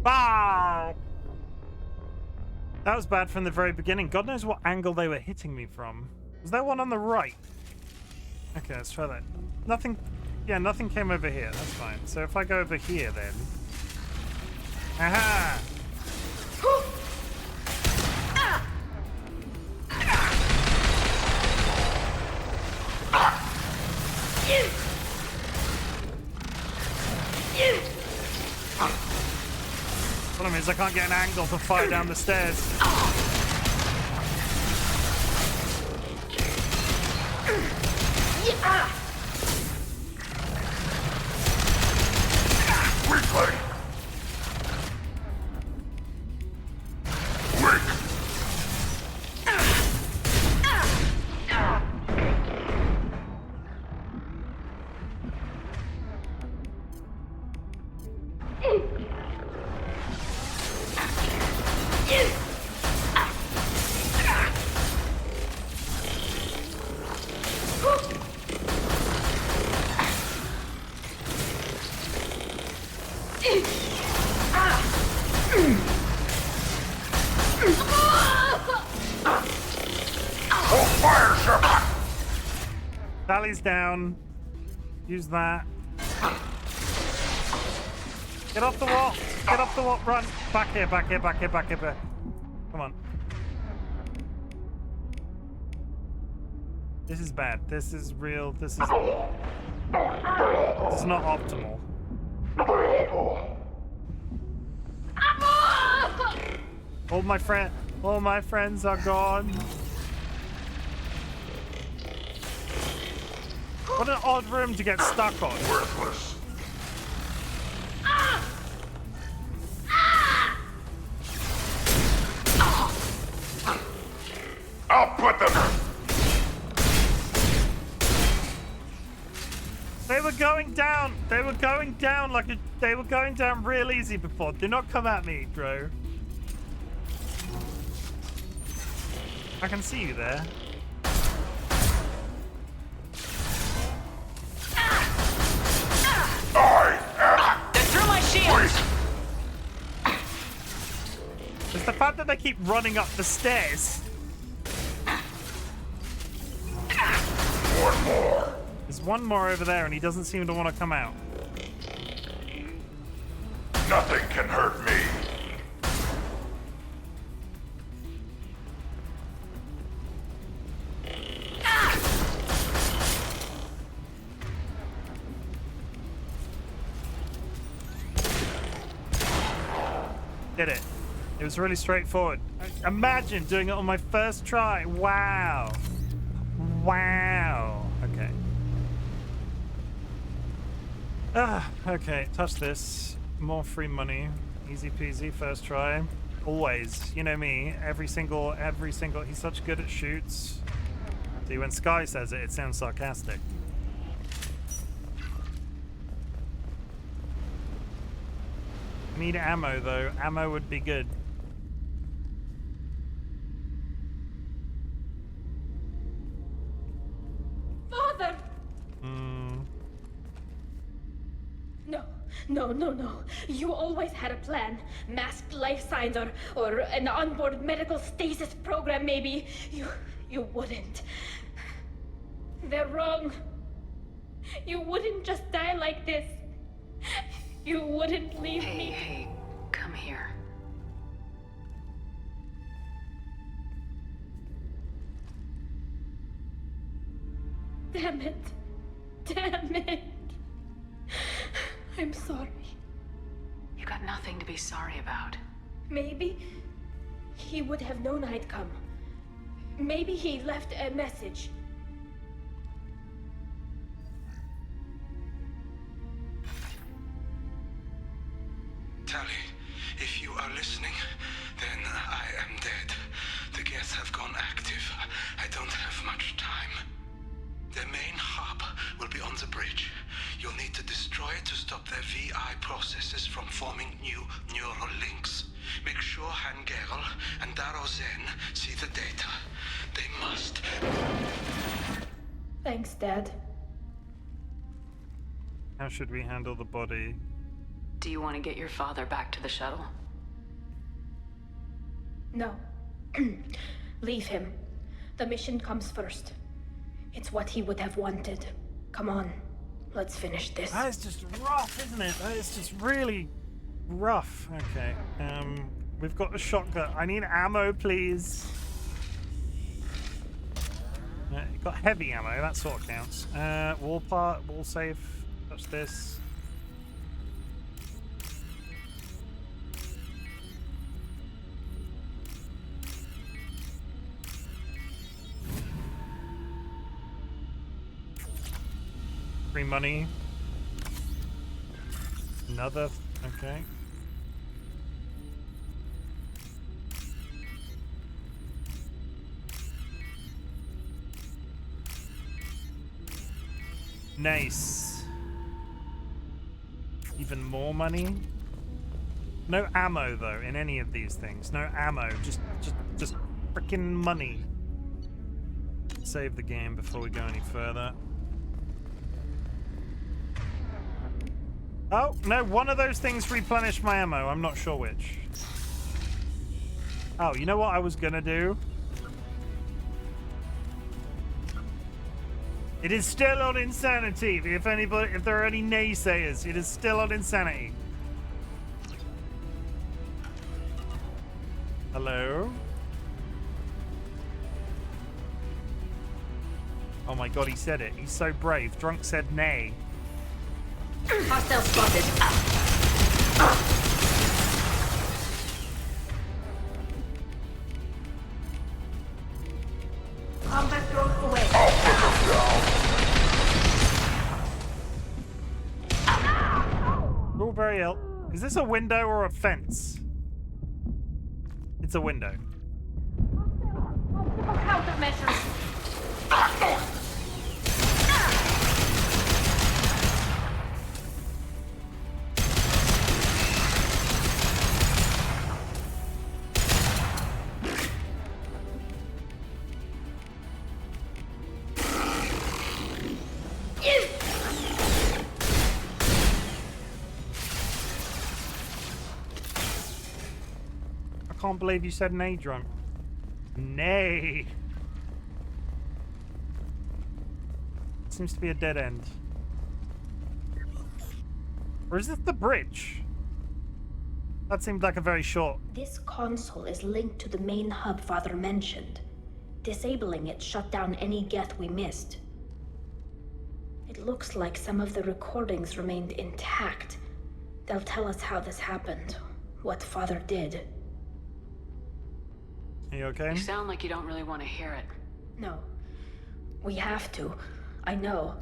Speaker 1: Bow! That was bad from the very beginning. God knows what angle they were hitting me from. Was there one on the right? Okay, let's try that. Nothing... Yeah, nothing came over here. That's fine. So if I go over here, then... Aha! Problem is, I can't get an angle to fire down the stairs.
Speaker 2: Weakling. Weak.
Speaker 1: Tally's down. Use that. Get off the wall. Get off the wall. Run. Back here, back here, back here, back here. Back. Come on. This is bad. This is real. This is not optimal. All my friends are gone. What an odd room to get stuck on.
Speaker 2: Worthless. I'll put them.
Speaker 1: They were going down. They were going down like they were going down real easy before. Do not come at me, bro. I can see you there.
Speaker 7: They're through my shields!
Speaker 1: It's the fact that they keep running up the stairs.
Speaker 2: One more.
Speaker 1: There's one more over there, and he doesn't seem to want to come out.
Speaker 2: Nothing can hurt me.
Speaker 1: Did it. It was really straightforward. Imagine doing it on my first try. Wow. Wow. Okay. Okay, touch this. More free money. Easy peasy, first try. Always. You know me. Every single, he's such good at shoots. See, when Sky says it, it sounds sarcastic. Need ammo, though. Ammo would be good.
Speaker 11: Father! No. You always had a plan. Masked life signs or an onboard medical stasis program, maybe. You wouldn't. They're wrong. You wouldn't just die like this. You wouldn't leave me.
Speaker 4: Hey, come here.
Speaker 11: Damn it. I'm sorry.
Speaker 4: You got nothing to be sorry about.
Speaker 11: Maybe he would have known I'd come. Maybe he left a message.
Speaker 19: Tally, if you are listening, then I am dead. The geth have gone active. I don't have much time. The main hub will be on the bridge. You'll need to destroy it to stop their VI processes from forming new neural links. Make sure Hangerl and Daro Zen see the data. They must.
Speaker 11: Thanks, Dad.
Speaker 1: How should we handle the body?
Speaker 4: Do you want to get your father back to the shuttle?
Speaker 11: No. Leave him. The mission comes first. It's what he would have wanted. Come on, let's finish this.
Speaker 1: That is just rough, isn't it? That is just really rough. Okay, we've got a shotgun. I need ammo, please. Got heavy ammo, that sort of counts. Wall part, wall safe. Touch this. Free money. Another. Okay. Nice. Even more money. No ammo though in any of these things. No ammo. Just freaking money. Save the game before we go any further. Oh, no, one of those things replenished my ammo. I'm not sure which. Oh, you know what I was gonna do? It is still on insanity. If there are any naysayers, it is still on insanity. Hello? Oh my god, he said it. He's so brave. Drunk said nay.
Speaker 11: Hostile spotted. Combat drone away.
Speaker 1: Oh, very ill. Is this a window or a fence? It's a window.
Speaker 11: Countermeasures.
Speaker 1: I can't believe you said nay, drunk. Nay. Seems to be a dead end. Or is this the bridge? That seemed like a very short.
Speaker 11: This console is linked to the main hub Father mentioned. Disabling it shut down any geth we missed. It looks like some of the recordings remained intact. They'll tell us how this happened, what Father did.
Speaker 1: Are you okay?
Speaker 4: You sound like you don't really want to hear it.
Speaker 11: No. We have to. I know.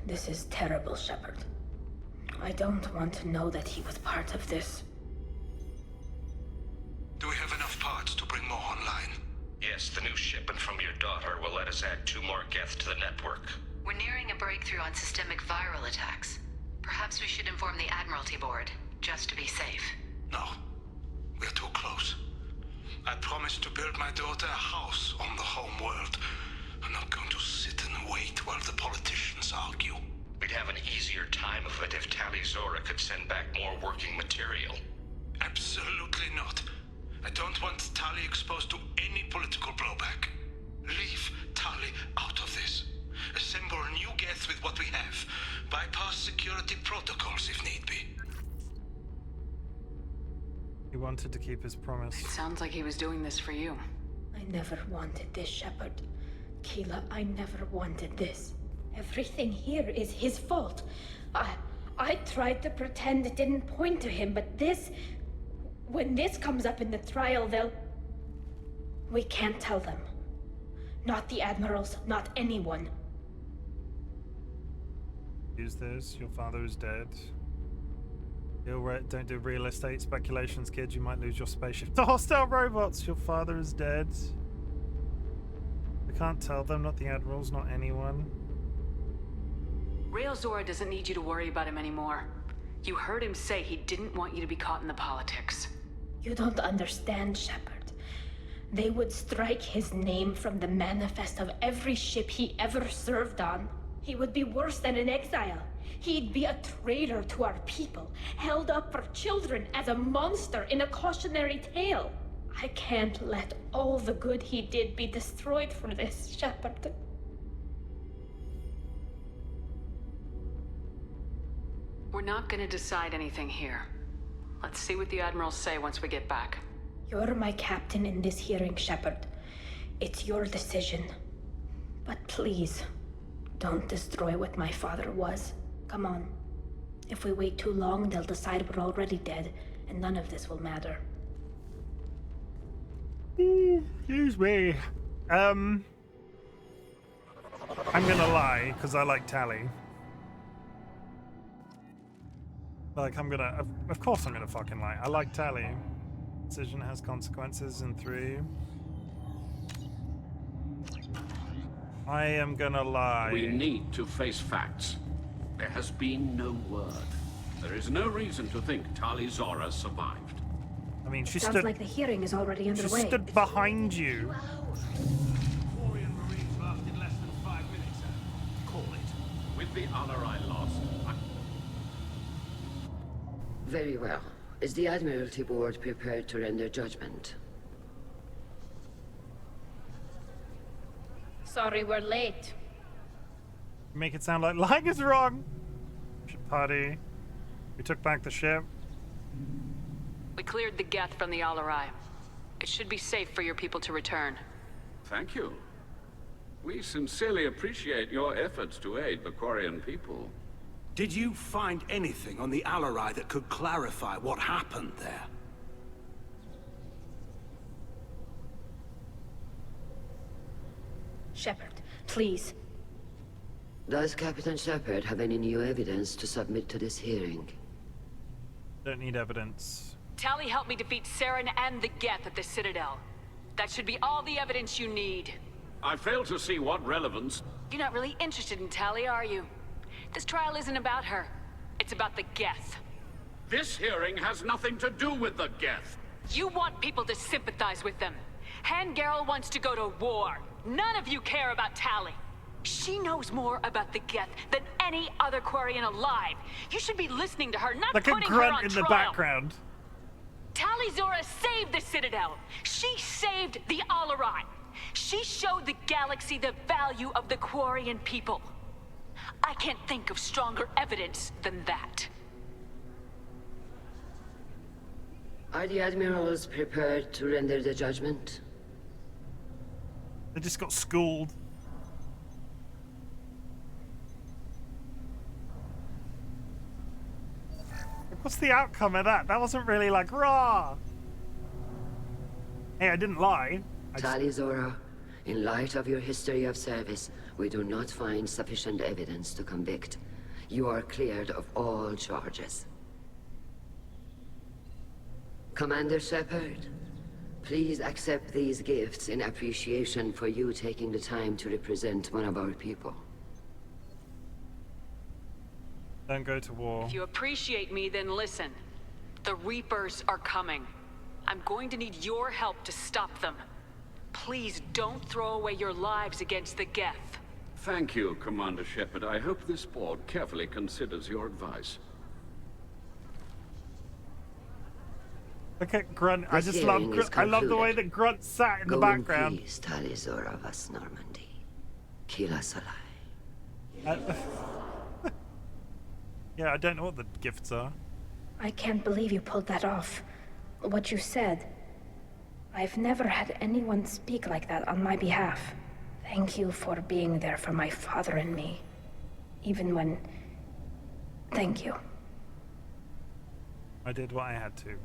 Speaker 11: This is terrible, Shepard. I don't want to know that he was part of this.
Speaker 19: Do we have enough parts to bring more online?
Speaker 18: Yes, the new shipment from your daughter will let us add 2 more Geth to the network.
Speaker 6: We're nearing a breakthrough on systemic viral attacks. Perhaps we should inform the Admiralty Board, just to be safe.
Speaker 19: No. We're too close. I promised to build my daughter a house on the home world. I'm not going to sit and wait while the politicians argue.
Speaker 18: We'd have an easier time of it if Tali Zora could send back more working material.
Speaker 19: Absolutely not. I don't want Tali exposed to any political blowback. Leave Tali out of this. Assemble new Geth with what we have. Bypass security protocols if need be.
Speaker 1: He wanted to keep his promise.
Speaker 4: It sounds like he was doing this for you.
Speaker 11: I never wanted this, Shepard. Keela, I never wanted this. Everything here is his fault. I tried to pretend it didn't point to him, but this... When this comes up in the trial, they'll... We can't tell them. Not the admirals, not anyone.
Speaker 1: Use this. Your father is dead. Don't do real estate speculations, kid. You might lose your spaceship to hostile robots. Your father is dead. I can't tell them. Not the admirals, not anyone.
Speaker 4: Rail Zora doesn't need you to worry about him anymore. You heard him say he didn't want you to be caught in the politics.
Speaker 11: You don't understand, Shepard. They would strike his name from the manifest of every ship he ever served on. He would be worse than an exile. He'd be a traitor to our people, held up for children as a monster in a cautionary tale. I can't let all the good he did be destroyed for this, Shepard.
Speaker 4: We're not gonna decide anything here. Let's see what the admirals say once we get back.
Speaker 11: You're my captain in this hearing, Shepard. It's your decision. But please, don't destroy what my father was. Come on. If we wait too long, they'll decide we're already dead, and none of this will matter.
Speaker 1: Excuse me. I'm gonna lie, because I like Tali. Like, of course I'm gonna fucking lie. I like Tali. Decision has consequences in 3. I am gonna lie.
Speaker 20: We need to face facts. There has been no word. There is no reason to think Tali Zora survived.
Speaker 1: I mean, she
Speaker 11: Sounds
Speaker 1: stood...
Speaker 11: like the hearing is already underway.
Speaker 1: She stood behind you.
Speaker 10: Quarian Marines left in less than 5 minutes, call it.
Speaker 20: With the honor I lost,
Speaker 15: Very well. Is the Admiralty Board prepared to render judgment?
Speaker 11: Sorry we're late.
Speaker 1: Make it sound like lying is wrong. Ship party. We took back the ship.
Speaker 4: We cleared the Geth from the Alarai. It should be safe for your people to return.
Speaker 20: Thank you. We sincerely appreciate your efforts to aid the Quarian people.
Speaker 10: Did you find anything on the Alarai that could clarify what happened there?
Speaker 11: Shepard, please.
Speaker 15: Does Captain Shepard have any new evidence to submit to this hearing?
Speaker 1: Don't need evidence.
Speaker 4: Tali helped me defeat Saren and the Geth at the Citadel. That should be all the evidence you need.
Speaker 20: I fail to see what relevance...
Speaker 4: You're not really interested in Tali, are you? This trial isn't about her. It's about the Geth.
Speaker 20: This hearing has nothing to do with the Geth.
Speaker 4: You want people to sympathize with them. Hangarel wants to go to war. None of you care about Tali. She knows more about the Geth than any other Quarian alive. You should be listening to her, not
Speaker 1: like
Speaker 4: putting
Speaker 1: a
Speaker 4: her on
Speaker 1: grunt in
Speaker 4: trial.
Speaker 1: the background.
Speaker 4: Tali Zora saved the Citadel. She saved the Alarai. She showed the galaxy the value of the Quarian people. I can't think of stronger evidence than that.
Speaker 15: Are the admirals prepared to render the judgment?
Speaker 1: They just got schooled. What's the outcome of that? That wasn't really like, raw. Hey, I didn't lie.
Speaker 15: Tali Zora, In light of your history of service, we do not find sufficient evidence to convict. You are cleared of all charges. Commander Shepard, please accept these gifts in appreciation for you taking the time to represent one of our people.
Speaker 1: Don't go to war.
Speaker 4: If you appreciate me, then listen. The Reapers are coming. I'm going to need your help to stop them. Please don't throw away your lives against the Geth.
Speaker 20: Thank you, Commander Shepard. I hope this board carefully considers your advice.
Speaker 1: Look at Grunt. I just love Grunt. I love the way that Grunt sat in the background.
Speaker 15: Peace, Talizor of us, Normandy. Kila Salai.
Speaker 1: Yeah, I don't know what the gifts are.
Speaker 11: I can't believe you pulled that off. What you said. I've never had anyone speak like that on my behalf. Thank you for being there for my father and me. Even when... Thank you.
Speaker 1: I did what I had to.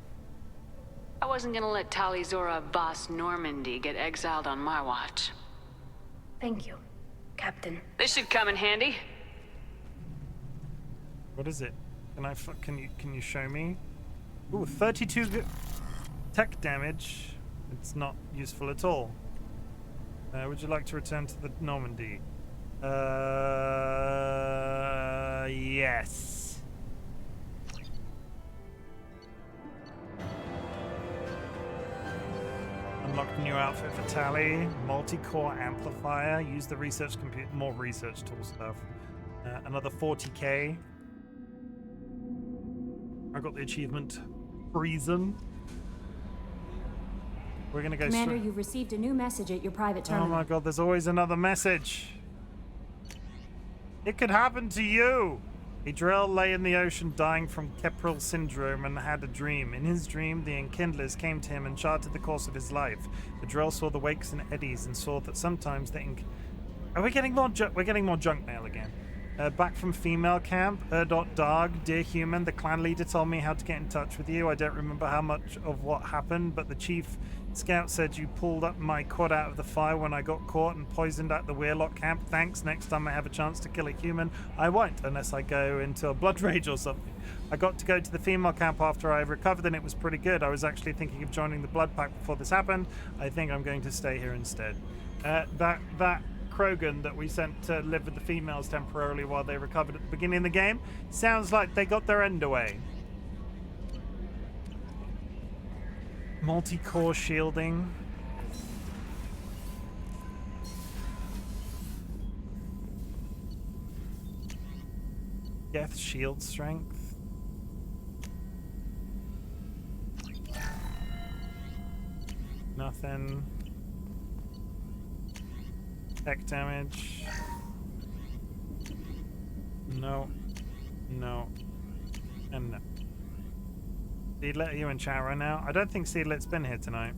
Speaker 4: I wasn't gonna let Talizora boss Normandy get exiled on my watch.
Speaker 11: Thank you, Captain.
Speaker 4: This should come in handy.
Speaker 1: What is it? Can you show me? Ooh, 32 tech damage. It's not useful at all. Would you like to return to the Normandy? Yes. Unlock the new outfit for Tally. Multi-core amplifier. Use the research computer. More research tool stuff. Another 40k. I got the achievement. Reason. We're gonna go.
Speaker 9: Commander, you've received a new message at your private terminal.
Speaker 1: Oh my god, there's always another message. It could happen to you. A drill lay in the ocean dying from Kepril syndrome and had a dream. In his dream, the enkindlers came to him and charted the course of his life. The drill saw the wakes and eddies and saw that sometimes the Are we getting more we're getting more junk mail again. Back from female camp, Dog, dear human, the clan leader told me how to get in touch with you. I don't remember how much of what happened, but the chief scout said you pulled up my quad out of the fire when I got caught and poisoned at the Weirlock camp. Thanks. Next time I have a chance to kill a human, I won't, unless I go into a blood rage or something. I got to go to the female camp after I recovered and it was pretty good. I was actually thinking of joining the blood pack before this happened. I think I'm going to stay here instead. That Krogan that we sent to live with the females temporarily while they recovered at the beginning of the game sounds like they got their end away. Multi-core shielding. Death shield strength. Nothing. Tech damage. No. No. And no. Seedlet, are you in chat right now? I don't think Seedlet's been here tonight.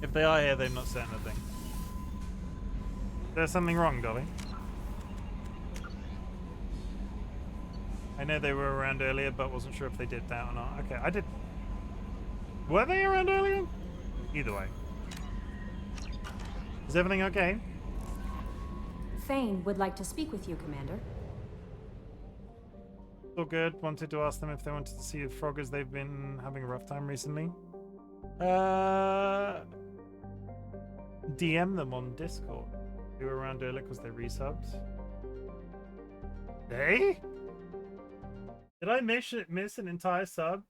Speaker 1: If they are here, they've not said anything. There's something wrong, Dolly. I know they were around earlier, but wasn't sure if they did that or not. Okay, I did. Were they around earlier? Either way. Is everything okay?
Speaker 9: Thane would like to speak with you, Commander.
Speaker 1: All good. Wanted to ask them if they wanted to see the Froggers. They've been having a rough time recently. DM them on Discord. They were around earlier because they resubbed. They? Did I miss an entire sub?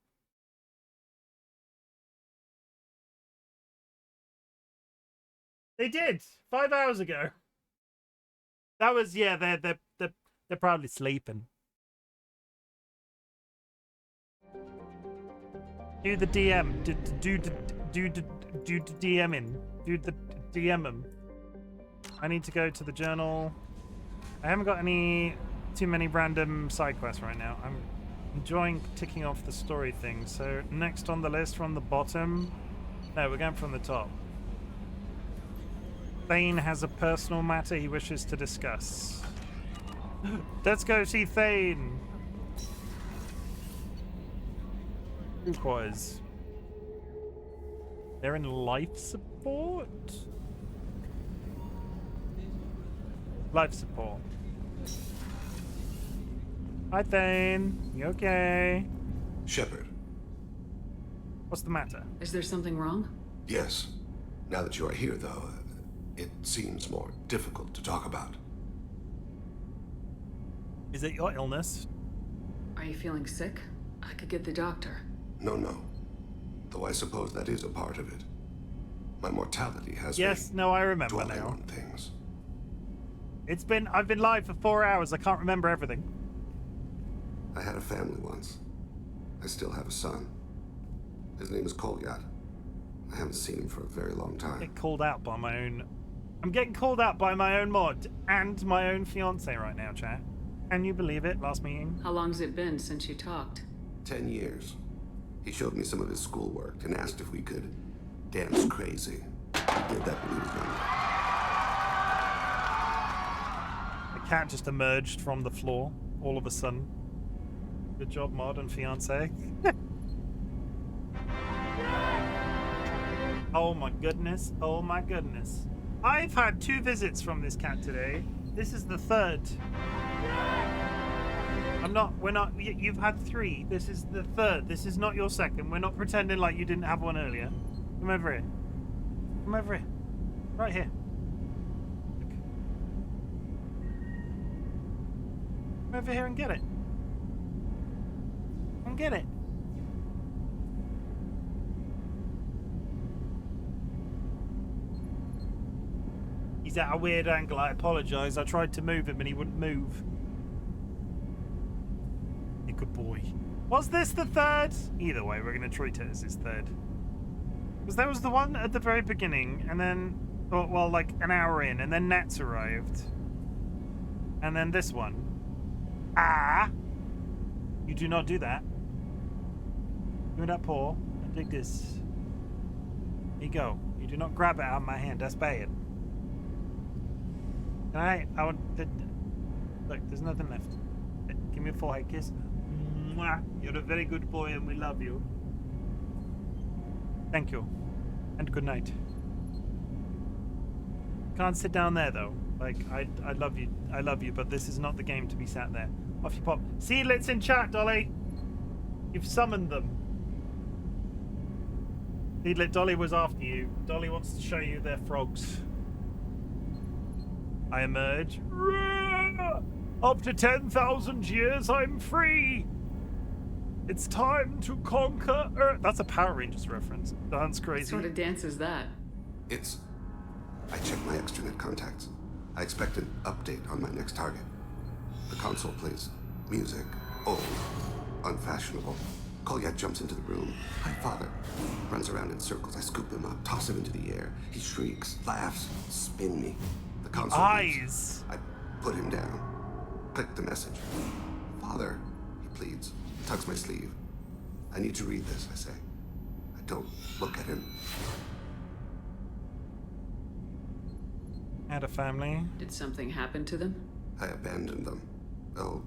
Speaker 1: They did 5 hours ago. That was, yeah. They're probably sleeping. Do the DM. Do the DMing. Do the DM them. I need to go to the journal. I haven't got too many random side quests right now. I'm enjoying ticking off the story thing. So next on the list from the bottom. No, we're going from the top. Thane has a personal matter he wishes to discuss. Let's go see Thane. Turquoise. They're in life support? Life support. Hi, Thane. You okay?
Speaker 21: Shepard.
Speaker 1: What's the matter?
Speaker 22: Is there something wrong?
Speaker 21: Yes. Now that you are here, though, it seems more difficult to talk about.
Speaker 1: Is it your illness?
Speaker 22: Are you feeling sick? I could get the doctor.
Speaker 21: No. Though I suppose that is a part of it. My mortality has
Speaker 1: Yes, no, I remember
Speaker 21: dwelling
Speaker 1: now.
Speaker 21: on things.
Speaker 1: I've been live for 4 hours. I can't remember everything.
Speaker 21: I had a family once. I still have a son. His name is Kolyat. I haven't seen him for a very long time.
Speaker 1: Get called out by my own. I'm getting called out by my own mod and my own fiance right now, chat. Can you believe it? Last meeting.
Speaker 22: How long's it been since you talked?
Speaker 21: 10 years. He showed me some of his schoolwork and asked if we could dance crazy. He did that when he was younger.
Speaker 1: The cat just emerged from the floor all of a sudden. Good job, mod and fiance. Oh my goodness. Oh my goodness. I've had 2 visits from this cat today. This is the 3rd. You've had 3. This is the 3rd. This is not your 2nd. We're not pretending like you didn't have one earlier. Come over here. Come over here. Right here. Look. Come over here and get it. Come get it. He's at a weird angle. I apologize. I tried to move him and he wouldn't move. You good boy. Was this the 3rd? Either way, we're going to treat it as his 3rd. Because there was the one at the very beginning, and then, well, like an hour in, and then Nats arrived. And then this one. Ah! You do not do that. Give me that paw and dig this. Here you go. You do not grab it out of my hand. That's bad. I want to... Look, there's nothing left. Give me a forehead kiss. Mwah. You're a very good boy and we love you. Thank you. And good night. Can't sit down there though. Like, I love you. I love you, but this is not the game to be sat there. Off you pop. Seedlets in chat, Dolly. You've summoned them. Seedlet, Dolly was after you. Dolly wants to show you their frogs. I emerge. After 10,000 years, I'm free. It's time to conquer Earth. That's a Power Rangers reference. Dance crazy.
Speaker 22: What sort of dance is that?
Speaker 21: It's... I checked my extranet contacts. I expect an update on my next target. The console plays music. Old. Unfashionable. Kolyat jumps into the room. Hi, father. Runs around in circles. I scoop him up, toss him into the air. He shrieks, laughs, spin me. The console
Speaker 1: eyes.
Speaker 21: I put him down. Click the message. Father, he pleads. Tugs my sleeve. I need to read this, I say. I don't look at him.
Speaker 1: Had a family.
Speaker 22: Did something happen to them?
Speaker 21: I abandoned them. Oh,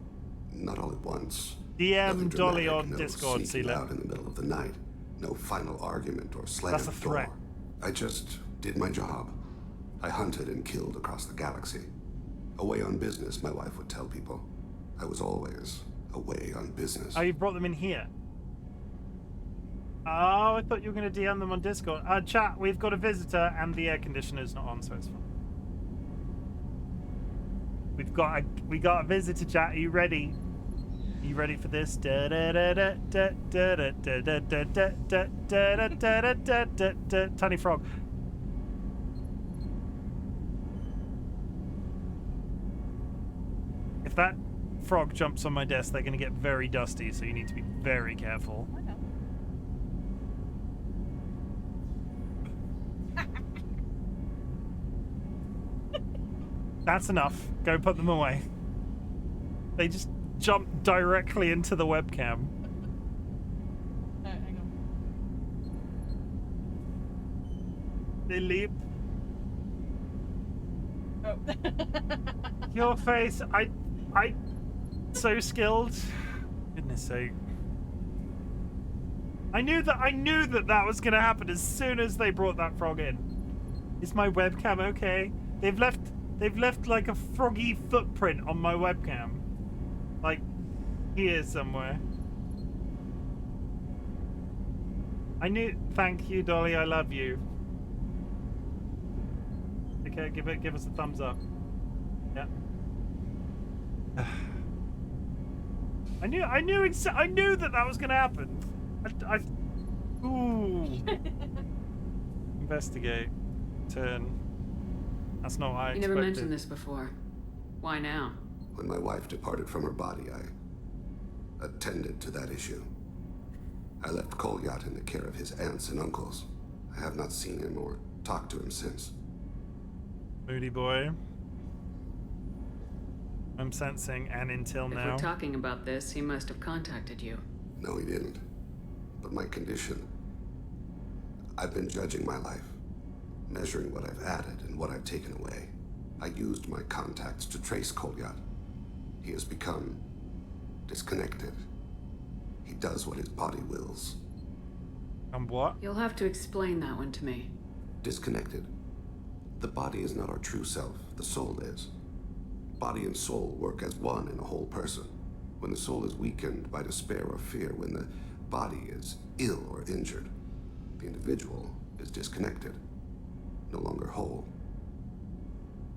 Speaker 21: not all at once.
Speaker 1: DM Dolly
Speaker 21: dramatic,
Speaker 1: on
Speaker 21: no
Speaker 1: Discord,
Speaker 21: sneaking out in the middle of the night. No final argument or slam
Speaker 1: That's a
Speaker 21: at the door.
Speaker 1: threat.
Speaker 21: I just did my job. I hunted and killed across the galaxy. Away on business, my wife would tell people. I was always away on business.
Speaker 1: Oh, you brought them in here. Oh, I thought you were going to DM them on Discord. Chat, we've got a visitor and the air conditioner's not on, so it's fine. We got a visitor, chat. Are you ready? Are you ready for this? Tiny frog. If that frog jumps on my desk, they're going to get very dusty, so you need to be very careful. That's enough. Go put them away. They just jump directly into the webcam.
Speaker 23: Alright, hang on.
Speaker 1: They leap.
Speaker 23: Oh.
Speaker 1: Your face, So skilled. Goodness sake. I knew that was gonna happen as soon as they brought that frog in. Is my webcam okay? They've left like a froggy footprint on my webcam. Like here somewhere. Thank you, Dolly, I love you. Okay, give us a thumbs up. Yeah. I knew that was gonna happen. Ooh. Investigate. Turn. That's not what I expected.
Speaker 22: You never mentioned this before. Why now?
Speaker 21: When my wife departed from her body, I attended to that issue. I left Kolyat in the care of his aunts and uncles. I have not seen him or talked to him since.
Speaker 1: Moody boy. I'm sensing, and until now.
Speaker 22: If we're talking about this, he must have contacted you.
Speaker 21: No, he didn't. But my condition... I've been judging my life, measuring what I've added and what I've taken away. I used my contacts to trace Kolyat. He has become disconnected. He does what his body wills.
Speaker 1: And what?
Speaker 22: You'll have to explain that one to me.
Speaker 21: Disconnected. The body is not our true self, the soul is. Body and soul work as one in a whole person. When the soul is weakened by despair or fear, when the body is ill or injured, the individual is disconnected, no longer whole.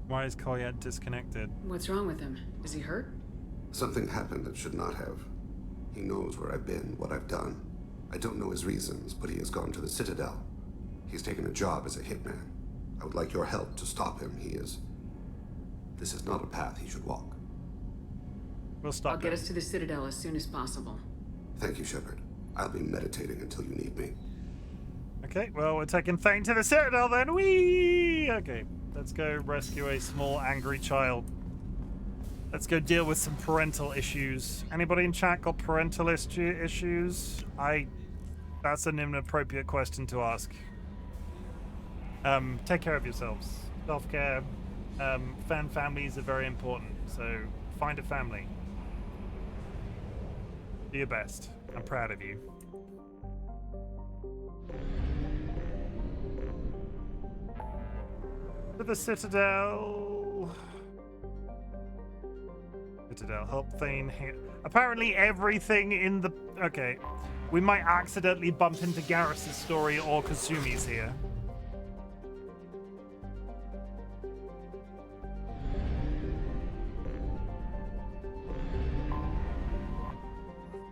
Speaker 1: Why is Kolyat disconnected?
Speaker 22: What's wrong with him? Is he hurt?
Speaker 21: Something happened that should not have. He knows where I've been, what I've done. I don't know his reasons, but he has gone to the Citadel. He's taken a job as a hitman. I would like your help to stop him. This is not a path he should walk.
Speaker 1: We'll stop
Speaker 22: I'll get us to the Citadel as soon as possible.
Speaker 21: Thank you, Shepard. I'll be meditating until you need me.
Speaker 1: Okay, well, we're taking Thane to the Citadel then. Whee! Okay, let's go rescue a small angry child. Let's go deal with some parental issues. Anybody in chat got parental issues? That's an inappropriate question to ask. Take care of yourselves. Self-care. Families are very important, so find a family. Do your best. I'm proud of you. To the Citadel. Citadel, help Thane here. Apparently everything in the... Okay. We might accidentally bump into Garrus's story or Kasumi's here.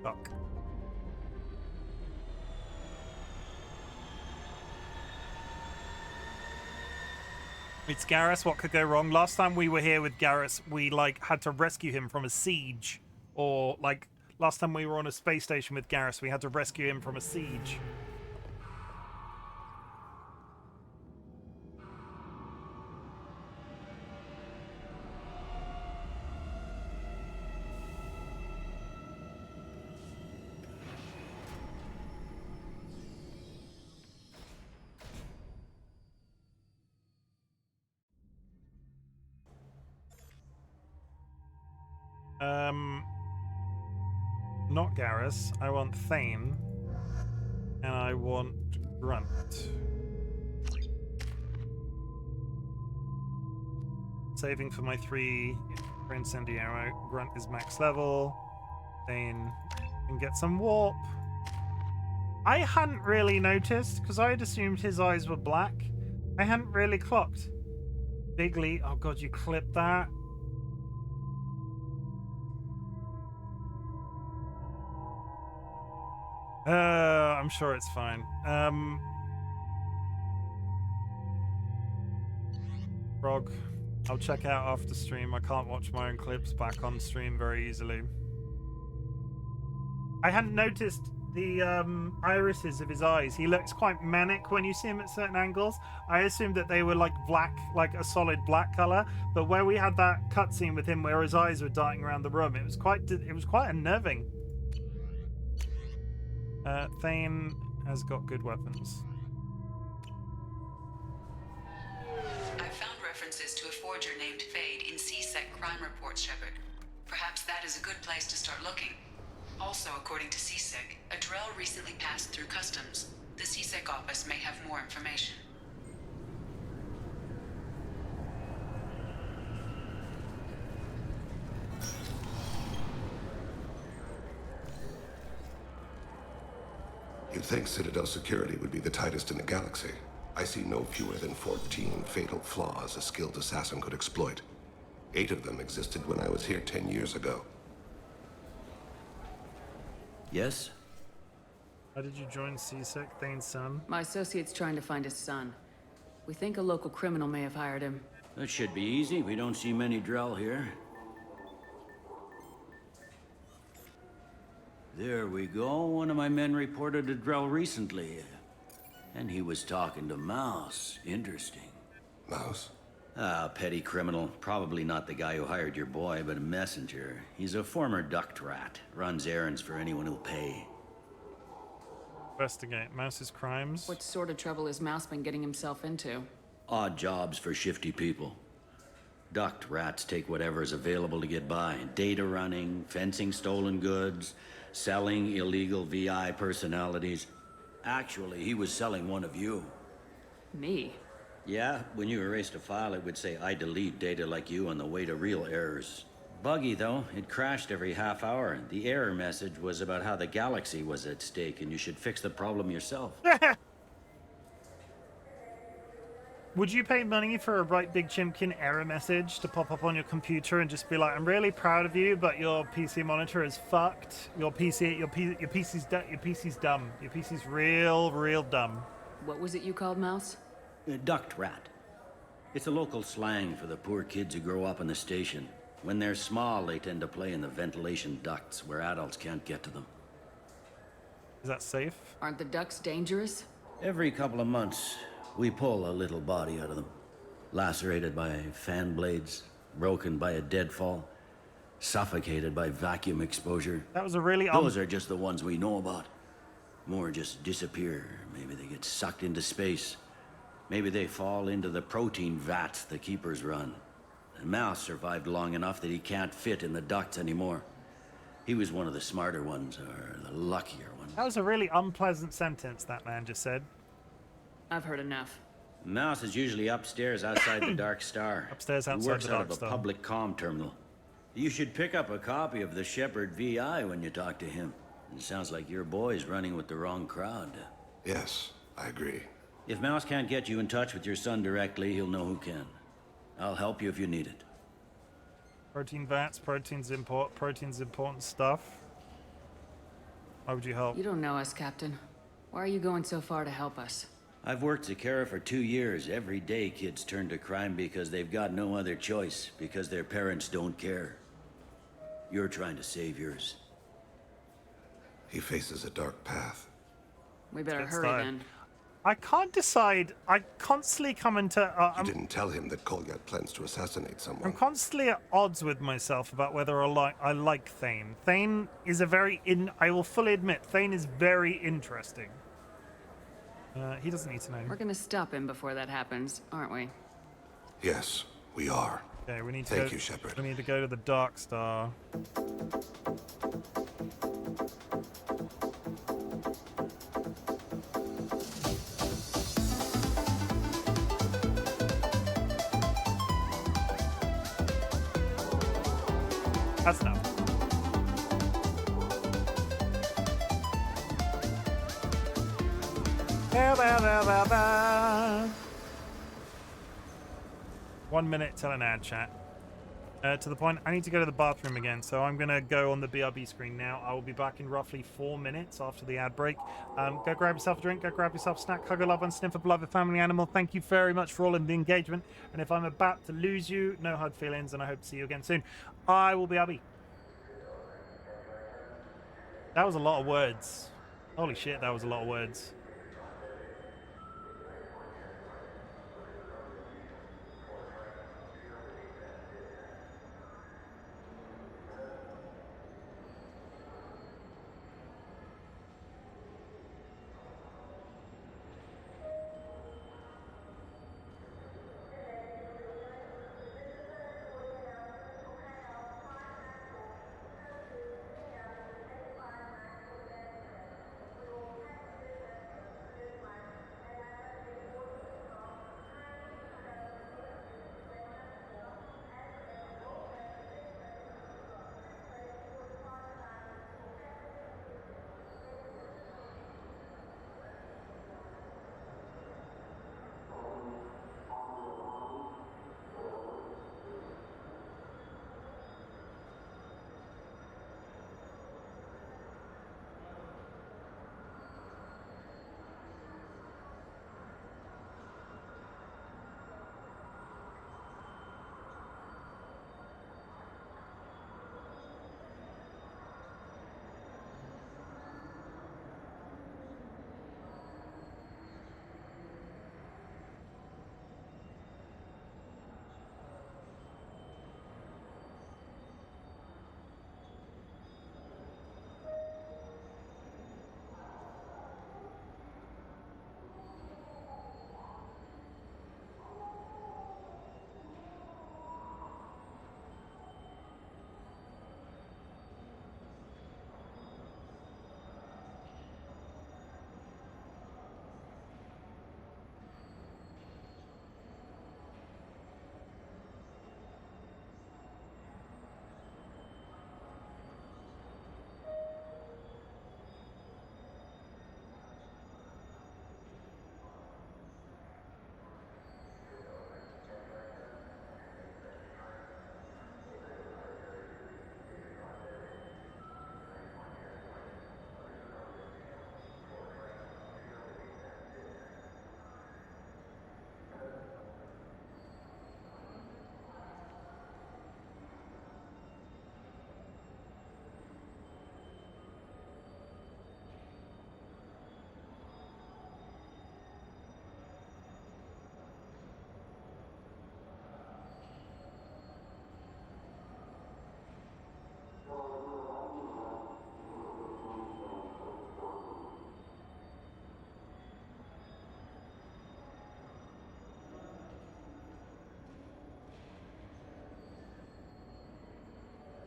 Speaker 1: Fuck. It's Garrus. What could go wrong? Last time we were here with Garrus, we had to rescue him from a siege, or last time we were on a space station with Garrus, we had to rescue him from a siege. Not Garrus. I want Thane. And I want Grunt. Saving for my 3 for Incendiary. Grunt is max level. Thane can get some warp. I hadn't really noticed, because I had assumed his eyes were black. I hadn't really clocked. Bigly. Oh god, you clipped that. I'm sure it's fine. Frog, I'll check out after stream. I can't watch my own clips back on stream very easily. I hadn't noticed the irises of his eyes. He looks quite manic when you see him at certain angles. I assumed that they were like black, like a solid black color. But where we had that cutscene with him where his eyes were darting around the room, it was quite unnerving. Thane has got good weapons.
Speaker 6: I've found references to a forger named Fade in CSEC crime reports, Shepard.
Speaker 17: Perhaps that is a good place to start looking. Also, according to CSEC, a Drell recently passed through customs. The CSEC office may have more information.
Speaker 21: You'd think Citadel security would be the tightest in the galaxy. I see no fewer than 14 fatal flaws a skilled assassin could exploit. 8 of them existed when I was here 10 years ago.
Speaker 3: Yes?
Speaker 1: How did you join CSEC, Thane's son?
Speaker 22: My associate's trying to find his son. We think a local criminal may have hired him.
Speaker 3: That should be easy. We don't see many Drell here. There we go. One of my men reported a Drell recently. And he was talking to Mouse. Interesting.
Speaker 21: Mouse?
Speaker 3: Ah, petty criminal. Probably not the guy who hired your boy, but a messenger. He's a former duct rat. Runs errands for anyone who'll pay.
Speaker 1: Investigate Mouse's crimes.
Speaker 22: What sort of trouble has Mouse been getting himself into?
Speaker 3: Odd jobs for shifty people. Duct rats take whatever is available to get by. Data running, fencing stolen goods, selling illegal VI personalities. Actually, he was selling one of you.
Speaker 22: Me?
Speaker 3: Yeah, when you erased a file, it would say, I delete data like you on the way to real errors. Buggy, though. It crashed every half hour. The error message was about how the galaxy was at stake, and you should fix the problem yourself.
Speaker 1: Would you pay money for a RightBigChimken error message to pop up on your computer and just be like, I'm really proud of you, but your PC monitor is fucked. Your PC's dumb. Your PC's real dumb.
Speaker 22: What was it you called Mouse?
Speaker 3: Duct rat. It's a local slang for the poor kids who grow up in the station. When they're small, they tend to play in the ventilation ducts where adults can't get to them.
Speaker 1: Is that safe?
Speaker 22: Aren't the ducts dangerous?
Speaker 3: Every couple of months, we pull a little body out of them. Lacerated by fan blades, broken by a deadfall, suffocated by vacuum exposure.
Speaker 1: That was a really...
Speaker 3: Those are just the ones we know about. More just disappear. Maybe they get sucked into space. Maybe they fall into the protein vats the keepers run. And Mouse survived long enough that he can't fit in the ducts anymore. He was one of the smarter ones, or the luckier ones.
Speaker 1: That was a really unpleasant sentence that man just said.
Speaker 22: I've heard enough.
Speaker 3: Mouse is usually upstairs outside the Dark Star.
Speaker 1: Upstairs outside
Speaker 3: he works
Speaker 1: the
Speaker 3: out
Speaker 1: Dark
Speaker 3: of a
Speaker 1: Star.
Speaker 3: public comm terminal. You should pick up a copy of the Shepherd VI when you talk to him. It sounds like your boy's running with the wrong crowd.
Speaker 21: Yes, I agree.
Speaker 3: If Mouse can't get you in touch with your son directly, he'll know who can. I'll help you if you need it.
Speaker 1: Protein vats, protein's important stuff. Why would you help?
Speaker 22: You don't know us, Captain. Why are you going so far to help us?
Speaker 3: I've worked Zakera for 2 years. Every day kids turn to crime because they've got no other choice, because their parents don't care. You're trying to save yours.
Speaker 21: He faces a dark path.
Speaker 22: We better
Speaker 1: Let's
Speaker 22: hurry
Speaker 1: start.
Speaker 22: then.
Speaker 1: I can't decide. I constantly come into...
Speaker 21: You didn't tell him that Kolyat plans to assassinate someone.
Speaker 1: I'm constantly at odds with myself about whether I like Thane. Thane is a very... I will fully admit, Thane is very interesting. He doesn't need to know.
Speaker 22: We're gonna stop him before that happens, aren't we?
Speaker 21: Yes, we are.
Speaker 1: Okay, we need to
Speaker 21: Thank you, Shepard.
Speaker 1: We need to go to the Dark Star. That's enough. Ba, ba, ba, ba, ba. 1 minute till an ad chat. To the point, I need to go to the bathroom again, so I'm going to go on the BRB screen now. I will be back in roughly 4 minutes after the ad break. Go grab yourself a drink, go grab yourself a snack, hug a loved one, sniff a beloved family animal. Thank you very much for all of the engagement. And if I'm about to lose you, no hard feelings, and I hope to see you again soon. I will be BRB. That was a lot of words. Holy shit, that was a lot of words.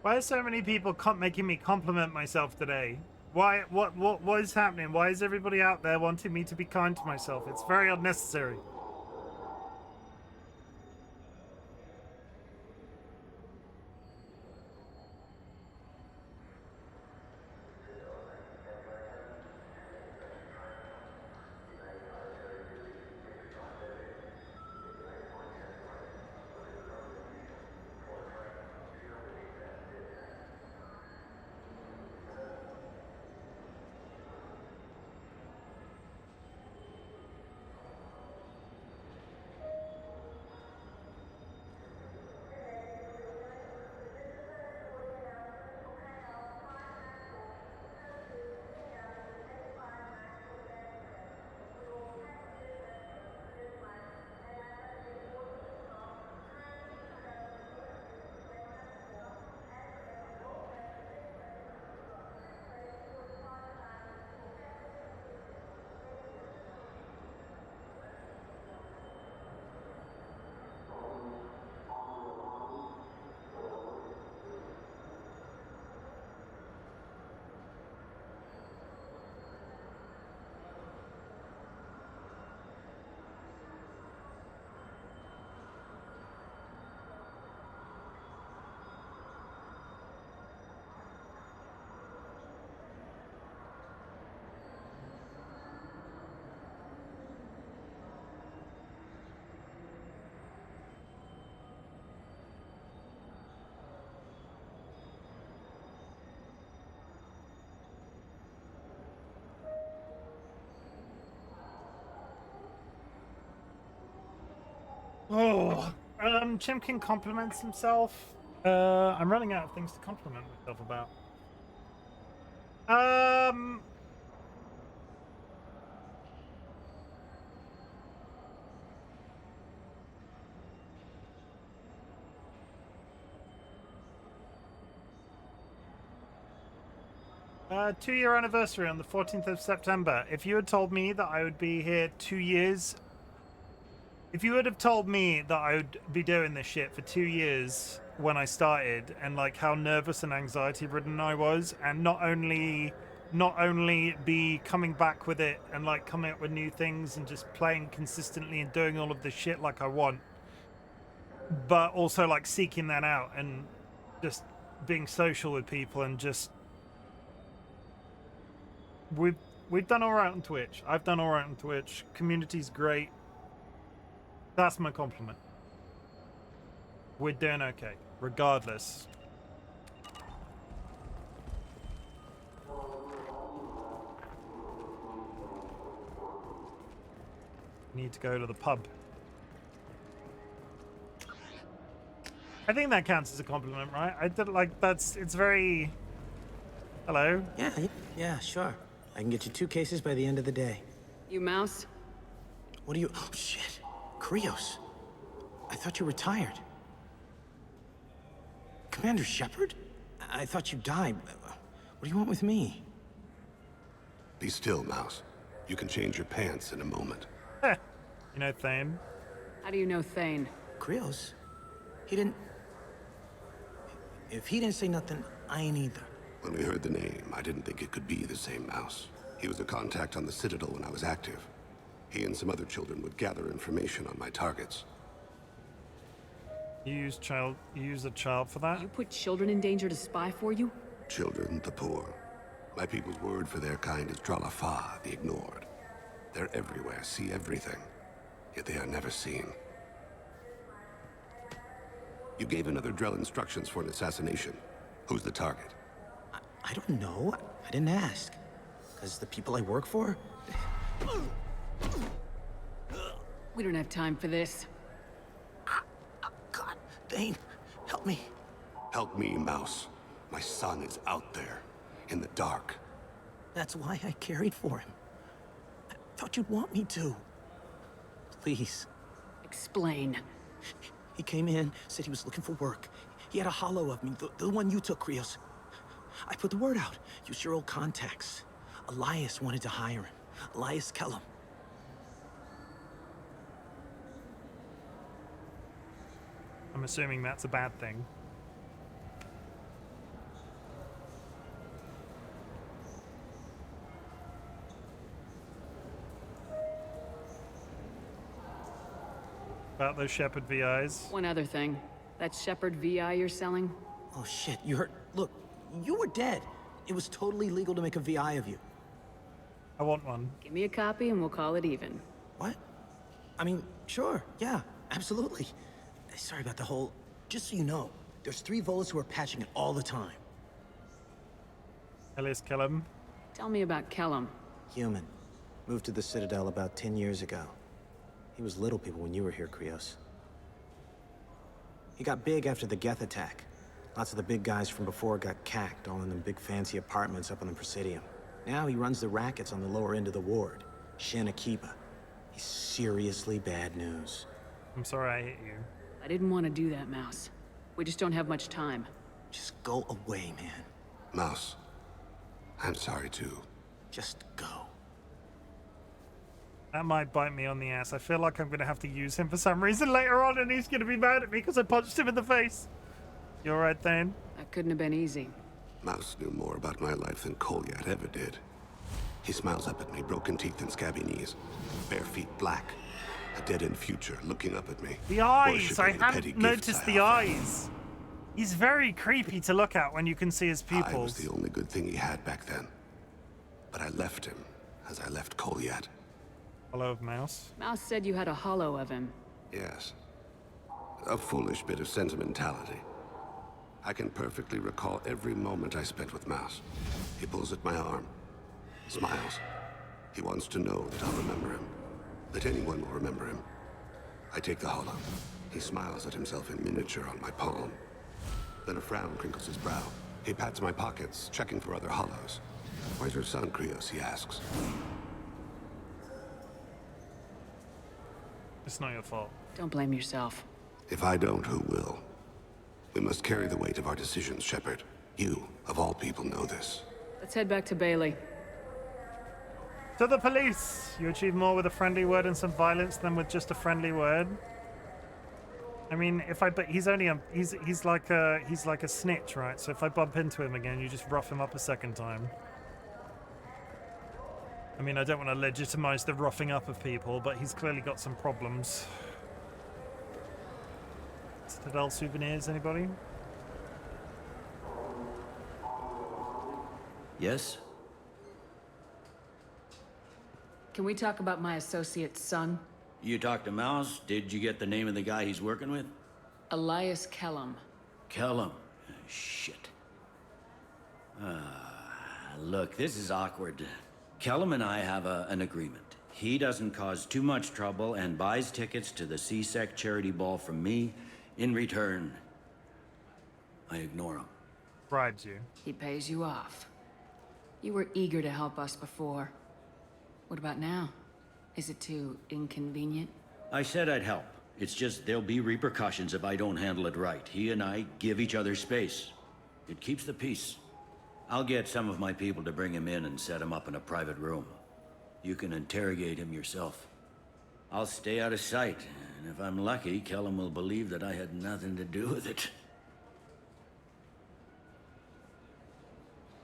Speaker 1: Why are so many people making me compliment myself today? Why? What is happening? Why is everybody out there wanting me to be kind to myself? It's very unnecessary. Oh, Chimken compliments himself. I'm running out of things to compliment myself about. 2-year anniversary on the 14th of September. If you had told me that I would be here 2 years, if you would have told me that I would be doing this shit for 2 years when I started, and like how nervous and anxiety ridden I was, and not only be coming back with it and like coming up with new things and just playing consistently and doing all of this shit like I want, but also like seeking that out and just being social with people and just we've done all right on Twitch. I've done all right on Twitch. Community's great. That's my compliment. We're doing okay, regardless. Need to go to the pub. I think that counts as a compliment, right? I did like it's very. Hello.
Speaker 5: Yeah, sure. I can get you 2 cases by the end of the day.
Speaker 22: You mouse?
Speaker 5: What are you? Oh shit, Krios. I thought you retired. Commander Shepard? I thought you died. What do you want with me?
Speaker 21: Be still, Mouse. You can change your pants in a moment.
Speaker 1: You know Thane?
Speaker 22: How do you know Thane?
Speaker 5: Krios? He didn't... If he didn't say nothing, I ain't either.
Speaker 21: When we heard the name, I didn't think it could be the same Mouse. He was a contact on the Citadel when I was active. He and some other children would gather information on my targets.
Speaker 1: You use a child for that?
Speaker 22: You put children in danger to spy for you?
Speaker 21: Children, the poor. My people's word for their kind is Dralafa, the ignored. They're everywhere, see everything. Yet they are never seen. You gave another Drell instructions for an assassination. Who's the target?
Speaker 5: I don't know. I didn't ask. Because the people I work for...
Speaker 22: We don't have time for this.
Speaker 5: God, Thane, help me.
Speaker 21: Help me, Mouse. My son is out there, in the dark.
Speaker 5: That's why I carried for him. I thought you'd want me to. Please.
Speaker 22: Explain.
Speaker 5: He came in, said he was looking for work. He had a hollow of me, the one you took, Krios. I put the word out. Use your old contacts. Elias wanted to hire him. Elias Kellum.
Speaker 1: I'm assuming that's a bad thing. About those Shepherd VIs.
Speaker 22: One other thing. That Shepherd VI you're selling?
Speaker 5: Oh shit, you heard. Look, you were dead. It was totally legal to make a VI of you.
Speaker 1: I want one.
Speaker 22: Give me a copy and we'll call it even.
Speaker 5: What? I mean, sure, yeah, absolutely. Sorry about the whole... Just so you know, there's 3 Volas who are patching it all the time.
Speaker 1: Elias Kellum.
Speaker 22: Tell me about Kellum.
Speaker 5: Human. Moved to the Citadel about 10 years ago. He was little people when you were here, Krios. He got big after the Geth attack. Lots of the big guys from before got cacked, all in them big fancy apartments up on the Presidium. Now he runs the rackets on the lower end of the ward. Shin Akiba. He's seriously bad news.
Speaker 1: I'm sorry I hit you.
Speaker 22: I didn't want to do that, Mouse. We just don't have much time.
Speaker 5: Just go away, man.
Speaker 21: Mouse, I'm sorry too.
Speaker 5: Just go.
Speaker 1: That might bite me on the ass. I feel like I'm going to have to use him for some reason later on, and he's going to be mad at me because I punched him in the face. You alright, Thane?
Speaker 22: That couldn't have been easy.
Speaker 21: Mouse knew more about my life than Kolyat ever did. He smiles up at me, broken teeth and scabby knees. Bare feet black. A dead-end future looking up at me.
Speaker 1: The eyes! I
Speaker 21: worshipping the petty
Speaker 1: hadn't
Speaker 21: gifts
Speaker 1: noticed
Speaker 21: I
Speaker 1: the
Speaker 21: offer.
Speaker 1: eyes. He's very creepy to look at when you can see his
Speaker 21: I was
Speaker 1: pupils.
Speaker 21: the only good thing he had back then. But I left him, as I left Kolyat.
Speaker 1: Hello, Mouse.
Speaker 22: Mouse said you had a hollow of him.
Speaker 21: Yes. A foolish bit of sentimentality. I can perfectly recall every moment I spent with Mouse. He pulls at my arm, smiles. He wants to know that I'll remember him, that anyone will remember him. I take the hollow. He smiles at himself in miniature on my palm. Then a frown crinkles his brow. He pats my pockets, checking for other hollows. Where's your son, Krios? He asks.
Speaker 1: It's not your fault.
Speaker 22: Don't blame yourself.
Speaker 21: If I don't, who will? We must carry the weight of our decisions, Shepard. You, of all people, know this.
Speaker 22: Let's head back to Bailey.
Speaker 1: To the police! You achieve more with a friendly word and some violence than with just a friendly word. I mean, but he's only he's like a snitch, right? So if I bump into him again, you just rough him up a second time. I mean, I don't want to legitimize the roughing up of people, but he's clearly got some problems. Citadel souvenirs, anybody?
Speaker 3: Yes?
Speaker 22: Can we talk about my associate's son?
Speaker 3: You talked to Mouse? Did you get the name of the guy he's working with?
Speaker 22: Elias Kellum.
Speaker 3: Kellum. Shit. Look, this is awkward. Kellum and I have an agreement. He doesn't cause too much trouble and buys tickets to the CSEC charity ball from me. In return, I ignore him.
Speaker 1: Bribes you.
Speaker 22: He pays you off. You were eager to help us before. What about now? Is it too inconvenient?
Speaker 3: I said I'd help. It's just there'll be repercussions if I don't handle it right. He and I give each other space. It keeps the peace. I'll get some of my people to bring him in and set him up in a private room. You can interrogate him yourself. I'll stay out of sight, and if I'm lucky, Kellum will believe that I had nothing to do with it.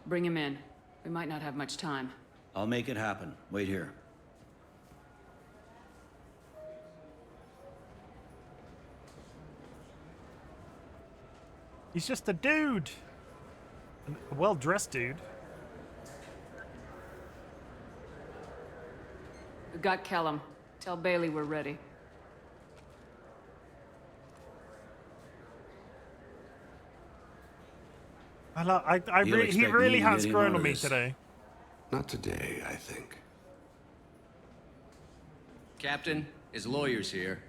Speaker 22: Bring him in. We might not have much time.
Speaker 3: I'll make it happen. Wait here.
Speaker 1: He's just a dude. A well-dressed dude.
Speaker 22: We got Kellum. Tell Bailey we're ready.
Speaker 1: He really has grown on me today.
Speaker 21: Not today, I think.
Speaker 8: Captain, his lawyer's here.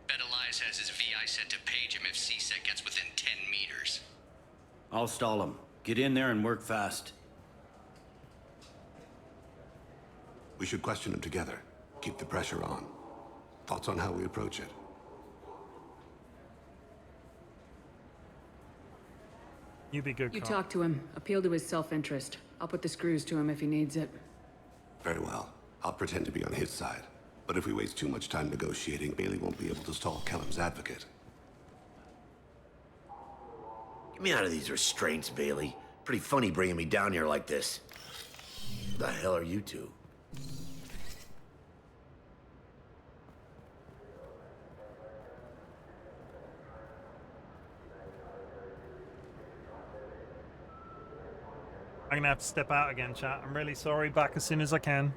Speaker 8: Bet Elias has his VI set to page him if CSEC gets within 10 meters.
Speaker 3: I'll stall him. Get in there and work fast.
Speaker 21: We should question him together. Keep the pressure on. Thoughts on how we approach it?
Speaker 1: You be good,
Speaker 22: You
Speaker 1: cop.
Speaker 22: talk to him. Appeal to his self-interest. I'll put the screws to him if he needs it.
Speaker 21: Very well. I'll pretend to be on his side. But if we waste too much time negotiating, Bailey won't be able to stall Kellum's advocate.
Speaker 13: Get me out of these restraints, Bailey. Pretty funny bringing me down here like this. Who the hell are you two?
Speaker 1: I'm gonna have to step out again, chat. I'm really sorry. Back as soon as I can.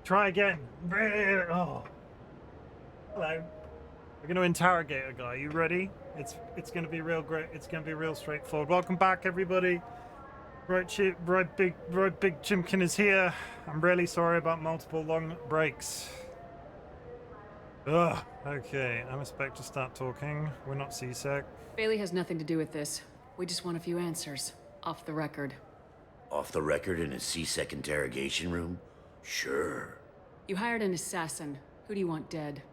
Speaker 1: Try again. Oh. Hello. We're going to interrogate a guy. You ready? It's going to be real great. It's going to be real straightforward. Welcome back, everybody. RightBigChimken is here. I'm really sorry about multiple long breaks. Ugh. Okay, I'm about to start talking. We're not CSEC.
Speaker 22: Bailey has nothing to do with this. We just want a few answers. Off the record.
Speaker 13: Off the record in a CSEC interrogation room? Sure.
Speaker 22: You hired an assassin. Who do you want dead?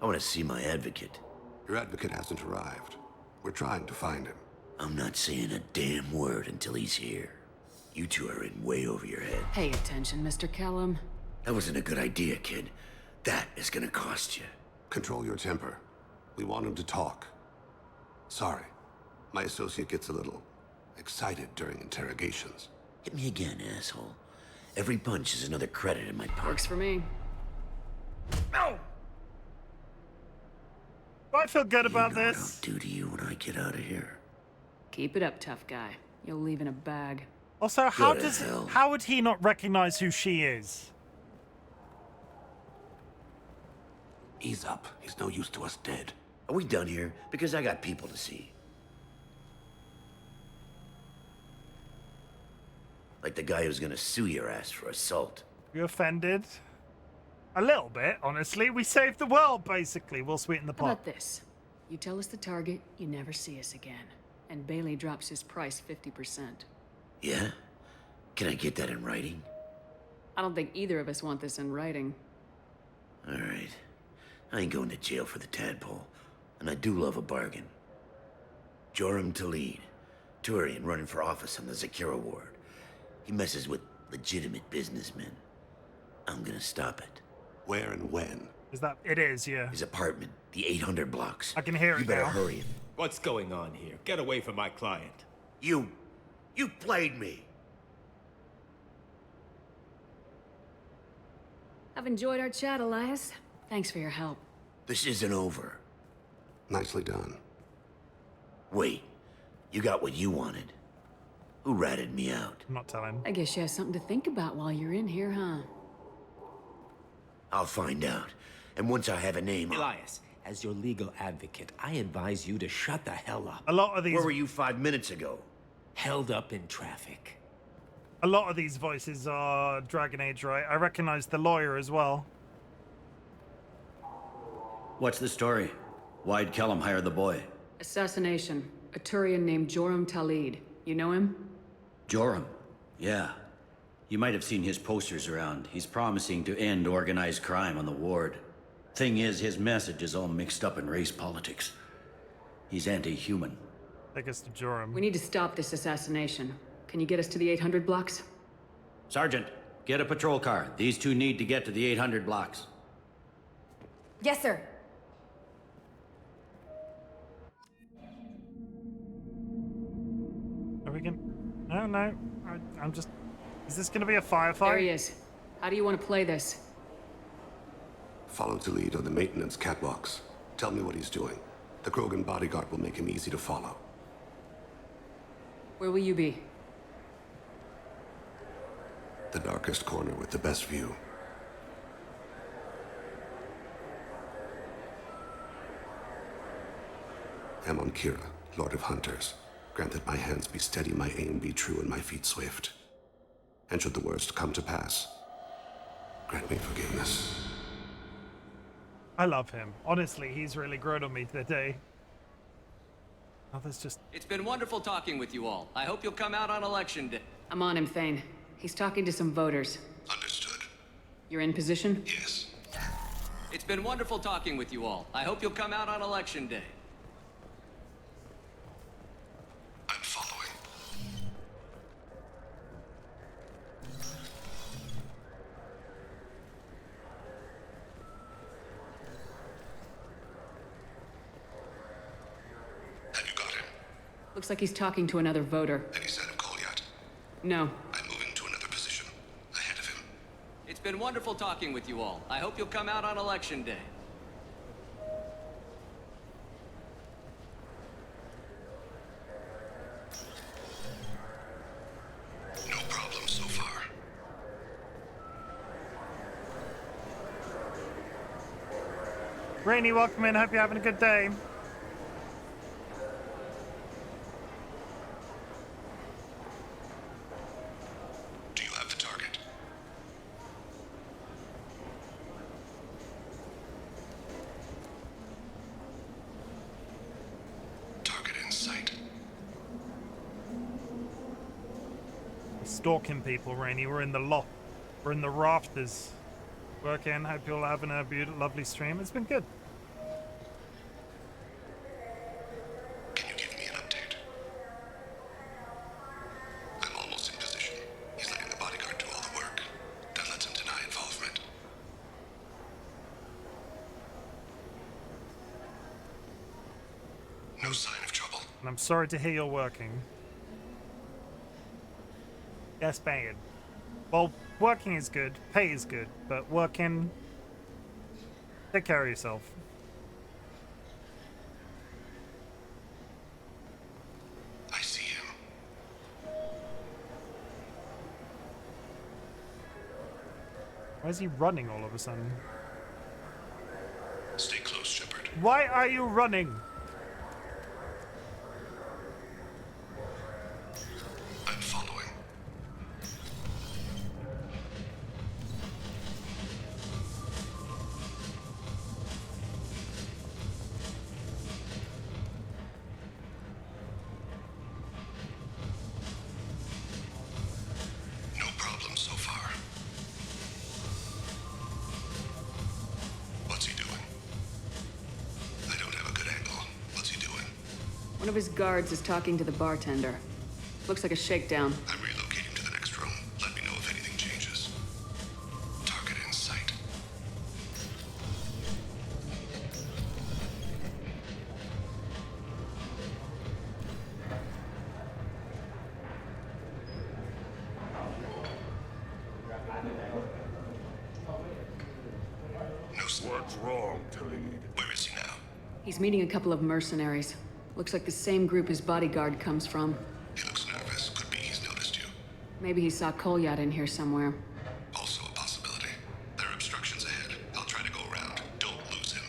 Speaker 13: I want to see my advocate.
Speaker 21: Your advocate hasn't arrived. We're trying to find him.
Speaker 13: I'm not saying a damn word until he's here. You two are in way over your head.
Speaker 22: Pay attention, Mr. Kellum.
Speaker 13: That wasn't a good idea, kid. That is gonna cost you.
Speaker 21: Control your temper. We want him to talk. Sorry. My associate gets a little excited during interrogations.
Speaker 13: Hit me again, asshole. Every punch is another credit in my pocket.
Speaker 22: Works for me.
Speaker 1: No! Do I feel good about this?
Speaker 13: What I'll do to you when I get out of here.
Speaker 22: Keep it up, tough guy. You'll leave in a bag.
Speaker 1: Also, how would he not recognize who she is?
Speaker 21: Ease up. He's no use to us dead.
Speaker 13: Are we done here? Because I got people to see. Like the guy who's gonna sue your ass for assault.
Speaker 1: You offended? A little bit, honestly. We saved the world, basically. We'll sweeten the pot.
Speaker 22: How about this? You tell us the target, you never see us again. And Bailey drops his price 50%.
Speaker 13: Yeah? Can I get that in writing?
Speaker 22: I don't think either of us want this in writing.
Speaker 13: Alright. I ain't going to jail for the tadpole. And I do love a bargain. Joram Talid. Turian running for office on the Zakira ward. He messes with legitimate businessmen. I'm gonna stop it.
Speaker 21: Where and when?
Speaker 1: Is that... It is, yeah.
Speaker 13: His apartment. The 800 blocks.
Speaker 1: I can hear it
Speaker 13: You better
Speaker 1: now.
Speaker 13: hurry it.
Speaker 12: What's going on here? Get away from my client.
Speaker 13: You played me.
Speaker 22: I've enjoyed our chat, Elias. Thanks for your help.
Speaker 13: This isn't over.
Speaker 21: Nicely done.
Speaker 13: Wait. You got what you wanted. Who ratted me out?
Speaker 1: I'm not telling.
Speaker 22: I guess you have something to think about while you're in here, huh?
Speaker 13: I'll find out. And once I have a name...
Speaker 12: Elias, as your legal advocate, I advise you to shut the hell up.
Speaker 1: A lot of these...
Speaker 13: Where were you 5 minutes ago?
Speaker 12: Held up in traffic.
Speaker 1: A lot of these voices are Dragon Age, right? I recognize the lawyer as well.
Speaker 3: What's the story? Why'd Kellum hire the boy?
Speaker 22: Assassination. A Turian named Joram Talid. You know him?
Speaker 3: Joram? Yeah. You might have seen his posters around. He's promising to end organized crime on the ward. Thing is, his message is all mixed up in race politics. He's anti-human.
Speaker 1: Take us to Joram.
Speaker 22: We need to stop this assassination. Can you get us to the 800 blocks?
Speaker 3: Sergeant, get a patrol car. These two need to get to the 800 blocks.
Speaker 14: Yes, sir.
Speaker 1: Are we gonna... No. I'm just... Is this gonna be a firefight?
Speaker 22: There he is. How do you want to play this?
Speaker 21: Follow to lead on the maintenance catwalks. Tell me what he's doing. The Krogan bodyguard will make him easy to follow.
Speaker 22: Where will you be?
Speaker 21: The darkest corner with the best view. Amon Kira, Lord of Hunters. Grant that my hands be steady, my aim be true, and my feet swift. And should the worst come to pass, grant me forgiveness.
Speaker 1: I love him. Honestly, he's really grown on me today. Oh, there's just...
Speaker 8: It's been wonderful talking with you all. I hope you'll come out on election day.
Speaker 22: I'm on him, Thane. He's talking to some voters.
Speaker 21: Understood.
Speaker 22: You're in position?
Speaker 21: Yes.
Speaker 8: It's been wonderful talking with you all. I hope you'll come out on election day.
Speaker 21: I'm following. Have you got him?
Speaker 22: Looks like he's talking to another voter.
Speaker 21: Any sign of call yet?
Speaker 22: No.
Speaker 21: I'm moving to another position. Ahead of him.
Speaker 8: It's been wonderful talking with you all. I hope you'll come out on election day.
Speaker 21: No problem so far.
Speaker 1: Rainy, welcome in. Hope you're having a good day.
Speaker 21: Do you have the target? Target in sight.
Speaker 1: Stalking people, Rainy. We're in the We're in the rafters. Working. Hope you're all having a beautiful, lovely stream. It's been good.
Speaker 21: Can you give me an update? I'm almost in position. He's letting the bodyguard do all the work. That lets him deny involvement. No sign of trouble.
Speaker 1: And I'm sorry to hear you're working. Yes, bad. Well, working is good, pay is good, but working... Take care of yourself.
Speaker 21: I see him.
Speaker 1: Why is he running all of a sudden?
Speaker 21: Stay close, Shepard.
Speaker 1: Why are you running?
Speaker 21: I'm following. No problem so far. What's he doing? I don't have a good angle. What's he doing?
Speaker 22: One of his guards is talking to the bartender. Looks like a shakedown.
Speaker 21: I'm relocating to the next room. Let me know if anything changes. Target in sight. What's wrong, Talid? Where is he now?
Speaker 22: He's meeting a couple of mercenaries. Looks like the same group his bodyguard comes from.
Speaker 21: He looks nervous. Could be he's noticed you.
Speaker 22: Maybe he saw Kolyat in here somewhere.
Speaker 21: Also a possibility. There are obstructions ahead. I'll try to go around. Don't lose him.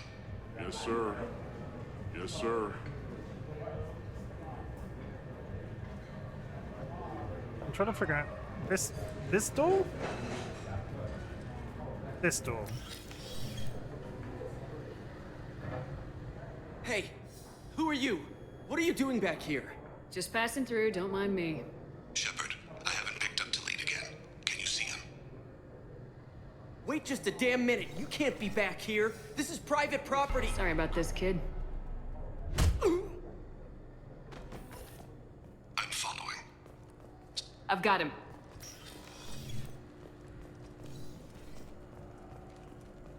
Speaker 18: Yes, sir. Yes, sir.
Speaker 1: I'm trying to figure out... This door? This door.
Speaker 2: Hey, who are you? What are you doing back here?
Speaker 22: Just passing through, don't mind me.
Speaker 21: Shepard, I haven't picked up Talid again. Can you see him?
Speaker 2: Wait just a damn minute. You can't be back here. This is private property.
Speaker 22: Sorry about this, kid.
Speaker 21: I'm following.
Speaker 22: I've got him.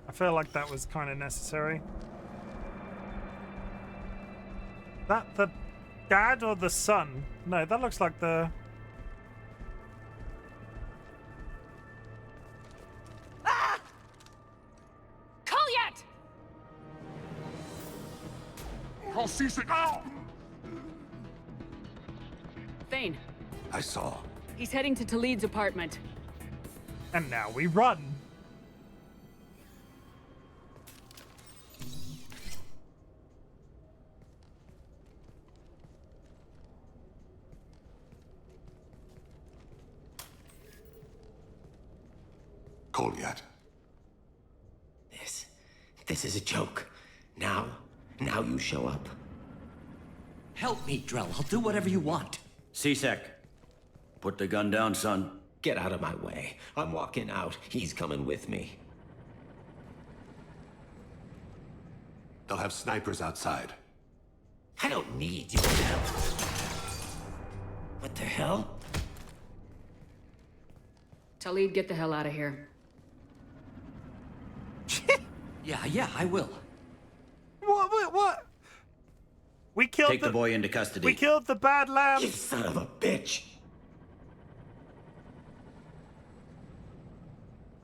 Speaker 1: I feel like that was kind of necessary. That the dad or the son? No, that looks like the...
Speaker 22: Ah! Kolyat!
Speaker 18: I'll cease it now!
Speaker 22: Thane.
Speaker 21: I saw.
Speaker 22: He's heading to Talid's apartment.
Speaker 1: And now we run.
Speaker 21: Kolyat.
Speaker 12: This is a joke. Now you show up.
Speaker 7: Help me, Drell. I'll do whatever you want.
Speaker 3: CSEC, put the gun down, son.
Speaker 12: Get out of my way. I'm walking out. He's coming with me.
Speaker 21: They'll have snipers outside.
Speaker 12: I don't need your help. What the hell?
Speaker 22: Talid, get the hell out of here.
Speaker 7: Yeah, I will.
Speaker 1: What? We killed
Speaker 3: Take the boy into custody.
Speaker 1: We killed the bad lamb.
Speaker 12: You son of a bitch.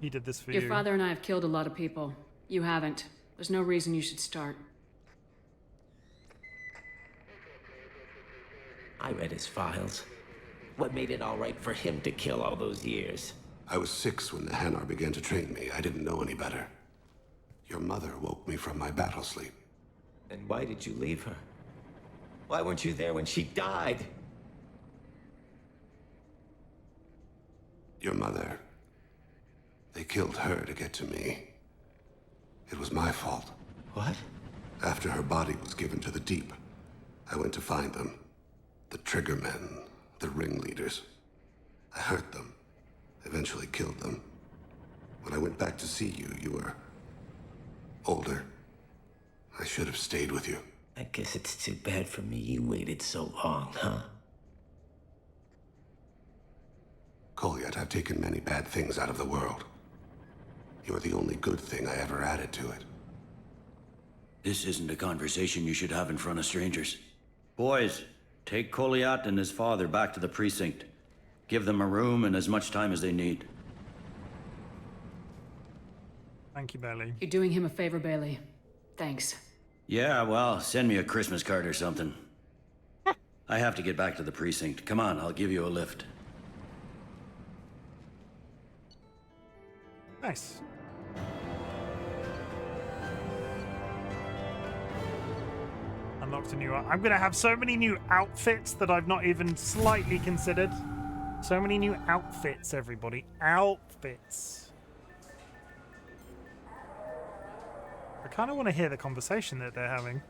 Speaker 1: He did this for
Speaker 22: Your
Speaker 1: you.
Speaker 22: father and I have killed a lot of people. You haven't. There's no reason you should start.
Speaker 12: I read his files. What made it all right for him to kill all those years?
Speaker 21: I was 6 when the Hanar began to train me. I didn't know any better. Your mother woke me from my battle sleep.
Speaker 12: And why did you leave her? Why weren't you there when she died?
Speaker 21: Your mother. They killed her to get to me. It was my fault.
Speaker 12: What?
Speaker 21: After her body was given to the deep, I went to find them. The triggermen, the ringleaders. I hurt them, eventually killed them. When I went back to see you, you were older. I should have stayed with you.
Speaker 12: I guess it's too bad for me you waited so long, huh?
Speaker 21: Kolyat, I've taken many bad things out of the world. You're the only good thing I ever added to it.
Speaker 3: This isn't a conversation you should have in front of strangers. Boys, take Kolyat and his father back to the precinct. Give them a room and as much time as they need.
Speaker 1: Thank you, Bailey.
Speaker 22: You're doing him a favor, Bailey. Thanks.
Speaker 3: Yeah, well, send me a Christmas card or something. I have to get back to the precinct. Come on, I'll give you a lift.
Speaker 1: Nice. Unlocked a new... I'm going to have so many new outfits that I've not even slightly considered. So many new outfits, everybody. Outfits. I kind of want to hear the conversation that they're having.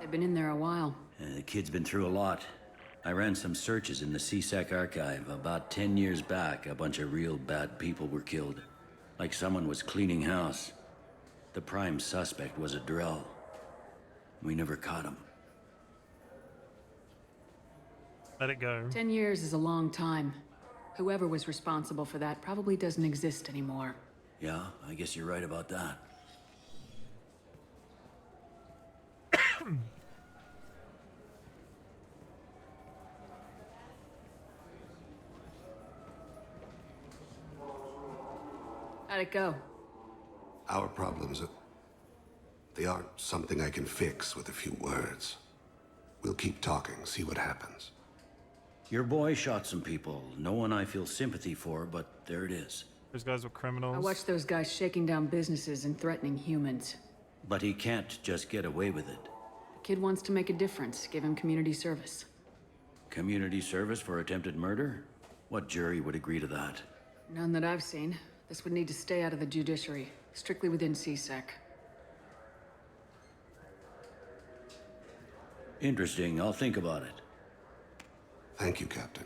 Speaker 22: They've been in there a while.
Speaker 3: The kid's been through a lot. I ran some searches in the CSEC archive. About 10 years back, a bunch of real bad people were killed. Like someone was cleaning house. The prime suspect was a Drell. We never caught him.
Speaker 1: Let it go.
Speaker 22: 10 years is a long time. Whoever was responsible for that probably doesn't exist anymore.
Speaker 3: Yeah, I guess you're right about that.
Speaker 22: How'd it go?
Speaker 21: Our problems, they aren't something I can fix with a few words. We'll keep talking, see what happens.
Speaker 3: Your boy shot some people. No one I feel sympathy for, but there it is.
Speaker 1: Those guys were criminals.
Speaker 22: I watched those guys shaking down businesses and threatening humans.
Speaker 3: But he can't just get away with it.
Speaker 22: The kid wants to make a difference. Give him community service.
Speaker 3: Community service for attempted murder? What jury would agree to that?
Speaker 22: None that I've seen. This would need to stay out of the judiciary, strictly within CSEC.
Speaker 3: Interesting. I'll think about it.
Speaker 21: Thank you, Captain.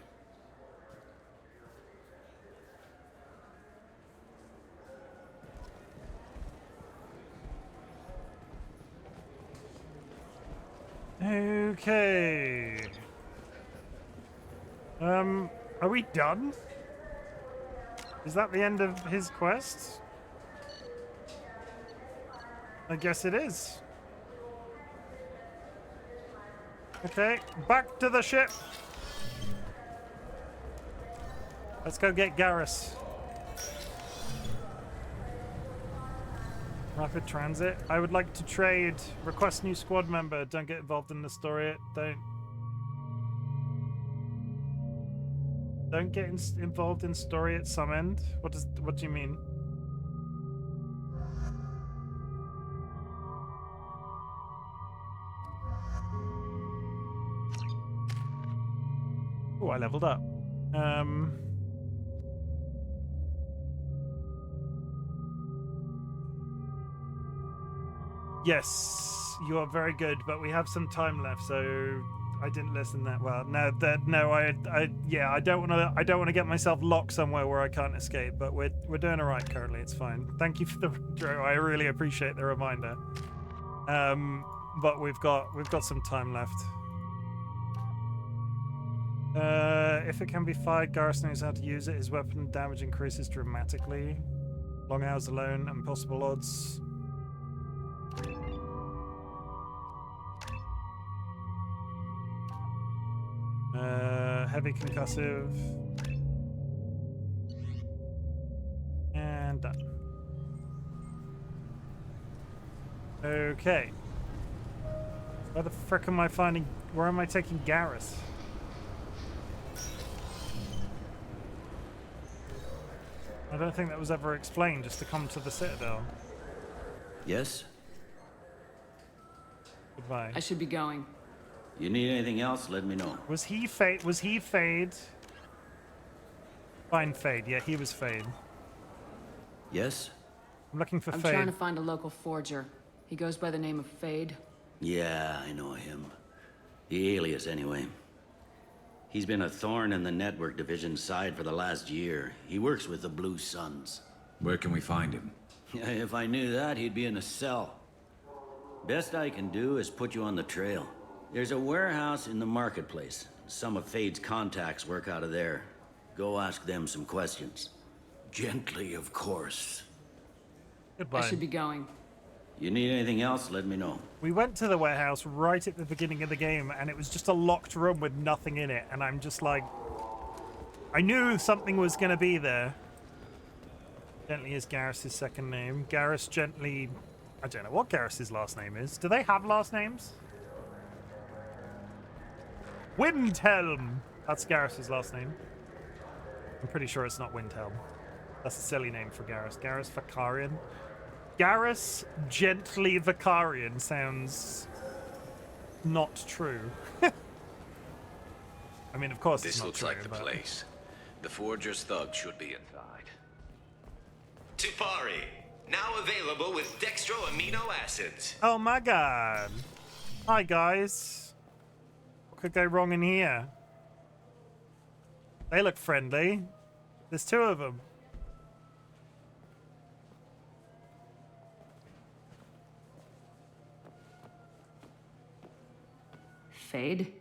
Speaker 1: Okay. Are we done? Is that the end of his quest? I guess it is. Okay, back to the ship. Let's go get Garrus. Rapid transit. I would like to trade. Request new squad member. Don't get involved in the story. Don't get involved in story at some end. What do you mean? Oh, I leveled up. Yes, you are very good, but we have some time left, so I didn't listen that well. No, I don't want to get myself locked somewhere where I can't escape. But we're doing all right currently. It's fine. Thank you for the intro. I really appreciate the reminder. But we've got some time left. If it can be fired, Garrus knows how to use it. His weapon damage increases dramatically. Long hours alone and possible odds. Heavy concussive. And done. Okay. Where the frick am I finding... Where am I taking Garrus? I don't think that was ever explained, just to come to the Citadel.
Speaker 3: Yes?
Speaker 1: Goodbye.
Speaker 22: I should be going.
Speaker 3: You need anything else, let me know.
Speaker 1: Was he Fade? Was he Fade? Fine, Fade. Yeah, he was Fade.
Speaker 3: Yes?
Speaker 1: I'm looking for
Speaker 22: I'm
Speaker 1: Fade.
Speaker 22: trying to find a local forger. He goes by the name of Fade.
Speaker 3: Yeah, I know him. The alias, anyway. He's been a thorn in the network division's side for the last year. He works with the Blue Suns.
Speaker 10: Where can we find him?
Speaker 3: Yeah, if I knew that, he'd be in a cell. Best I can do is put you on the trail. There's a warehouse in the marketplace. Some of Fade's contacts work out of there. Go ask them some questions. Gently, of course.
Speaker 1: Goodbye.
Speaker 22: I should be going.
Speaker 3: You need anything else, let me know.
Speaker 1: We went to the warehouse right at the beginning of the game, and it was just a locked room with nothing in it. And I'm just like, I knew something was going to be there. Gently is Garrus's second name. Garrus Gently, I don't know what Garrus's last name is. Do they have last names? Windhelm. That's Garrus's last name. I'm pretty sure it's not Windhelm. That's a silly name for Garrus. Garrus Vicarian. Garrus Gently Vicarian sounds not true. I mean, of course,
Speaker 18: This
Speaker 1: it's not
Speaker 18: looks
Speaker 1: true,
Speaker 18: like the
Speaker 1: but...
Speaker 18: place. The Forger's thug should be inside.
Speaker 12: Tupari, now available with dextro amino acids.
Speaker 1: Oh my god. Hi, guys. What could go wrong in here? They look friendly. There's two of them.
Speaker 22: Fade?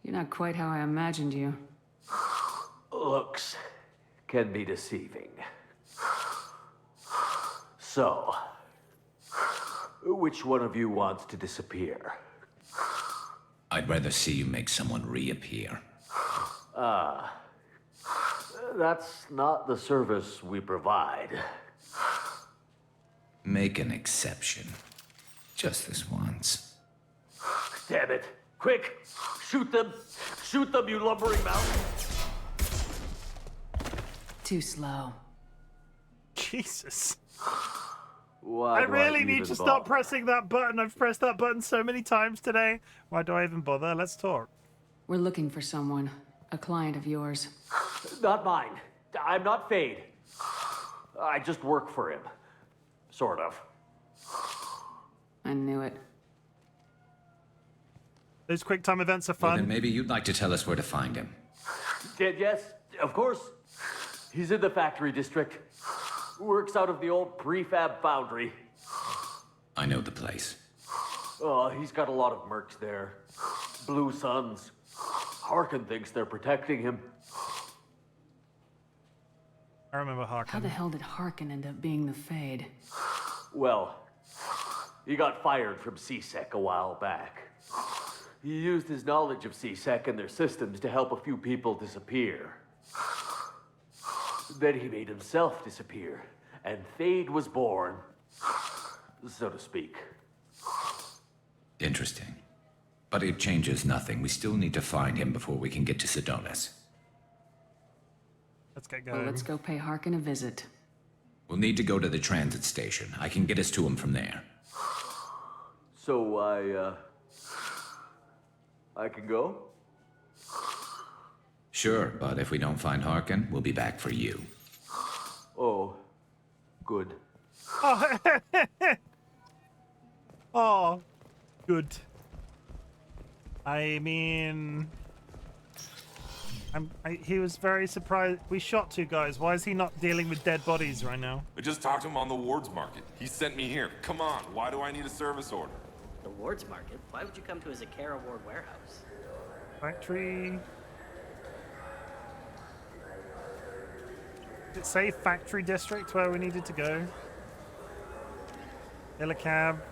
Speaker 22: You're not quite how I imagined you.
Speaker 16: Looks can be deceiving. So, which one of you wants to disappear?
Speaker 10: I'd rather see you make someone reappear.
Speaker 16: That's not the service we provide.
Speaker 10: Make an exception. Just this once.
Speaker 16: Damn it. Quick! Shoot them! Shoot them, you lumbering mouse!
Speaker 22: Too slow.
Speaker 1: Jesus.
Speaker 16: Why
Speaker 1: I
Speaker 16: do
Speaker 1: really
Speaker 16: even
Speaker 1: need to stop
Speaker 16: bother?
Speaker 1: pressing that button. I've pressed that button so many times today. Why do I even bother? Let's talk.
Speaker 22: We're looking for someone. A client of yours.
Speaker 16: Not mine. I'm not Fade. I just work for him. Sort of.
Speaker 22: I knew it.
Speaker 1: Those quick time events are
Speaker 10: Well,
Speaker 1: fun.
Speaker 10: then maybe you'd like to tell us where to find him.
Speaker 16: Yes, of course. He's in the factory district. Works out of the old prefab foundry.
Speaker 10: I know the place.
Speaker 16: Oh, he's got a lot of mercs there. Blue Suns. Harkin thinks they're protecting him.
Speaker 1: I remember
Speaker 22: How
Speaker 1: Harkin.
Speaker 22: the hell did Harkin end up being the Fade?
Speaker 16: Well, he got fired from CSEC a while back. He used his knowledge of CSEC and their systems to help a few people disappear. Then he made himself disappear, and Fade was born, so to speak.
Speaker 10: Interesting. But it changes nothing. We still need to find him before we can get to Sedonis.
Speaker 1: Let's get
Speaker 22: Well,
Speaker 1: going.
Speaker 22: let's go pay Harkin a visit.
Speaker 10: We'll need to go to the transit station. I can get us to him from there.
Speaker 16: So I can go?
Speaker 10: Sure, but if we don't find Harkin, we'll be back for you.
Speaker 16: Oh, good.
Speaker 1: Oh, oh, good. I mean, he was very surprised. We shot two guys. Why is he not dealing with dead bodies right now?
Speaker 19: I just talked to him on the Wards Market. He sent me here. Come on, why do I need a service order?
Speaker 24: The Wards Market? Why would you come to a Zakara Ward warehouse?
Speaker 1: Factory. Did it say factory district where we needed to go? Hail a cab.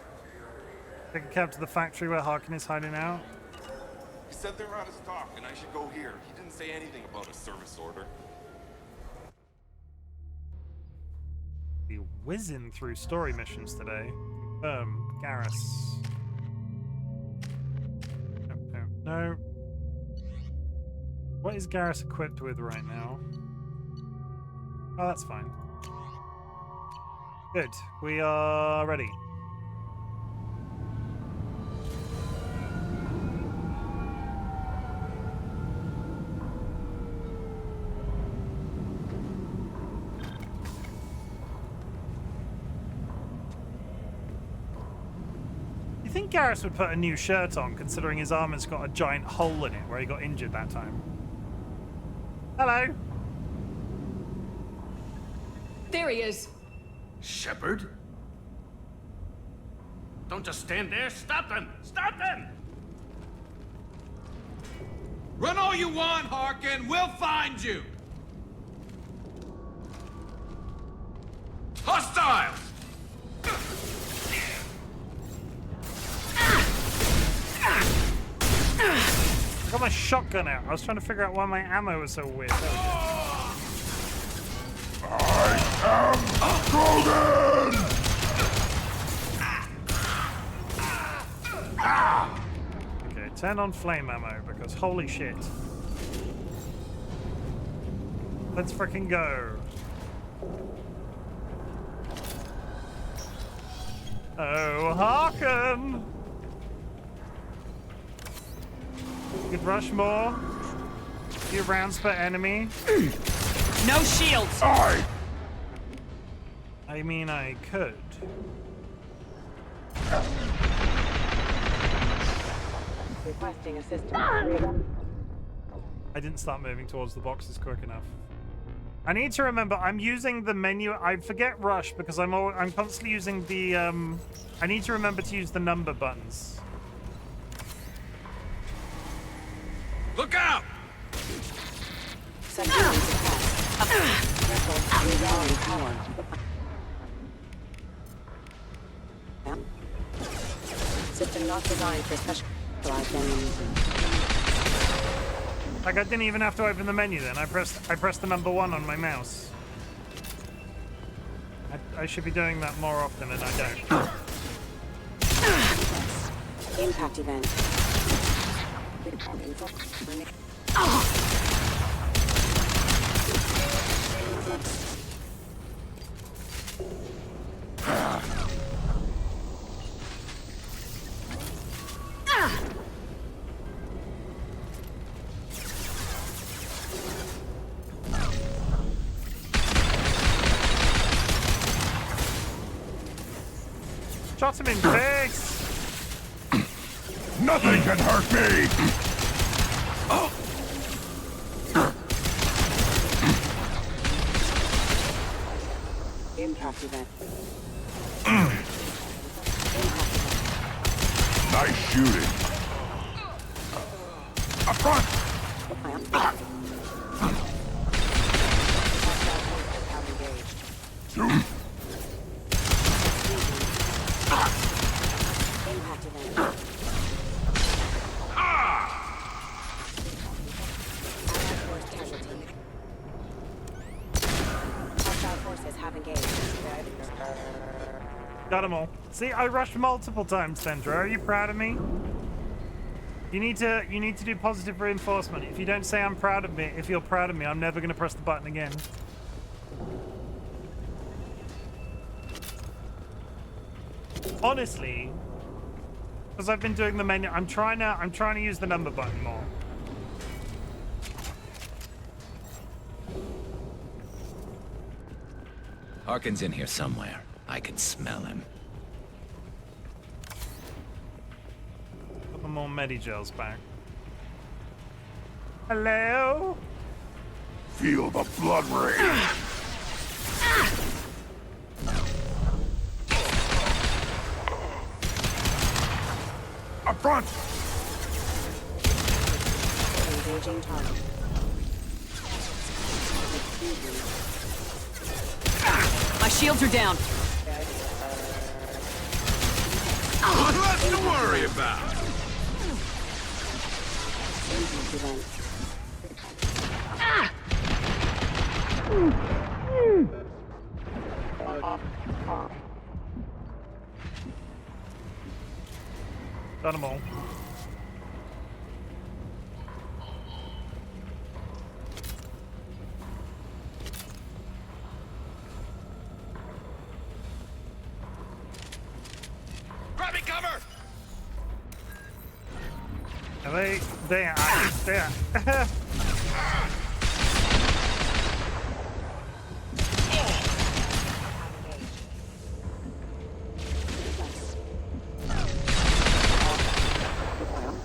Speaker 1: Take a cab to the factory where Harkin is hiding out.
Speaker 19: He said they're out of stock and I should go here. He didn't say anything about a service order.
Speaker 1: Be whizzing through story missions today. Garrus. No. What is Garrus equipped with right now? Oh, that's fine. Good. We are ready. You think Garrus would put a new shirt on, considering his armor's got a giant hole in it where he got injured that time? Hello.
Speaker 22: There he is.
Speaker 4: Shepard? Don't just stand there. Stop them! Stop them!
Speaker 11: Run all you want, Harkin. We'll find you. Hostiles!
Speaker 1: I got my shotgun out. I was trying to figure out why my ammo was so weird.
Speaker 11: I am Golden!
Speaker 1: Okay, turn on flame ammo because holy shit. Let's freaking go. Oh, Harkin! You could rush more. Few rounds per enemy.
Speaker 22: No shields!
Speaker 1: I mean, I could.
Speaker 15: Requesting assistance.
Speaker 1: I didn't start moving towards the boxes quick enough. I need to remember, I'm using the menu. I forget rush because I'm constantly using the, I need to remember to use the number buttons.
Speaker 11: Look out!
Speaker 15: System not designed for specialized enemies.
Speaker 1: Like I didn't even have to open the menu then. I pressed the number 1 on my mouse. I should be doing that more often and I don't.
Speaker 15: Impact event.
Speaker 1: Shot him in face!
Speaker 11: Nothing can hurt me!
Speaker 15: Impact event.
Speaker 11: Nice shooting. Up front!
Speaker 15: Impact event.
Speaker 1: Got them all. See, I rushed multiple times, Sandra. Are you proud of me? You need to do positive reinforcement. If you don't say I'm proud of me, if you're proud of me, I'm never gonna press the button again. Honestly, because I've been doing the menu, I'm trying to use the number button more.
Speaker 10: Harkin's in here somewhere. I can smell him.
Speaker 1: Put more Medigels back. Hello?
Speaker 11: Feel the blood rain. Up front!
Speaker 15: Engaging target.
Speaker 22: My shields are down.
Speaker 11: What's to worry about?
Speaker 1: Got them all. Are they? There. There.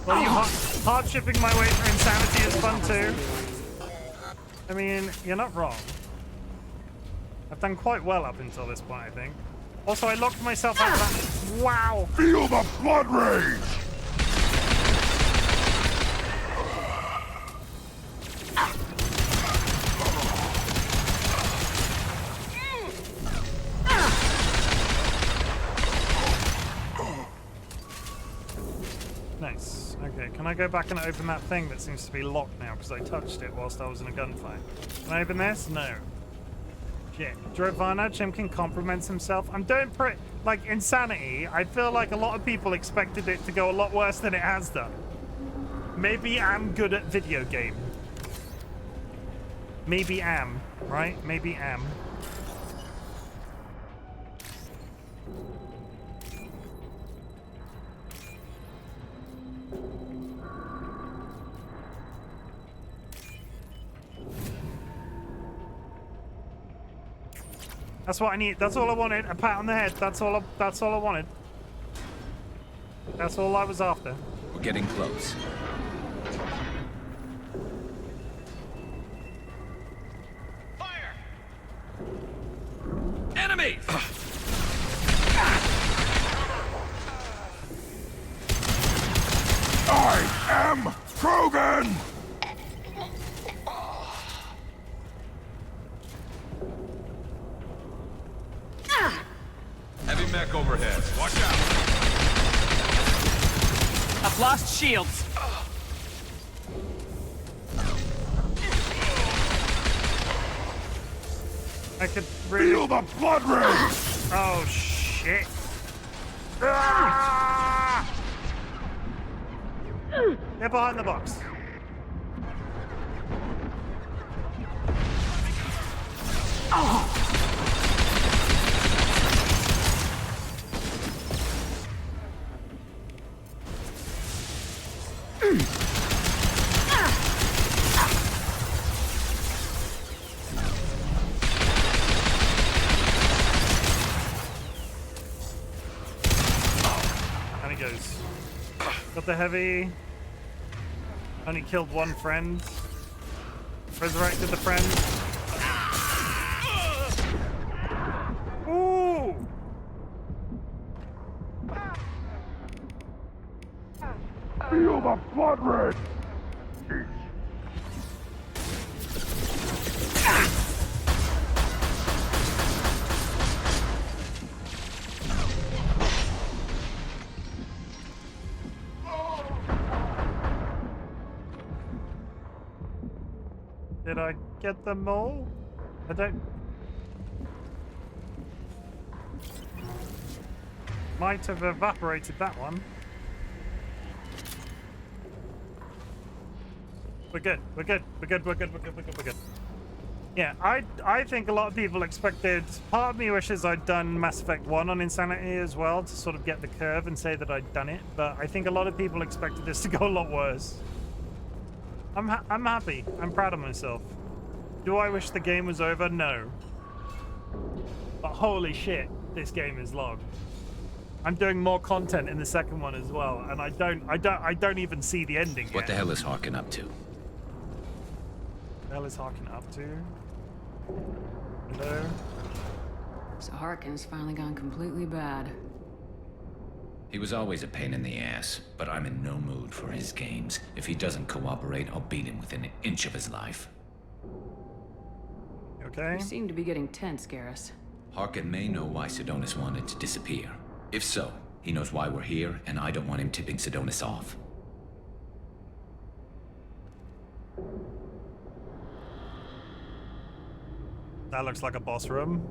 Speaker 1: Well, you hard-shipping my way through insanity is fun too. I mean, you're not wrong. I've done quite well up until this point, I think. Also, I locked myself out of that. Wow!
Speaker 11: Feel the blood rage!
Speaker 1: Nice. Okay, can I go back and open that thing that seems to be locked now because I touched it whilst I was in a gunfight? Can I open this? No. Shit. Drovana, Chimken compliments himself. I'm doing like insanity. I feel like a lot of people expected it to go a lot worse than it has done. Maybe I'm good at video game. Maybe am, right? Maybe am. That's what I need. That's all I wanted. A pat on the head. That's all I wanted. That's all I was after.
Speaker 10: We're getting close.
Speaker 11: Fire! Enemy! I am Krogan! Heavy mech overhead. Watch out!
Speaker 2: I've lost shields.
Speaker 1: I could really...
Speaker 11: Feel the blood rage!
Speaker 1: Oh, shit. Ah! They're behind the box.
Speaker 2: Oh.
Speaker 1: And he goes. Got the heavy. Only killed one friend. Resurrected the friend. Ooh!
Speaker 11: Feel the blood rage!
Speaker 1: Did I get them all? I don't... Might have evaporated that one. We're good. We're good. We're good. We're good. We're good. We're good. We're good. Yeah, I think a lot of people expected... Part of me wishes I'd done Mass Effect 1 on Insanity as well to sort of get the curve and say that I'd done it. But I think a lot of people expected this to go a lot worse. I'm happy. I'm proud of myself. Do I wish the game was over? No. But holy shit, this game is long. I'm doing more content in the second one as well, and I don't even see the ending
Speaker 10: What
Speaker 1: yet.
Speaker 10: the hell is Harkin up to?
Speaker 1: What the hell is Harkin up to? Hello?
Speaker 22: So Harkin's finally gone completely bad.
Speaker 10: He was always a pain in the ass, but I'm in no mood for his games. If he doesn't cooperate, I'll beat him within an inch of his life.
Speaker 1: Okay.
Speaker 22: You seem to be getting tense, Garrus.
Speaker 10: Harkin may know why Sidonis wanted to disappear. If so, he knows why we're here, and I don't want him tipping Sidonis off.
Speaker 1: That looks like a boss room.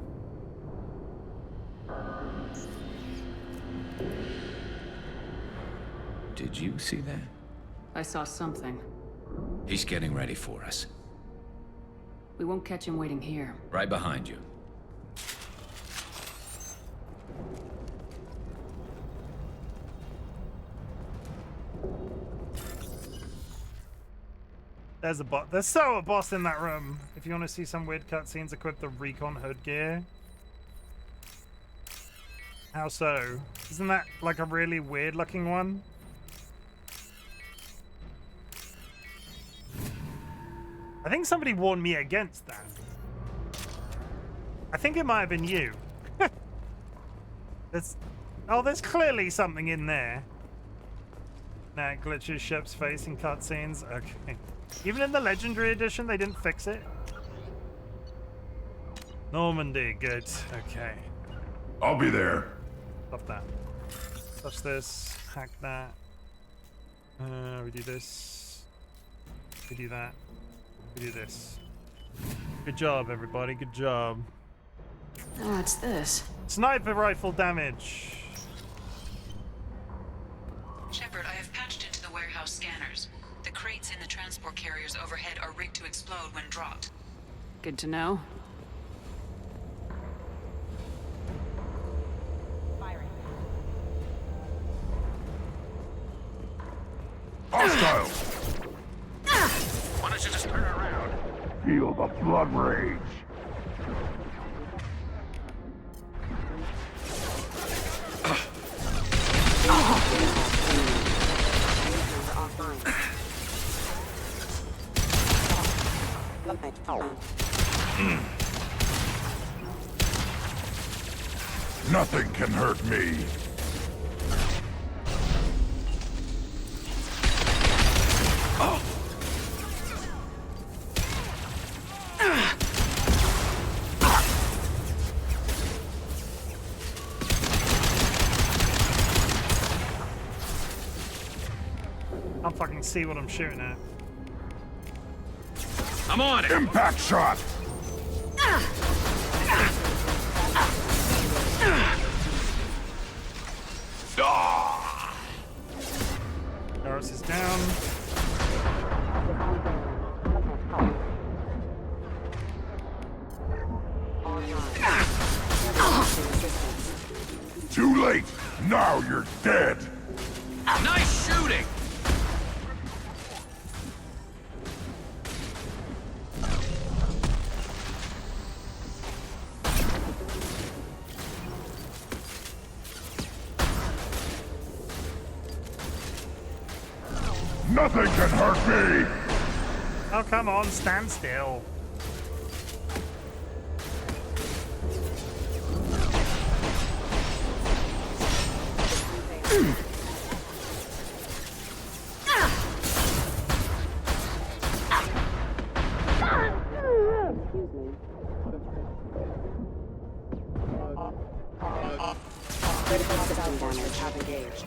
Speaker 10: Did you see that?
Speaker 22: I saw something.
Speaker 10: He's getting ready for us.
Speaker 22: We won't catch him waiting here.
Speaker 10: Right behind you.
Speaker 1: There's a boss. There's so a boss in that room. If you want to see some weird cutscenes, equip the recon hood gear. How so? Isn't that like a really weird looking one? I think somebody warned me against that. I think it might have been you. There's clearly something in there. Nah, it glitches ship's face in cutscenes. Okay. Even in the Legendary Edition, they didn't fix it. Normandy, good. Okay.
Speaker 11: I'll be there.
Speaker 1: Stop that. Touch this. Hack that. We do this. We do that. We do this. Good job, everybody. Good job.
Speaker 22: What's this?
Speaker 1: Sniper rifle damage.
Speaker 17: Shepard, I have patched into the warehouse scanners. The crates in the transport carriers overhead are rigged to explode when dropped.
Speaker 22: Good to know.
Speaker 11: Hostile!
Speaker 4: Why don't you just turn around?
Speaker 11: Feel the blood rage. Nothing can hurt me.
Speaker 1: Can't fucking see what I'm shooting at.
Speaker 11: I'm on it. Impact shot.
Speaker 1: Garrus is down.
Speaker 11: Too late. Now you're dead.
Speaker 4: Nice shooting!
Speaker 11: Nothing can hurt me.
Speaker 1: Oh, come on, stand still.
Speaker 15: Critical system damage have engaged.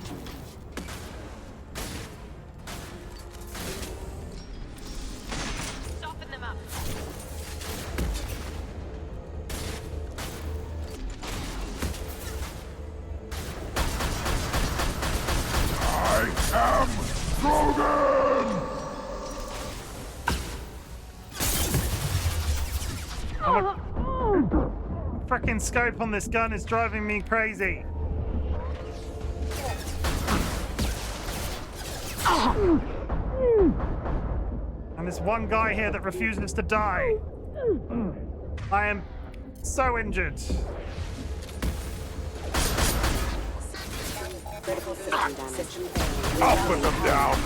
Speaker 17: Soften them up.
Speaker 11: I am Grogan!
Speaker 1: Frickin' scope on this gun is driving me crazy. And this one guy here that refuses to die. I am so injured.
Speaker 15: Critical system damage.
Speaker 11: I'll put them down.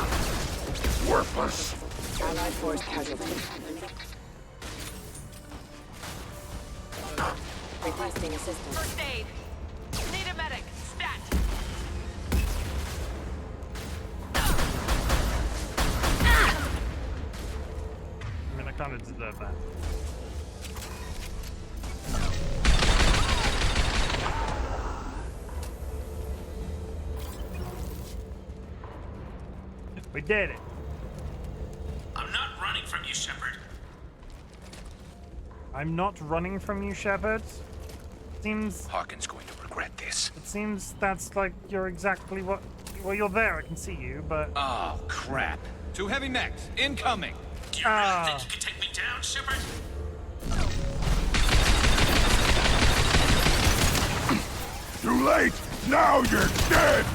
Speaker 11: Worthless.
Speaker 15: Allied force casualty. Requesting assistance.
Speaker 17: First aid. Need a medic. Stat.
Speaker 1: I mean, I kind of deserve that. We did it.
Speaker 4: I'm not running from you, Shepard.
Speaker 1: I'm not running from you, Shepard. Seems...
Speaker 11: Hawkins going to regret this.
Speaker 1: It seems that's like you're exactly what... Well, you're there, I can see you, but...
Speaker 10: Oh, crap. Two heavy mechs, incoming.
Speaker 4: Do you really think you can take me down, Shepard?
Speaker 11: Too late! Now you're dead!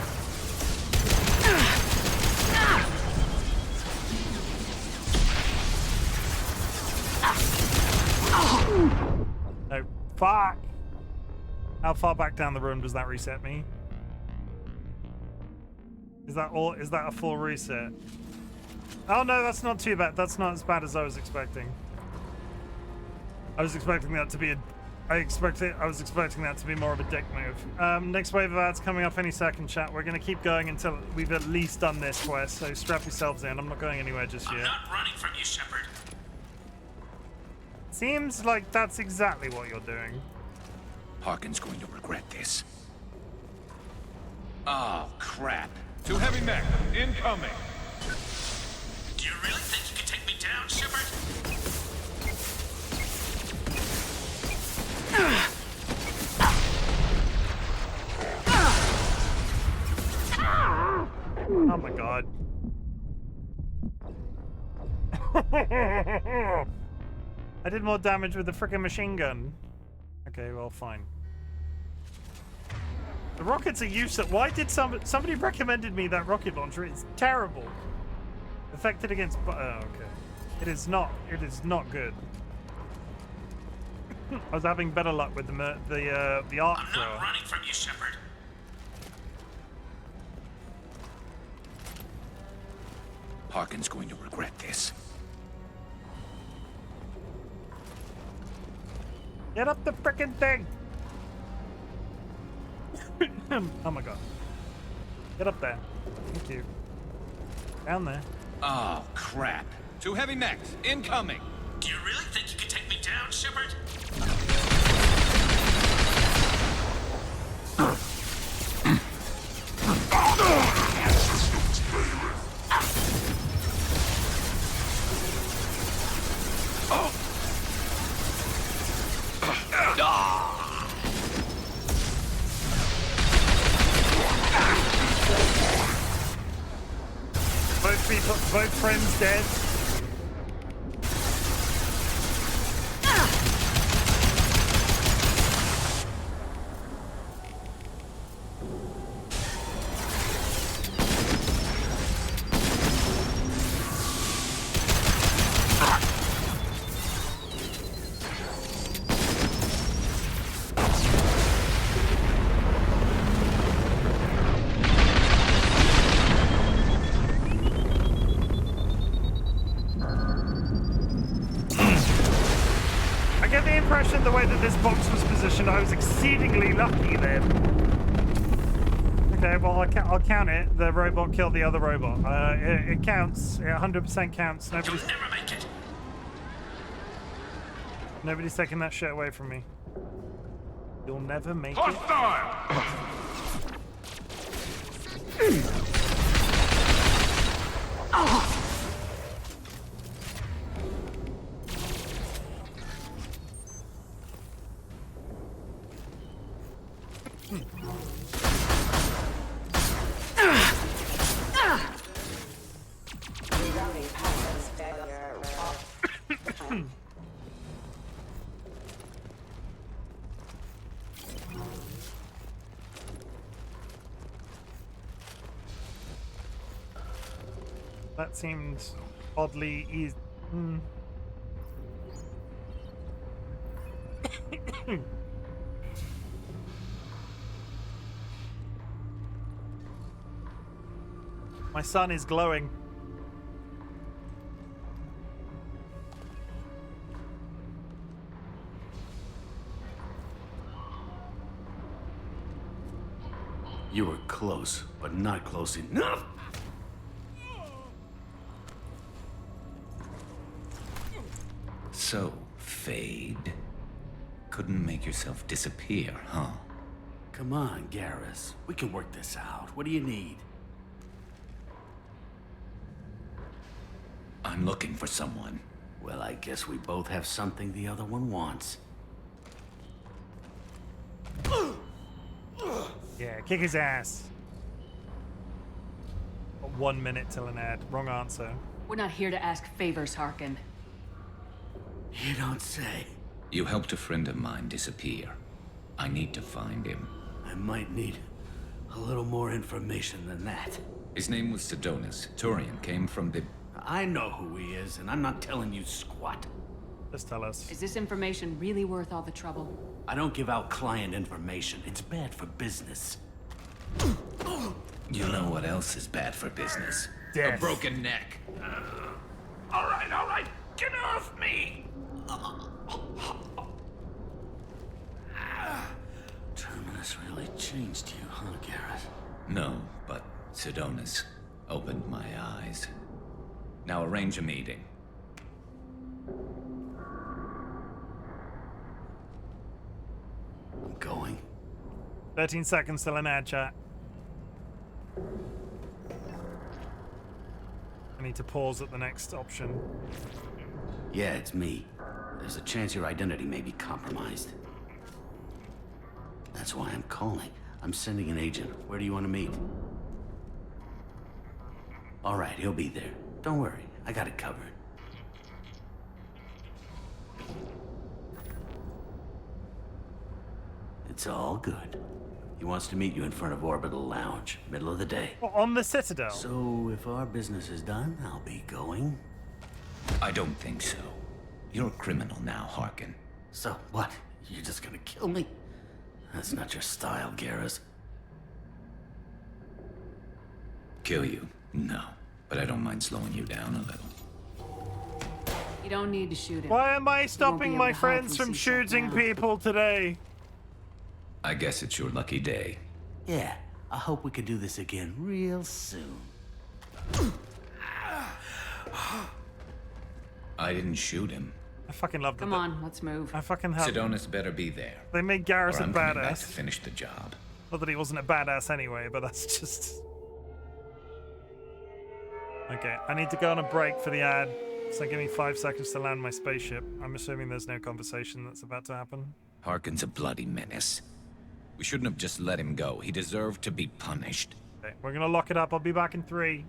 Speaker 1: No, fuck! How far back down the room does that reset me? Is that all? Is that a full reset? Oh no, that's not too bad. That's not as bad as I was expecting. I was expecting that to be a... I was expecting that to be more of a dick move. Next wave of ads coming up any second, chat. We're going to keep going until we've at least done this quest, so strap yourselves in. I'm not going anywhere just yet.
Speaker 4: I'm not running from you, Shepard.
Speaker 1: Seems like that's exactly what you're doing.
Speaker 10: Harkin's going to regret this. Oh, crap.
Speaker 11: Two heavy mech, incoming.
Speaker 4: Do you really think you can take me down, Shepard?
Speaker 1: Oh my god. I did more damage with the frickin' machine gun. Okay, well, fine. The rockets are useless. Why did somebody recommended me that rocket launcher? It's terrible. Affected against... Oh, okay. It is not good. I was having better luck with the arc thrower.
Speaker 4: I'm not running from you, Shepard.
Speaker 10: Harkin's going to regret this.
Speaker 1: Get up the frickin' thing! Oh my god. Get up there. Thank you. Down there.
Speaker 10: Oh, crap.
Speaker 11: Two heavy mechs, incoming.
Speaker 4: Do you really think you can take me down, Shepard?
Speaker 1: Both friends dead. The way that this box was positioned, I was exceedingly lucky then. Okay, well, I'll count it. The robot killed the other robot. It counts. It 100% counts.
Speaker 4: You'll never make it.
Speaker 1: Nobody's taking that shit away from me. You'll never make
Speaker 11: Hostile!
Speaker 1: That seemed oddly easy. My sun is glowing.
Speaker 13: You were close, but not close enough.
Speaker 10: So, Fade. Couldn't make yourself disappear, huh?
Speaker 13: Come on, Garrus. We can work this out. What do you need?
Speaker 10: I'm looking for someone.
Speaker 13: Well, I guess we both have something the other one wants.
Speaker 1: Yeah, kick his ass. 1 minute till an ad. Wrong answer.
Speaker 22: We're not here to ask favors, Harkin.
Speaker 13: You don't say.
Speaker 10: You helped a friend of mine disappear. I need to find him.
Speaker 13: I might need a little more information than that.
Speaker 10: His name was Sedonis. Turian came from the...
Speaker 13: I know who he is, and I'm not telling you squat.
Speaker 1: Just tell us.
Speaker 22: Is this information really worth all the trouble?
Speaker 6: I don't give out client information. It's bad for business.
Speaker 10: You know what else is bad for business?
Speaker 1: Death.
Speaker 10: A broken neck.
Speaker 11: All right. Get off me!
Speaker 6: Terminus really changed you, huh, Garrett?
Speaker 10: No, but Sidonis opened my eyes. Now arrange a meeting.
Speaker 6: I'm going.
Speaker 1: 13 seconds till an ad chat. I need to pause at the next option.
Speaker 6: Yeah, it's me. There's a chance your identity may be compromised. That's why I'm calling. I'm sending an agent. Where do you want to meet? All right, he'll be there. Don't worry, I got it covered. It's all good. He wants to meet you in front of Orbital Lounge, middle of the day.
Speaker 1: On the Citadel.
Speaker 6: So, if our business is done, I'll be going.
Speaker 10: I don't think so. You're a criminal now, Harkin.
Speaker 6: So, what? You're just gonna kill me? That's not your style, Garrus.
Speaker 10: Kill you? No. But I don't mind slowing you down a little.
Speaker 22: You don't need to shoot him.
Speaker 1: Why am I
Speaker 22: be
Speaker 1: stopping
Speaker 22: able
Speaker 1: my
Speaker 22: to hide
Speaker 1: friends
Speaker 22: from
Speaker 1: from
Speaker 22: CSEC
Speaker 1: shooting
Speaker 22: now.
Speaker 1: people today?
Speaker 10: I guess it's your lucky day.
Speaker 6: Yeah, I hope we can do this again real soon.
Speaker 10: I didn't shoot him.
Speaker 1: I fucking love
Speaker 22: Come on, let's move.
Speaker 1: I fucking have.
Speaker 10: Sidonis better be there.
Speaker 1: They made Garrus
Speaker 10: or
Speaker 1: a
Speaker 10: I'm coming back
Speaker 1: badass.
Speaker 10: to finish the job.
Speaker 1: Not that he wasn't a badass anyway, but that's just... Okay, I need to go on a break for the ad. So give me 5 seconds to land my spaceship. I'm assuming there's no conversation that's about to happen.
Speaker 10: Harkin's a bloody menace. We shouldn't have just let him go. He deserved to be punished.
Speaker 1: Okay, we're gonna lock it up. I'll be back in 3.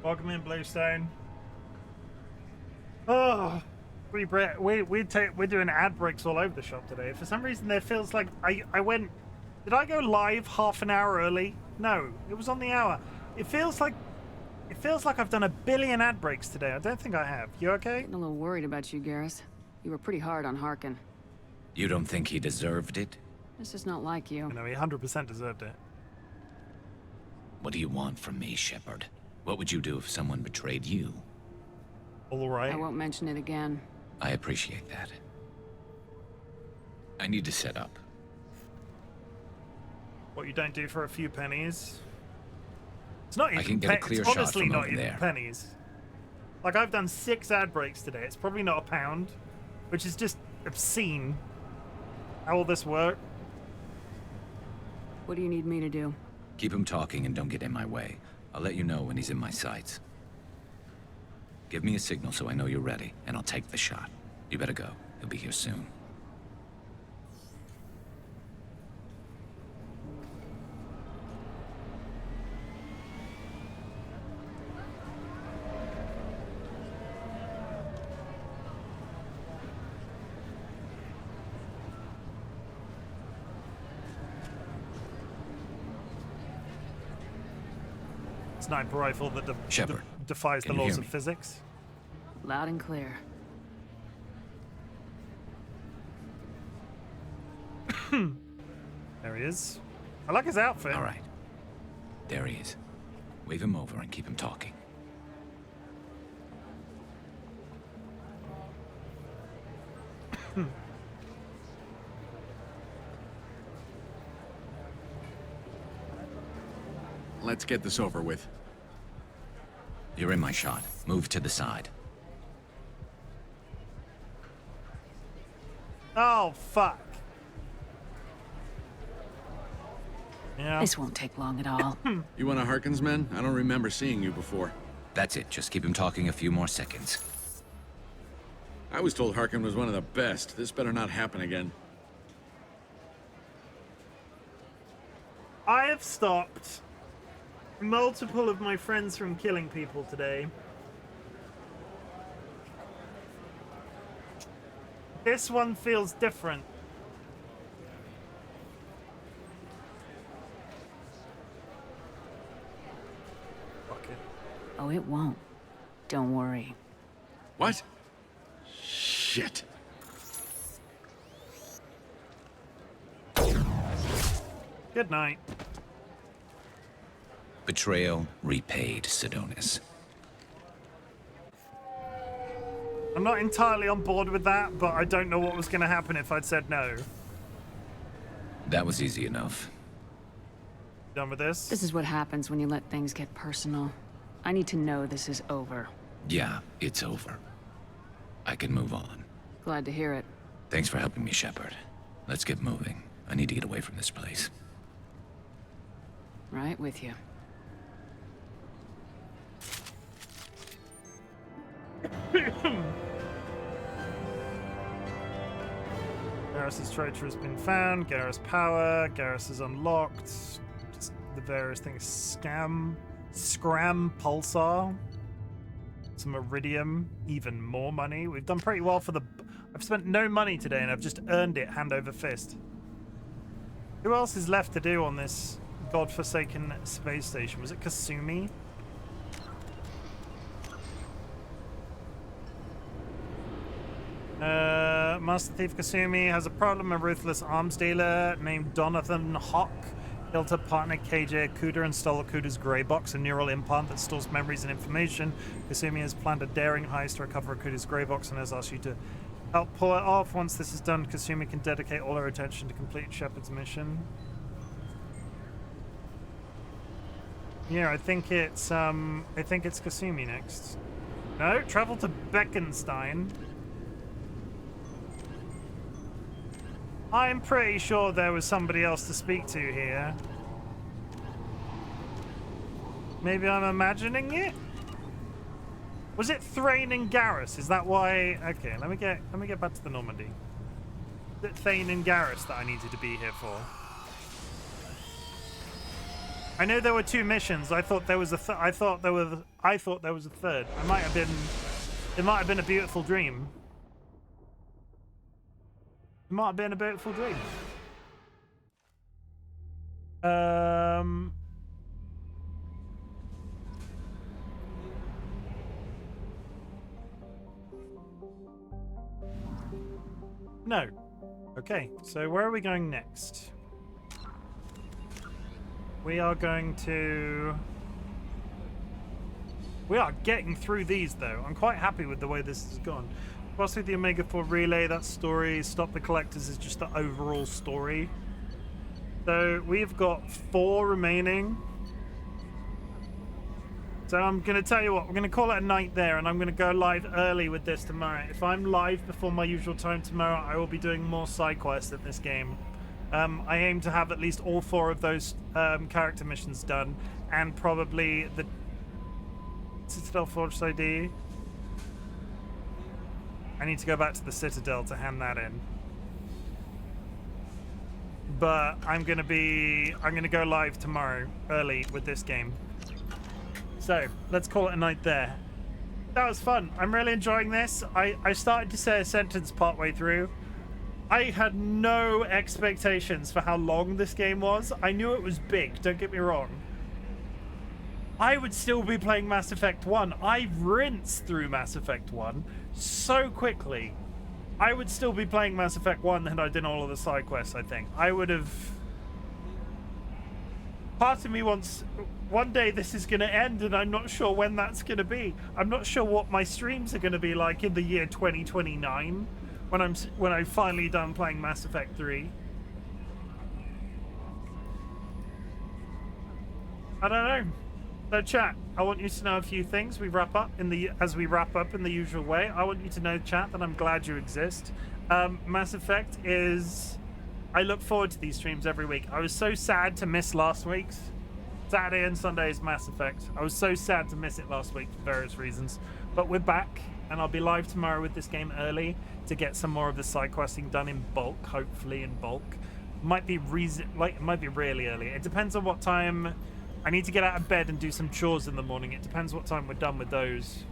Speaker 1: Welcome in, Bluestone. Oh, we're doing ad breaks all over the shop today. For some reason, there feels like I went. Did I go live half an hour early? No, it was on the hour. It feels like I've done a billion ad breaks today. I don't think I have. You okay?
Speaker 22: Getting a little worried about you, Garrus. You were pretty hard on Harkin.
Speaker 10: You don't think he deserved it?
Speaker 22: This is not like you.
Speaker 1: No, he 100% deserved it.
Speaker 10: What do you want from me, Shepard? What would you do if someone betrayed you?
Speaker 1: All right.
Speaker 22: I won't mention it again.
Speaker 10: I appreciate that. I need to set up.
Speaker 1: What you don't do for a few pennies. It's not even.
Speaker 10: I can get a clear
Speaker 1: it's
Speaker 10: shot
Speaker 1: honestly
Speaker 10: from
Speaker 1: not
Speaker 10: over
Speaker 1: even
Speaker 10: there.
Speaker 1: pennies. Like, I've done 6 ad breaks today. It's probably not a pound, which is just obscene. How will this work?
Speaker 22: What do you need me to do?
Speaker 10: Keep him talking and don't get in my way. I'll let you know when he's in my sights. Give me a signal so I know you're ready, and I'll take the shot. You better go. He'll be here soon.
Speaker 1: Sniper rifle that
Speaker 10: Shepard,
Speaker 1: defies the
Speaker 10: can you
Speaker 1: laws
Speaker 10: hear
Speaker 1: of
Speaker 10: me?
Speaker 1: physics.
Speaker 22: Loud and clear.
Speaker 1: There he is. I like his outfit.
Speaker 10: All right. There he is. Wave him over and keep him talking.
Speaker 11: Let's get this over with.
Speaker 10: You're in my shot. Move to the side.
Speaker 1: Oh, fuck. Yeah.
Speaker 22: This won't take long at all.
Speaker 11: You one of Harkin's men? I don't remember seeing you before.
Speaker 10: That's it. Just keep him talking a few more seconds.
Speaker 11: I was told Harkin was one of the best. This better not happen again.
Speaker 1: I have stopped multiple of my friends from killing people today. This one feels different. Fuck it.
Speaker 22: Oh, it won't. Don't worry.
Speaker 11: What? Shit.
Speaker 1: Good night.
Speaker 10: Betrayal repaid, Sidonis.
Speaker 1: I'm not entirely on board with that, but I don't know what was going to happen if I'd said no.
Speaker 10: That was easy enough.
Speaker 1: Done with this?
Speaker 22: This is what happens when you let things get personal. I need to know this is over.
Speaker 10: Yeah, it's over. I can move on.
Speaker 22: Glad to hear it.
Speaker 10: Thanks for helping me, Shepard. Let's get moving. I need to get away from this place.
Speaker 22: Right with you.
Speaker 1: Garrus's treasure has been found. Garrus power. Garrus is unlocked. Just the various things. Scram pulsar. Some iridium. Even more money. We've done pretty well for the. I've spent no money today, and I've just earned it hand over fist. Who else is left to do on this godforsaken space station? Was it Kasumi? Master Thief Kasumi has a problem. A ruthless arms dealer named Donathan Hawk killed her partner KJ Okuda and stole Okuda's grey box, a neural implant that stores memories and information. Kasumi has planned a daring heist to recover Okuda's grey box and has asked you to help pull it off. Once this is done, Kasumi can dedicate all her attention to complete Shepard's mission. Yeah, I think it's Kasumi next. No, travel to Beckenstein. I'm pretty sure there was somebody else to speak to here. Maybe I'm imagining it? Was it Thrain and Garrus? Is that why? Okay, let me get back to the Normandy. Is it Thane and Garrus that I needed to be here for? I know there were 2 missions. I thought there was I thought there was a third. It might have been a beautiful dream. It might have been a beautiful dream. No. Okay, so where are we going next? We are going to... We are getting through these, though. I'm quite happy with the way this has gone. Cross with the Omega-4 relay, that story. Stop the Collectors is just the overall story. So we've got 4 remaining. So I'm going to tell you what, we're going to call it a night there, and I'm going to go live early with this tomorrow. If I'm live before my usual time tomorrow, I will be doing more side quests in this game. I aim to have at least all 4 of those character missions done, and probably the Citadel Forge ID. I need to go back to the Citadel to hand that in. But I'm gonna go live tomorrow early with this game. So let's call it a night there. That was fun. I'm really enjoying this. I started to say a sentence partway through. I had no expectations for how long this game was. I knew it was big, don't get me wrong. I would still be playing Mass Effect 1. I rinsed through Mass Effect 1 so quickly. I would still be playing Mass Effect 1 had I done all of the side quests, I think. I would have... Part of me wants... One day this is going to end, and I'm not sure when that's going to be. I'm not sure what my streams are going to be like in the year 2029 when I'm finally done playing Mass Effect 3. I don't know. So chat, I want you to know a few things. As we wrap up in the usual way, I want you to know, chat, that I'm glad you exist. Mass Effect is... I look forward to these streams every week. I was so sad to miss last week's. Saturday and Sunday's Mass Effect. I was so sad to miss it last week for various reasons. But we're back, and I'll be live tomorrow with this game early to get some more of the side questing done in bulk, hopefully in bulk. Might be really early. It depends on what time I need to get out of bed and do some chores in the morning. It depends what time we're done with those.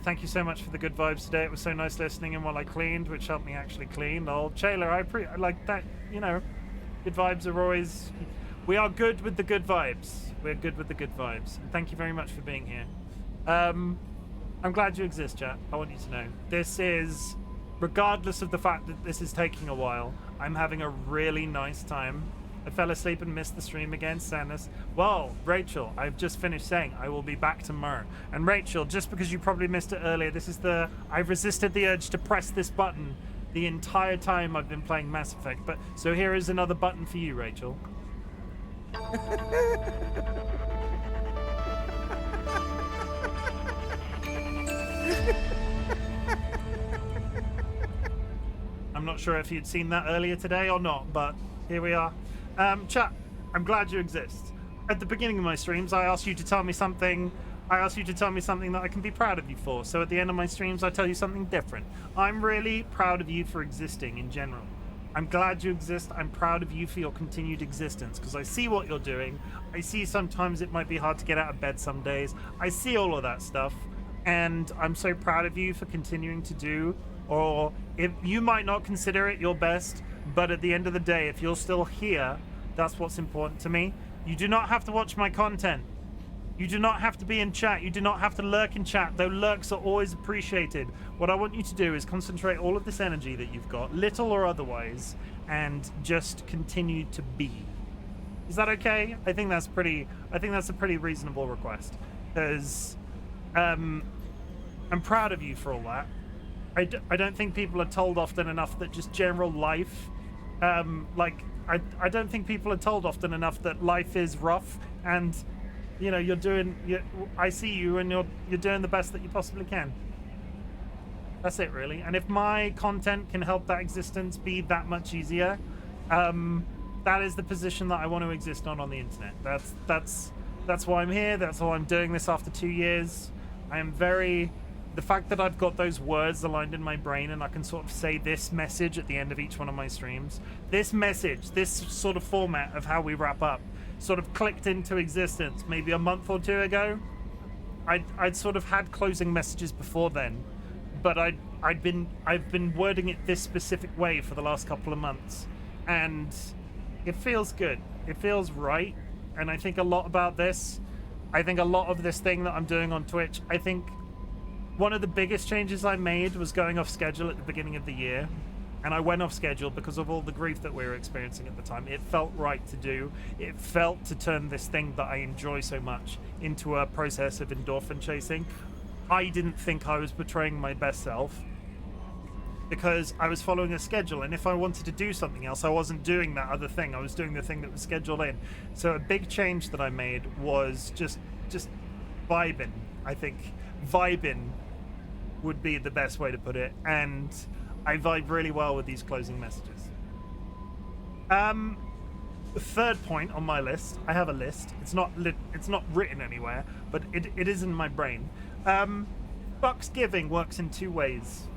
Speaker 1: Thank you so much for the good vibes today. It was so nice listening in while I cleaned, which helped me actually clean. Oh, Chayla, I like that, you know. Good vibes are always... We are good with the good vibes. We're good with the good vibes. And thank you very much for being here. I'm glad you exist, chat. I want you to know. This is, regardless of the fact that this is taking a while, I'm having a really nice time. I fell asleep and missed the stream again, sadness. Well, Rachel, I've just finished saying I will be back tomorrow. And Rachel, just because you probably missed it earlier, I've resisted the urge to press this button the entire time I've been playing Mass Effect. But so here is another button for you, Rachel. I'm not sure if you'd seen that earlier today or not, but here we are. Chat, I'm glad you exist. At the beginning of my streams, I asked you to tell me something. That I can be proud of you for. So at the end of my streams, I tell you something different. I'm really proud of you for existing in general. I'm glad you exist. I'm proud of you for your continued existence because I see what you're doing. I see sometimes it might be hard to get out of bed some days. I see all of that stuff. And I'm so proud of you for continuing to do, or if you might not consider it your best, but at the end of the day, if you're still here, that's what's important to me. You do not have to watch my content. You do not have to be in chat. You do not have to lurk in chat, though lurks are always appreciated. What I want you to do is concentrate all of this energy that you've got, little or otherwise, and just continue to be. Is that okay? I think that's a pretty reasonable request. Because I'm proud of you for all that. I don't think people are told often enough that just general life, I don't think people are told often enough that life is rough, and you know, I see you and you're doing the best that you possibly can. That's it, really. And if my content can help that existence be that much easier, that is the position that I want to exist on the internet. That's why I'm here. That's why I'm doing this after 2 years. The fact that I've got those words aligned in my brain and I can sort of say this message at the end of each one of my streams, this message, this sort of format of how we wrap up, sort of clicked into existence maybe a month or two ago. I'd sort of had closing messages before then, but I've been wording it this specific way for the last couple of months, and it feels good. It feels right, and I think a lot about this. I think a lot of this thing that I'm doing on Twitch, I think one of the biggest changes I made was going off schedule at the beginning of the year. And I went off schedule because of all the grief that we were experiencing at the time. It felt right to do. It felt to turn this thing that I enjoy so much into a process of endorphin chasing. I didn't think I was betraying my best self because I was following a schedule. And if I wanted to do something else, I wasn't doing that other thing. I was doing the thing that was scheduled in. So a big change that I made was just vibing. I think vibing would be the best way to put it. And I vibe really well with these closing messages. The third point on my list, I have a list. It's not written anywhere, but it is in my brain. Bucks giving works in two ways.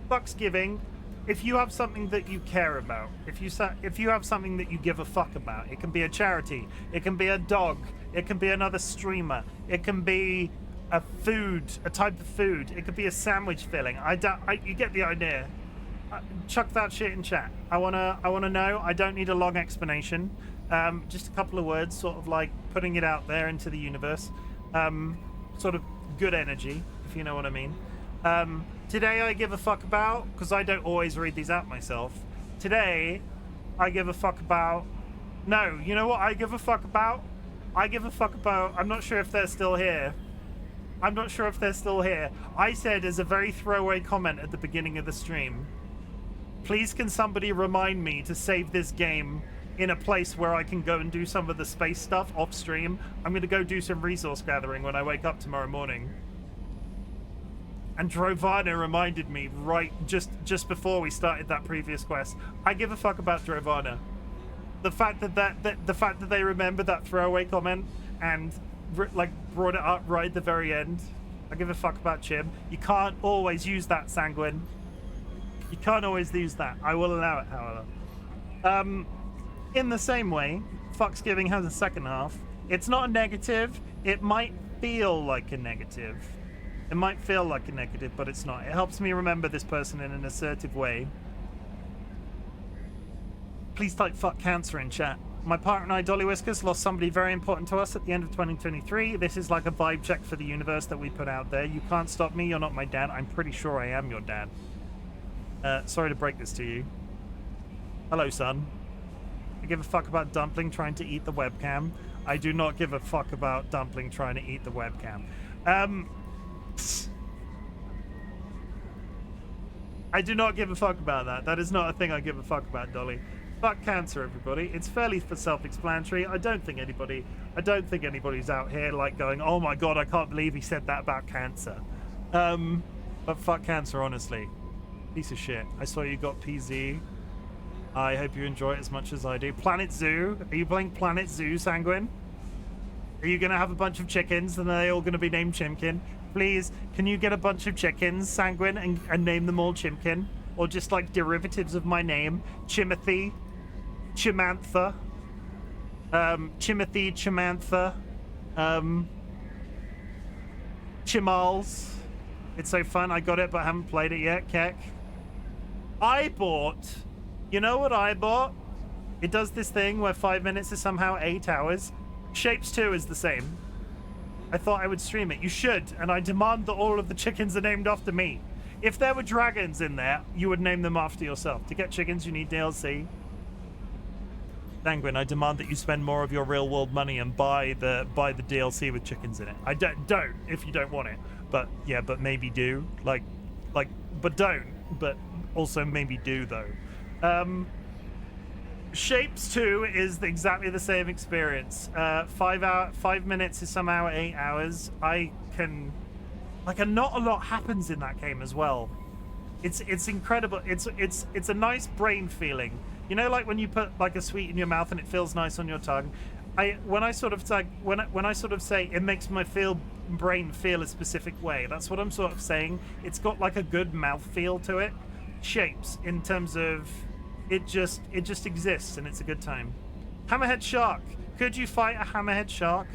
Speaker 1: Bucks giving, if you have something that you care about, if you have something that you give a fuck about, it can be a charity, it can be a dog, it can be another streamer, it can be a type of food. It could be a sandwich filling. You get the idea. Chuck that shit in chat. I wanna know. I don't need a long explanation. Just a couple of words, sort of like putting it out there into the universe. Sort of good energy, if you know what I mean. Today I give a fuck about, because I don't always read these out myself. Today I give a fuck about. No, you know what I give a fuck about? I give a fuck about. I'm not sure if they're still here. I said as a very throwaway comment at the beginning of the stream, please can somebody remind me to save this game in a place where I can go and do some of the space stuff off stream. I'm going to go do some resource gathering when I wake up tomorrow morning. And Drovana reminded me right just before we started that previous quest. I give a fuck about Drovana. The fact that they remember that throwaway comment and like brought it up right at the very end. I give a fuck about Chim. You can't always use that, Sanguine. You can't always use that. I will allow it, however. In the same way, Fucksgiving has a second half. It's not a negative. It might feel like a negative. But it's not. It helps me remember this person in an assertive way. Please type fuck cancer in chat. My partner and I, DollyWhiskers, lost somebody very important to us at the end of 2023. This is like a vibe check for the universe that we put out there. You can't stop me. You're not my dad. I'm pretty sure I am your dad. Sorry to break this to you. Hello, son. I give a fuck about Dumpling trying to eat the webcam. I do not give a fuck about Dumpling trying to eat the webcam. I do not give a fuck about that. That is not a thing I give a fuck about, Dolly. Fuck cancer, everybody. It's fairly self-explanatory. I don't think anybody's out here like going, oh my god, I can't believe he said that about cancer. But fuck cancer, honestly. Piece of shit. I saw you got PZ. I hope you enjoy it as much as I do. Planet Zoo. Are you playing Planet Zoo, Sanguine? Are you going to have a bunch of chickens and are they all going to be named Chimken? Please, can you get a bunch of chickens, Sanguine, and name them all Chimken? Or just like derivatives of my name. Chimothy. Chimantha. Chimothy, Chimantha. Chimals. It's so fun. I got it, but I haven't played it yet. Keck. I bought... You know what I bought? It does this thing where 5 minutes is somehow 8 hours. Shapes 2 is the same. I thought I would stream it. You should, and I demand that all of the chickens are named after me. If there were dragons in there, you would name them after yourself. To get chickens, you need DLC. Sanguine, I demand that you spend more of your real-world money and buy the DLC with chickens in it. I don't if you don't want it. But yeah, but maybe do. Like, but don't. But also maybe do though. Shapes 2 is exactly the same experience. 5 minutes is somehow 8 hours. I can, like, not a lot happens in that game as well. It's incredible. It's a nice brain feeling. You know, like when you put like a sweet in your mouth and it feels nice on your tongue. When I sort of say it makes my brain feel a specific way. That's what I'm sort of saying. It's got like a good mouth feel to it. Shapes in terms of it just exists and it's a good time. Hammerhead shark. Could you fight a hammerhead shark?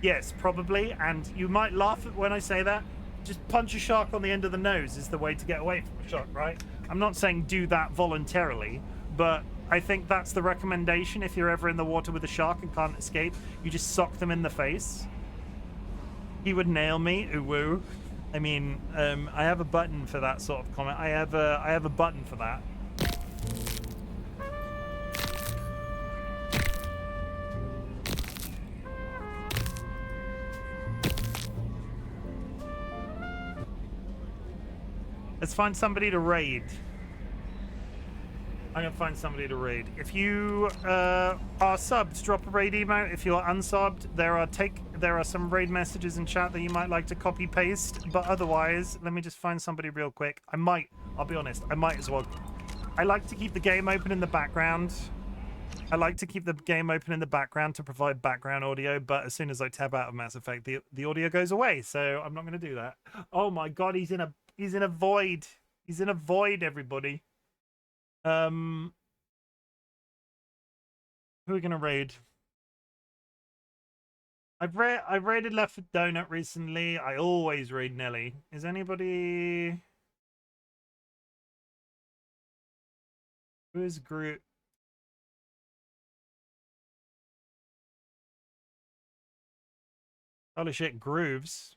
Speaker 1: Yes, probably. And you might laugh at when I say that. Just punch a shark on the end of the nose is the way to get away from a shark, right? I'm not saying do that voluntarily, but I think that's the recommendation. If you're ever in the water with a shark and can't escape, you just sock them in the face. He would nail me, ooh. I mean, I have a button for that sort of comment. I have a button for that. Let's find somebody to raid. I'm gonna find somebody to raid. If you are subbed, drop a raid emote. If you're unsubbed, there are some raid messages in chat that you might like to copy paste. But otherwise, let me just find somebody real quick. I'll be honest, I might as well. I like to keep the game open in the background. I like to keep the game open in the background to provide background audio, but as soon as I tab out of Mass Effect, the audio goes away. So I'm not gonna do that. Oh my god, he's in a void. He's in a void, everybody. Who are we gonna raid? I raided Left 4 Donut recently. I always raid Nelly. Is anybody? Who is Groot? Holy shit, Grooves.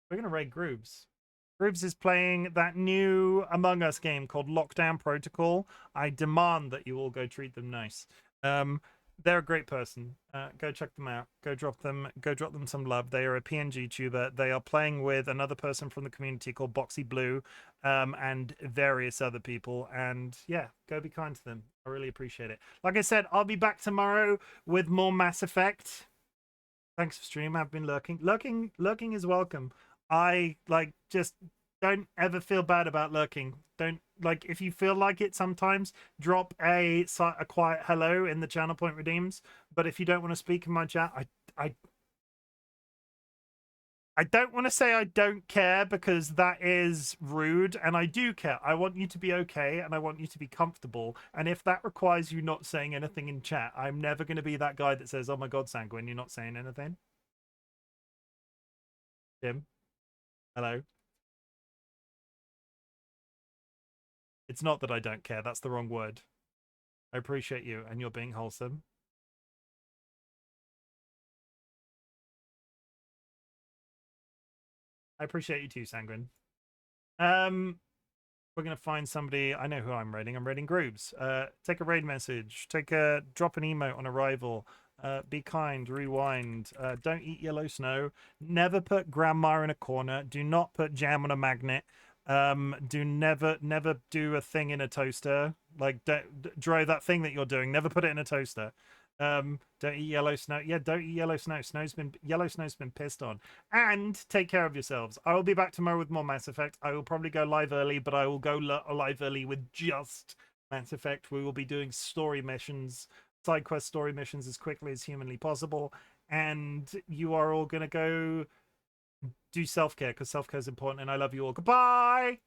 Speaker 1: We're gonna raid Grooves. Grooves is playing that new Among Us game called Lockdown Protocol. I demand that you all go treat them nice. They're a great person. Go check them out. Go drop them some love. They are a PNG tuber. They are playing with another person from the community called Boxy Blue, and various other people. And yeah, go be kind to them. I really appreciate it. Like I said, I'll be back tomorrow with more Mass Effect. Thanks for stream. I've been lurking. Lurking is welcome. I just don't ever feel bad about lurking. Don't if you feel like it sometimes, drop a quiet hello in the channel point redeems. But if you don't want to speak in my chat, I don't want to say I don't care, because that is rude, and I do care. I want you to be okay, and I want you to be comfortable. And if that requires you not saying anything in chat, I'm never going to be that guy that says, "Oh my God, Sanguine, you're not saying anything." Chim, hello. It's not that I don't care. That's the wrong word. I appreciate you, and you're being wholesome. I appreciate you too, Sanguine. We're gonna find somebody. I know who I'm raiding. I'm raiding Grooves. Take a raid message. Drop an emote on arrival. Be kind. Rewind. Don't eat yellow snow. Never put grandma in a corner. Do not put jam on a magnet. Never do a thing in a toaster. Dro, that thing that you're doing, never put it in a toaster. Don't eat yellow snow. Yeah, don't eat yellow snow. Yellow snow's been pissed on. And take care of yourselves. I will be back tomorrow with more Mass Effect. I will probably go live early, but I will go live early with just Mass Effect. We will be doing story missions, side quest story missions, as quickly as humanly possible. And you are all gonna go do self-care, because self-care is important, and I love you all. Goodbye.